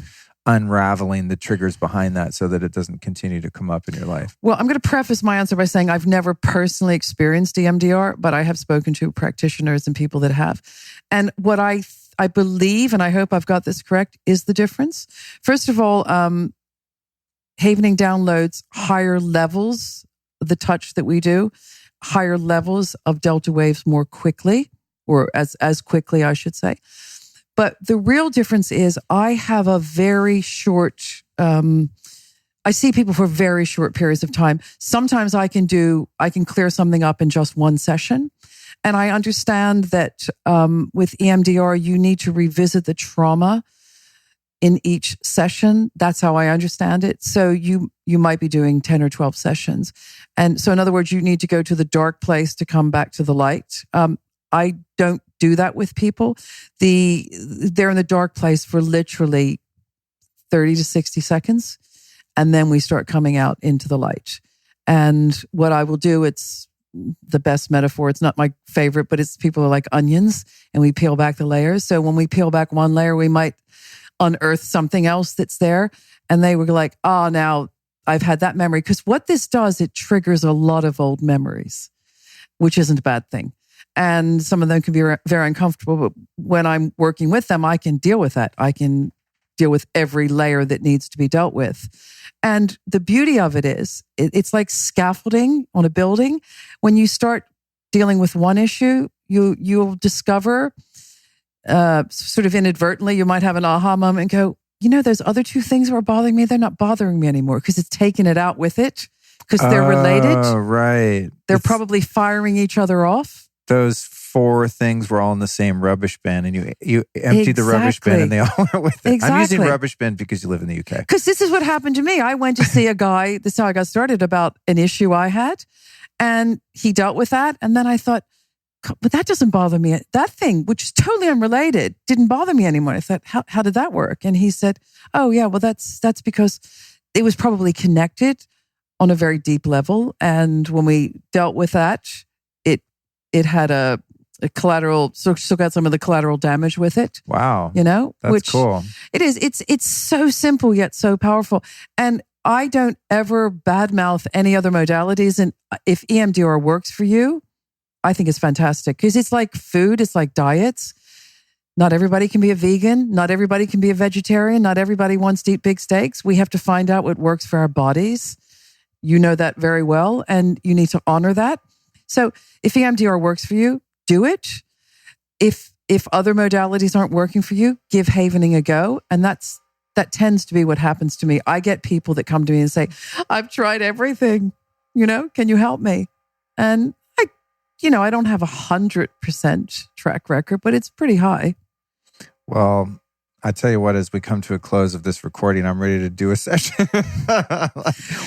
unraveling the triggers behind that so that it doesn't continue to come up in your life. Well, I'm going to preface my answer by saying I've never personally experienced EMDR, but I have spoken to practitioners and people that have. And what I believe, and I hope I've got this correct, is the difference. First of all, havening downloads higher levels of the touch that we do, higher levels of delta waves more quickly, or as quickly, I should say. But the real difference is I have a very short, I see people for very short periods of time. Sometimes I can clear something up in just one session. And I understand that with EMDR, you need to revisit the trauma in each session. That's how I understand it. So you might be doing 10 or 12 sessions. And so in other words, you need to go to the dark place to come back to the light. I don't do that with people. They're in the dark place for literally 30 to 60 seconds. And then we start coming out into the light. And what I will do, it's the best metaphor. It's not my favorite, but it's people are like onions and we peel back the layers. So when we peel back one layer, we might unearth something else that's there. And they were like, now I've had that memory. Because what this does, it triggers a lot of old memories, which isn't a bad thing. And some of them can be very uncomfortable, but when I'm working with them, I can deal with that. I can deal with every layer that needs to be dealt with. And the beauty of it is, it's like scaffolding on a building. When you start dealing with one issue, you'll discover, sort of inadvertently, you might have an aha moment and go, those other two things were bothering me. They're not bothering me anymore because it's taken it out with it because they're related. Oh, right. They're probably firing each other off. Those 4 things were all in the same rubbish bin, and you emptied the rubbish bin, and they all went with it. Exactly. I'm using rubbish bin because you live in the UK. Because this is what happened to me. I went to see a guy. This is how I got started, about an issue I had, and he dealt with that. And then I thought, but that doesn't bother me. That thing, which is totally unrelated, didn't bother me anymore. I thought, how did that work? And he said, oh yeah, well that's because it was probably connected on a very deep level. And when we dealt with that, it had a collateral, so still got some of the collateral damage with it. Wow. That's cool. It is. It's so simple yet so powerful. And I don't ever badmouth any other modalities. And if EMDR works for you, I think it's fantastic because it's like food. It's like diets. Not everybody can be a vegan. Not everybody can be a vegetarian. Not everybody wants to eat big steaks. We have to find out what works for our bodies. You know that very well, and you need to honor that. So if EMDR works for you, do it. If other modalities aren't working for you, give havening a go. And that tends to be what happens to me. I get people that come to me and say, I've tried everything, can you help me? And I don't have 100% track record, but it's pretty high. Well, I tell you what, as we come to a close of this recording, I'm ready to do a session.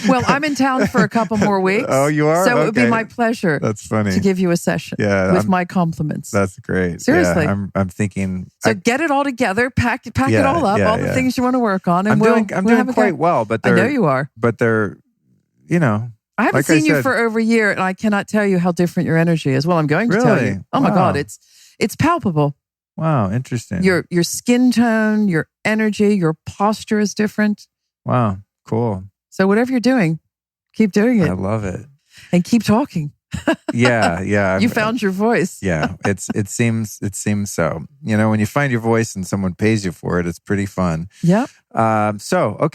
Well, I'm in town for a couple more weeks. Oh, you are? So it would be my pleasure. That's funny. To give you a session with my compliments. That's great. Seriously. Yeah, I'm thinking. So get it all together, pack it all up, all the things you want to work on. And I'm doing quite well, but I know you are. But they're, I haven't seen you for over a year, and I cannot tell you how different your energy is. Well, I'm going to tell you. Oh my God, it's palpable. Wow, interesting. Your skin tone, your energy, your posture is different. Wow, cool. So whatever you're doing, keep doing it. I love it. And keep talking. Yeah. You found your voice. Yeah, it seems so. When you find your voice and someone pays you for it, it's pretty fun. Yeah. So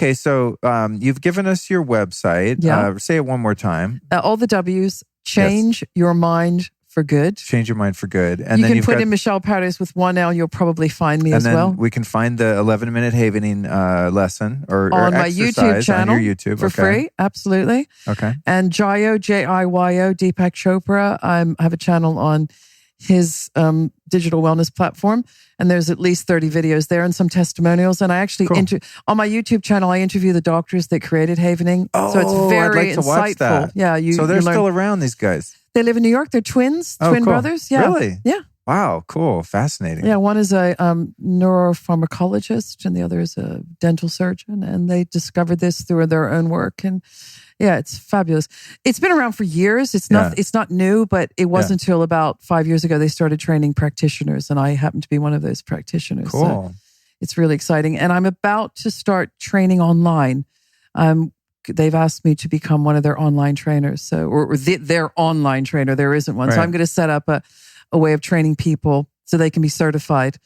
you've given us your website. Yeah. Say it one more time. All the W's. Change your mind for good. Change your mind for good. And you then can put in Michele Paradise with one L. You'll probably find me as well. And then we can find the 11-minute havening lesson or on my YouTube channel on your YouTube for free. Absolutely. Okay. And Jiyo, Jiyo, Deepak Chopra. I have a channel on his digital wellness platform. And there's at least 30 videos there and some testimonials. And I actually, on my YouTube channel, I interview the doctors that created Havening. So it's very I'd like to watch insightful. that. Yeah, so they're still around, these guys? They live in New York. They're twins, twin brothers. Yeah. Really? Yeah. Wow, cool. Fascinating. Yeah, one is a neuropharmacologist and the other is a dental surgeon. And they discovered this through their own work. And yeah, it's fabulous. It's been around for years. It's not new, but it wasn't until about 5 years ago they started training practitioners, and I happen to be one of those practitioners. Cool. So it's really exciting. And I'm about to start training online. They've asked me to become one of their online trainers. So, or their online trainer. There isn't one. Right. So I'm going to set up a way of training people so they can be certified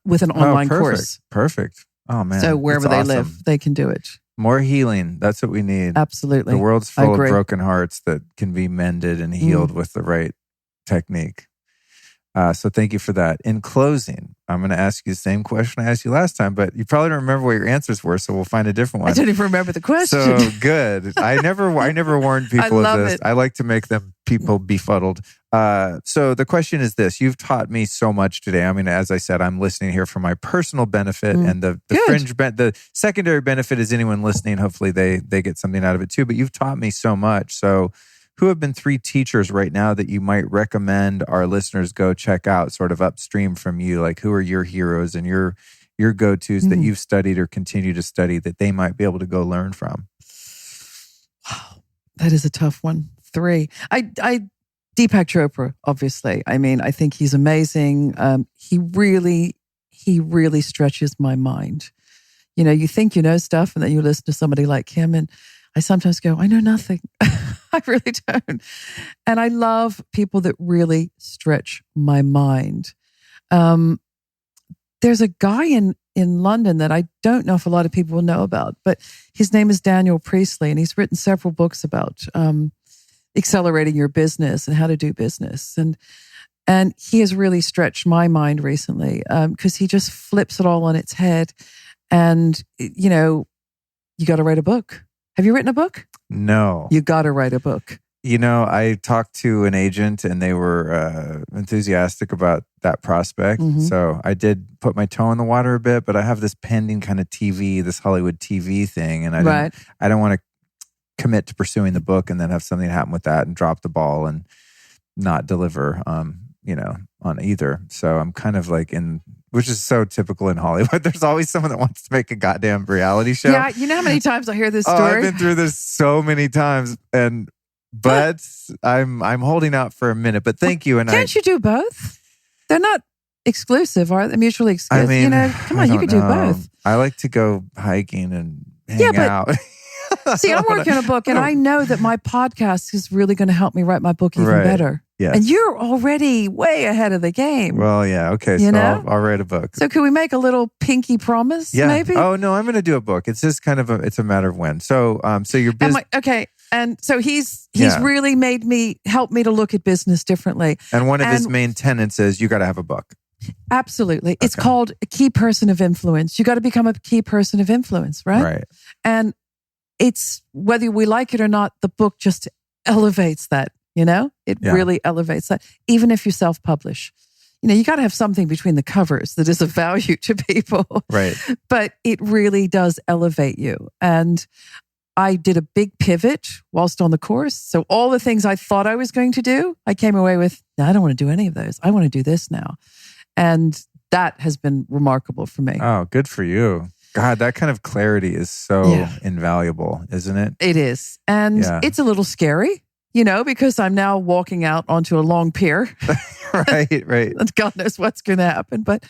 with an online course. Perfect. Oh man. So wherever they live, they can do it. More healing. That's what we need. Absolutely. The world's full of broken hearts that can be mended and healed with the right technique. So thank you for that. In closing, I'm going to ask you the same question I asked you last time, but you probably don't remember what your answers were, so we'll find a different one. I don't even remember the question. So good. I never warned people of this. It. I like to make people befuddled. So the question is this. You've taught me so much today. I mean, as I said, I'm listening here for my personal benefit, and the fringe the secondary benefit is anyone listening. Hopefully they get something out of it too. But you've taught me so much. So who have been 3 teachers right now that you might recommend our listeners go check out sort of upstream from you? Like, who are your heroes and your go-tos that you've studied or continue to study that they might be able to go learn from? Wow, that is a tough one. 3. Deepak Chopra, obviously. I mean, I think he's amazing. He really stretches my mind. You know, you think you know stuff and then you listen to somebody like him and I sometimes go, I know nothing. I really don't. And I love people that really stretch my mind. There's a guy in London that I don't know if a lot of people will know about, but his name is Daniel Priestley, and he's written several books about accelerating your business and how to do business. And he has really stretched my mind recently because he just flips it all on its head. And, you know, you got to write a book. Have you written a book? No. You got to write a book. You know, I talked to an agent and they were enthusiastic about that prospect. Mm-hmm. So I did put my toe in the water a bit, but I have this pending kind of this Hollywood TV thing. And I don't want to commit to pursuing the book and then have something happen with that and drop the ball and not deliver, on either. So I'm kind of like which is so typical in Hollywood. There's always someone that wants to make a goddamn reality show. Yeah, you know how many times I hear this story? I've been through this so many times, but I'm holding out for a minute. But thank you. And can't you do both? They're not exclusive, are they? Mutually exclusive. I mean, you know, come on, you could do both. I like to go hiking and hang out. See, I'm working on a book, and I know that my podcast is really going to help me write my book even better. Yes. And you're already way ahead of the game. Well, yeah. Okay. So I'll write a book. So can we make a little pinky promise? Yeah. Maybe? Oh, no, I'm going to do a book. It's just kind of it's a matter of when. So your business. Okay. And so he's really helped me to look at business differently. And one of his main tenets is you got to have a book. Absolutely. It's called a key person of influence. You got to become a key person of influence, right? Right. And it's whether we like it or not, the book just elevates that. You know, it really elevates that. Even if you self-publish, you know, you got to have something between the covers that is of value to people. Right. But it really does elevate you. And I did a big pivot whilst on the course. So all the things I thought I was going to do, I came away with, no, I don't want to do any of those. I want to do this now. And that has been remarkable for me. Oh, good for you. God, that kind of clarity is so invaluable, isn't it? It is. And it's a little scary. You know, because I'm now walking out onto a long pier. Right. And God knows what's going to happen. But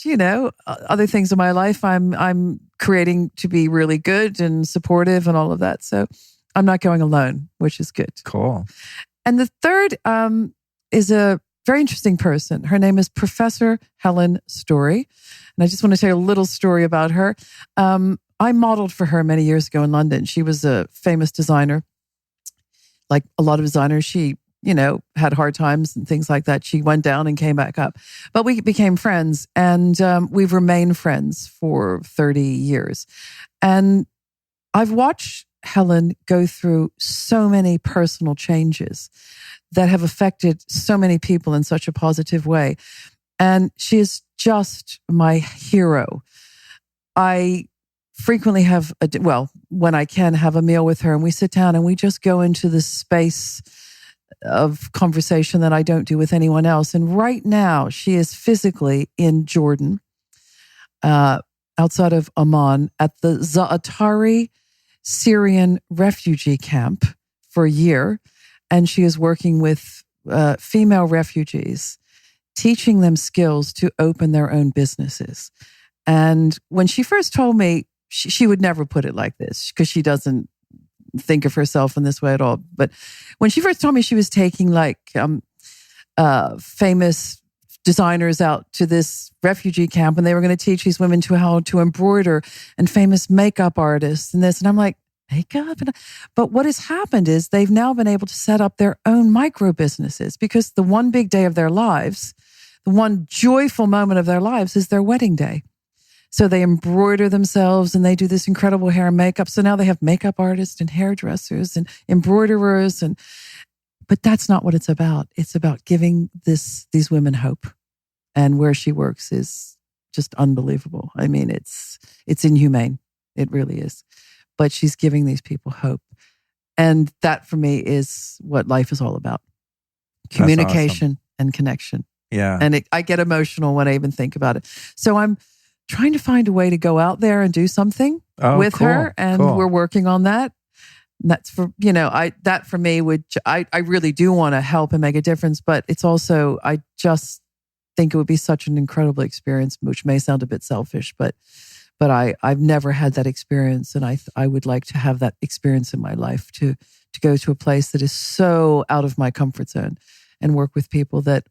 you know, other things in my life, I'm creating to be really good and supportive and all of that. So I'm not going alone, which is good. Cool. And the third is a very interesting person. Her name is Professor Helen Story. And I just want to tell you a little story about her. I modeled for her many years ago in London. She was a famous designer. Like a lot of designers, she, you know, had hard times and things like that. She went down and came back up. But we became friends, and we've remained friends for 30 years. And I've watched Helen go through so many personal changes that have affected so many people in such a positive way. And she is just my hero. I frequently when I can, have a meal with her, and we sit down and we just go into this space of conversation that I don't do with anyone else. And right now, she is physically in Jordan, outside of Amman, at the Za'atari Syrian refugee camp for a year. And she is working with female refugees, teaching them skills to open their own businesses. And when she first told me, she would never put it like this because she doesn't think of herself in this way at all. But when she first told me she was taking famous designers out to this refugee camp and they were going to teach these women how to embroider, and famous makeup artists and this. And I'm like, makeup? But what has happened is they've now been able to set up their own micro businesses, because the one big day of their lives, the one joyful moment of their lives is their wedding day. So they embroider themselves and they do this incredible hair and makeup. So now they have makeup artists and hairdressers and embroiderers. But that's not what it's about. It's about giving these women hope. And where she works is just unbelievable. I mean, it's inhumane. It really is. But she's giving these people hope. And that for me is what life is all about. Communication and connection. Yeah. And I get emotional when I even think about it. So I'm trying to find a way to go out there and do something with her. And we're working on that. And that's for, that for me I really do want to help and make a difference, but it's also, I just think it would be such an incredible experience, which may sound a bit selfish, but I've never had that experience. And I would like to have that experience in my life to go to a place that is so out of my comfort zone and work with people that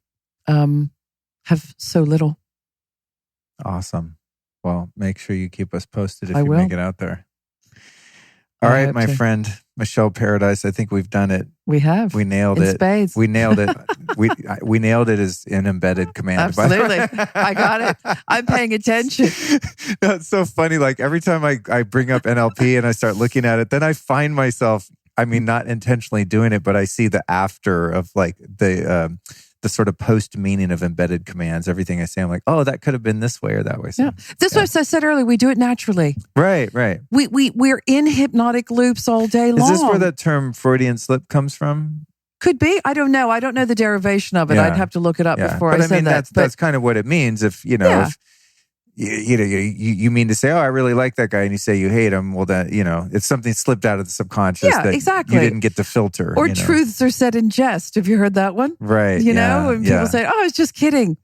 have so little. Awesome. Well, make sure you keep us posted if I you will. make it out there. All right, my friend, Michele Paradise. I think we've done it. We have. We nailed in it. Spades. We nailed it. we nailed it as an embedded command. Absolutely. I got it. I'm paying attention. No, it's so funny. Like every time I bring up NLP and I start looking at it, then I find myself, not intentionally doing it, but I see the after of like the sort of post meaning of embedded commands. Everything I say, I'm like, oh, that could have been this way or that way. So, This was, I said earlier, we do it naturally. Right. We're in hypnotic loops all day long. Is this where that term Freudian slip comes from? Could be. I don't know. I don't know the derivation of it. I'd have to look it up before I said that. That's kind of what it means. If if you mean to say, oh, I really like that guy, and you say you hate him, well, that it's something slipped out of the subconscious that exactly. you didn't get to filter. Or truths are said in jest. Have you heard that one? Right. When people say, oh, I was just kidding.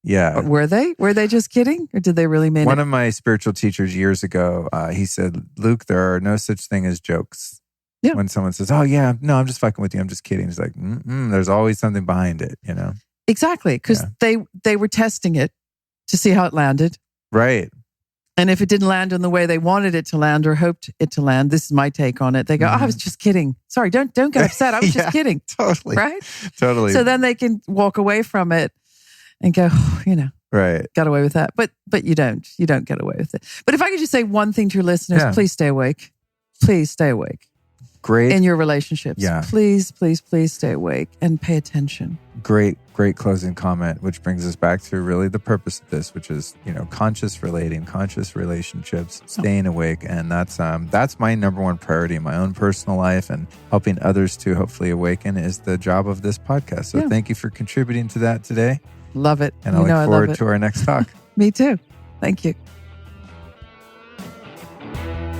Yeah. But were they? Were they just kidding? Or did they really mean it? One of my spiritual teachers years ago, he said, Luke, there are no such thing as jokes. Yeah. When someone says, oh, yeah, no, I'm just fucking with you. I'm just kidding. He's like, there's always something behind it, Exactly. Because they were testing it to see how it landed. Right. And if it didn't land in the way they wanted it to land or hoped it to land, this is my take on it. They go, oh, I was just kidding. Sorry, don't get upset. I was just kidding. Totally. Right? Totally. So then they can walk away from it and go, right. Got away with that. But you don't. You don't get away with it. But if I could just say one thing to your listeners, please stay awake. Please stay awake. Great. In your relationships. Yeah. Please, please, please stay awake and pay attention. Great closing comment, which brings us back to really the purpose of this, which is, conscious relating, conscious relationships, staying awake. And that's my number one priority in my own personal life, and helping others to hopefully awaken is the job of this podcast. So thank you for contributing to that today. Love it. And I look forward to our next talk. Me too. Thank you.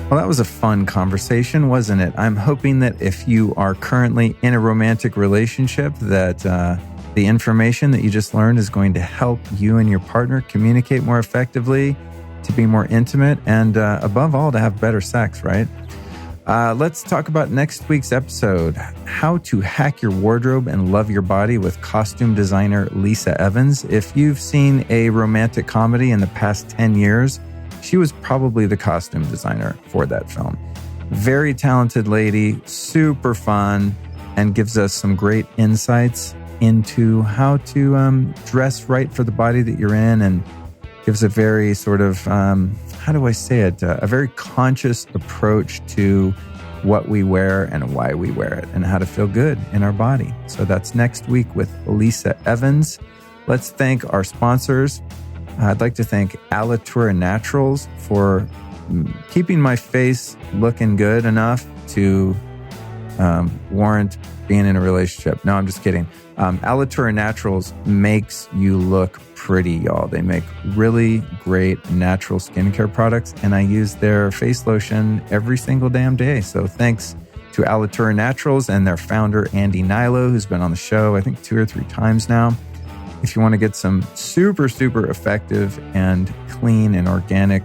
Well, that was a fun conversation, wasn't it? I'm hoping that if you are currently in a romantic relationship, that the information that you just learned is going to help you and your partner communicate more effectively, to be more intimate, and above all, to have better sex, right? Let's talk about next week's episode, how to hack your wardrobe and love your body, with costume designer Lisa Evans. If you've seen a romantic comedy in the past 10 years, she was probably the costume designer for that film. Very talented lady, super fun, and gives us some great insights into how to dress right for the body that you're in, and gives a very sort of, a very conscious approach to what we wear and why we wear it, and how to feel good in our body. So that's next week with Lisa Evans. Let's thank our sponsors. I'd like to thank Alitura Naturals for keeping my face looking good enough to warrant being in a relationship. No, I'm just kidding. Alitura Naturals makes you look pretty, y'all. They make really great natural skincare products, and I use their face lotion every single damn day. So thanks to Alitura Naturals and their founder, Andy Nilo, who's been on the show, I think 2 or 3 times now. If you want to get some super, super effective and clean and organic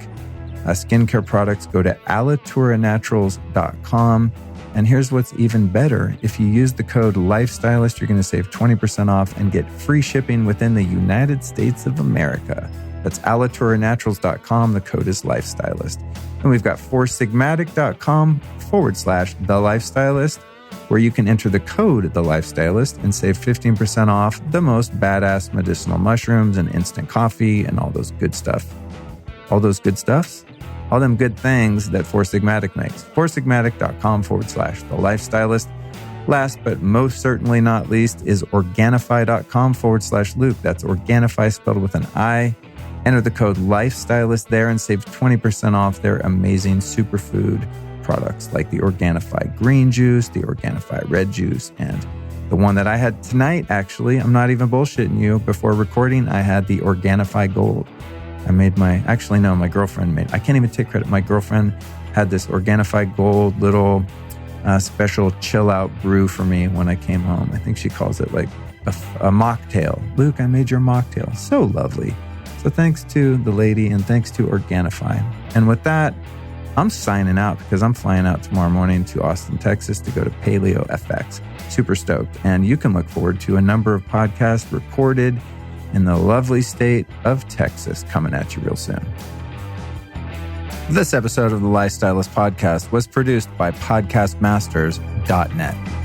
skincare products, go to alituraNaturals.com. And here's what's even better. If you use the code LIFESTYLIST, you're going to save 20% off and get free shipping within the United States of America. That's alituraNaturals.com. The code is LIFESTYLIST. And we've got foursigmatic.com/TheLifeStylist, where you can enter the code TheLifeStylist and save 15% off the most badass medicinal mushrooms and instant coffee and all those good stuff. All those good stuffs? All them good things that Four Sigmatic makes. foursigmatic.com/TheLifeStylist. Last but most certainly not least is Organifi.com/Luke. That's Organifi spelled with an I. Enter the code LIFESTYLIST there and save 20% off their amazing superfood products like the Organifi green juice, the Organifi red juice, and the one that I had tonight, actually, I'm not even bullshitting you. Before recording, I had the Organifi Gold. my girlfriend made, I can't even take credit. My girlfriend had this Organifi Gold little special chill out brew for me when I came home. I think she calls it like a mocktail. Luke, I made your mocktail. So lovely. So thanks to the lady and thanks to Organifi. And with that, I'm signing out because I'm flying out tomorrow morning to Austin, Texas to go to Paleo FX. Super stoked. And you can look forward to a number of podcasts recorded in the lovely state of Texas coming at you real soon. This episode of the Lifestylist Podcast was produced by podcastmasters.net.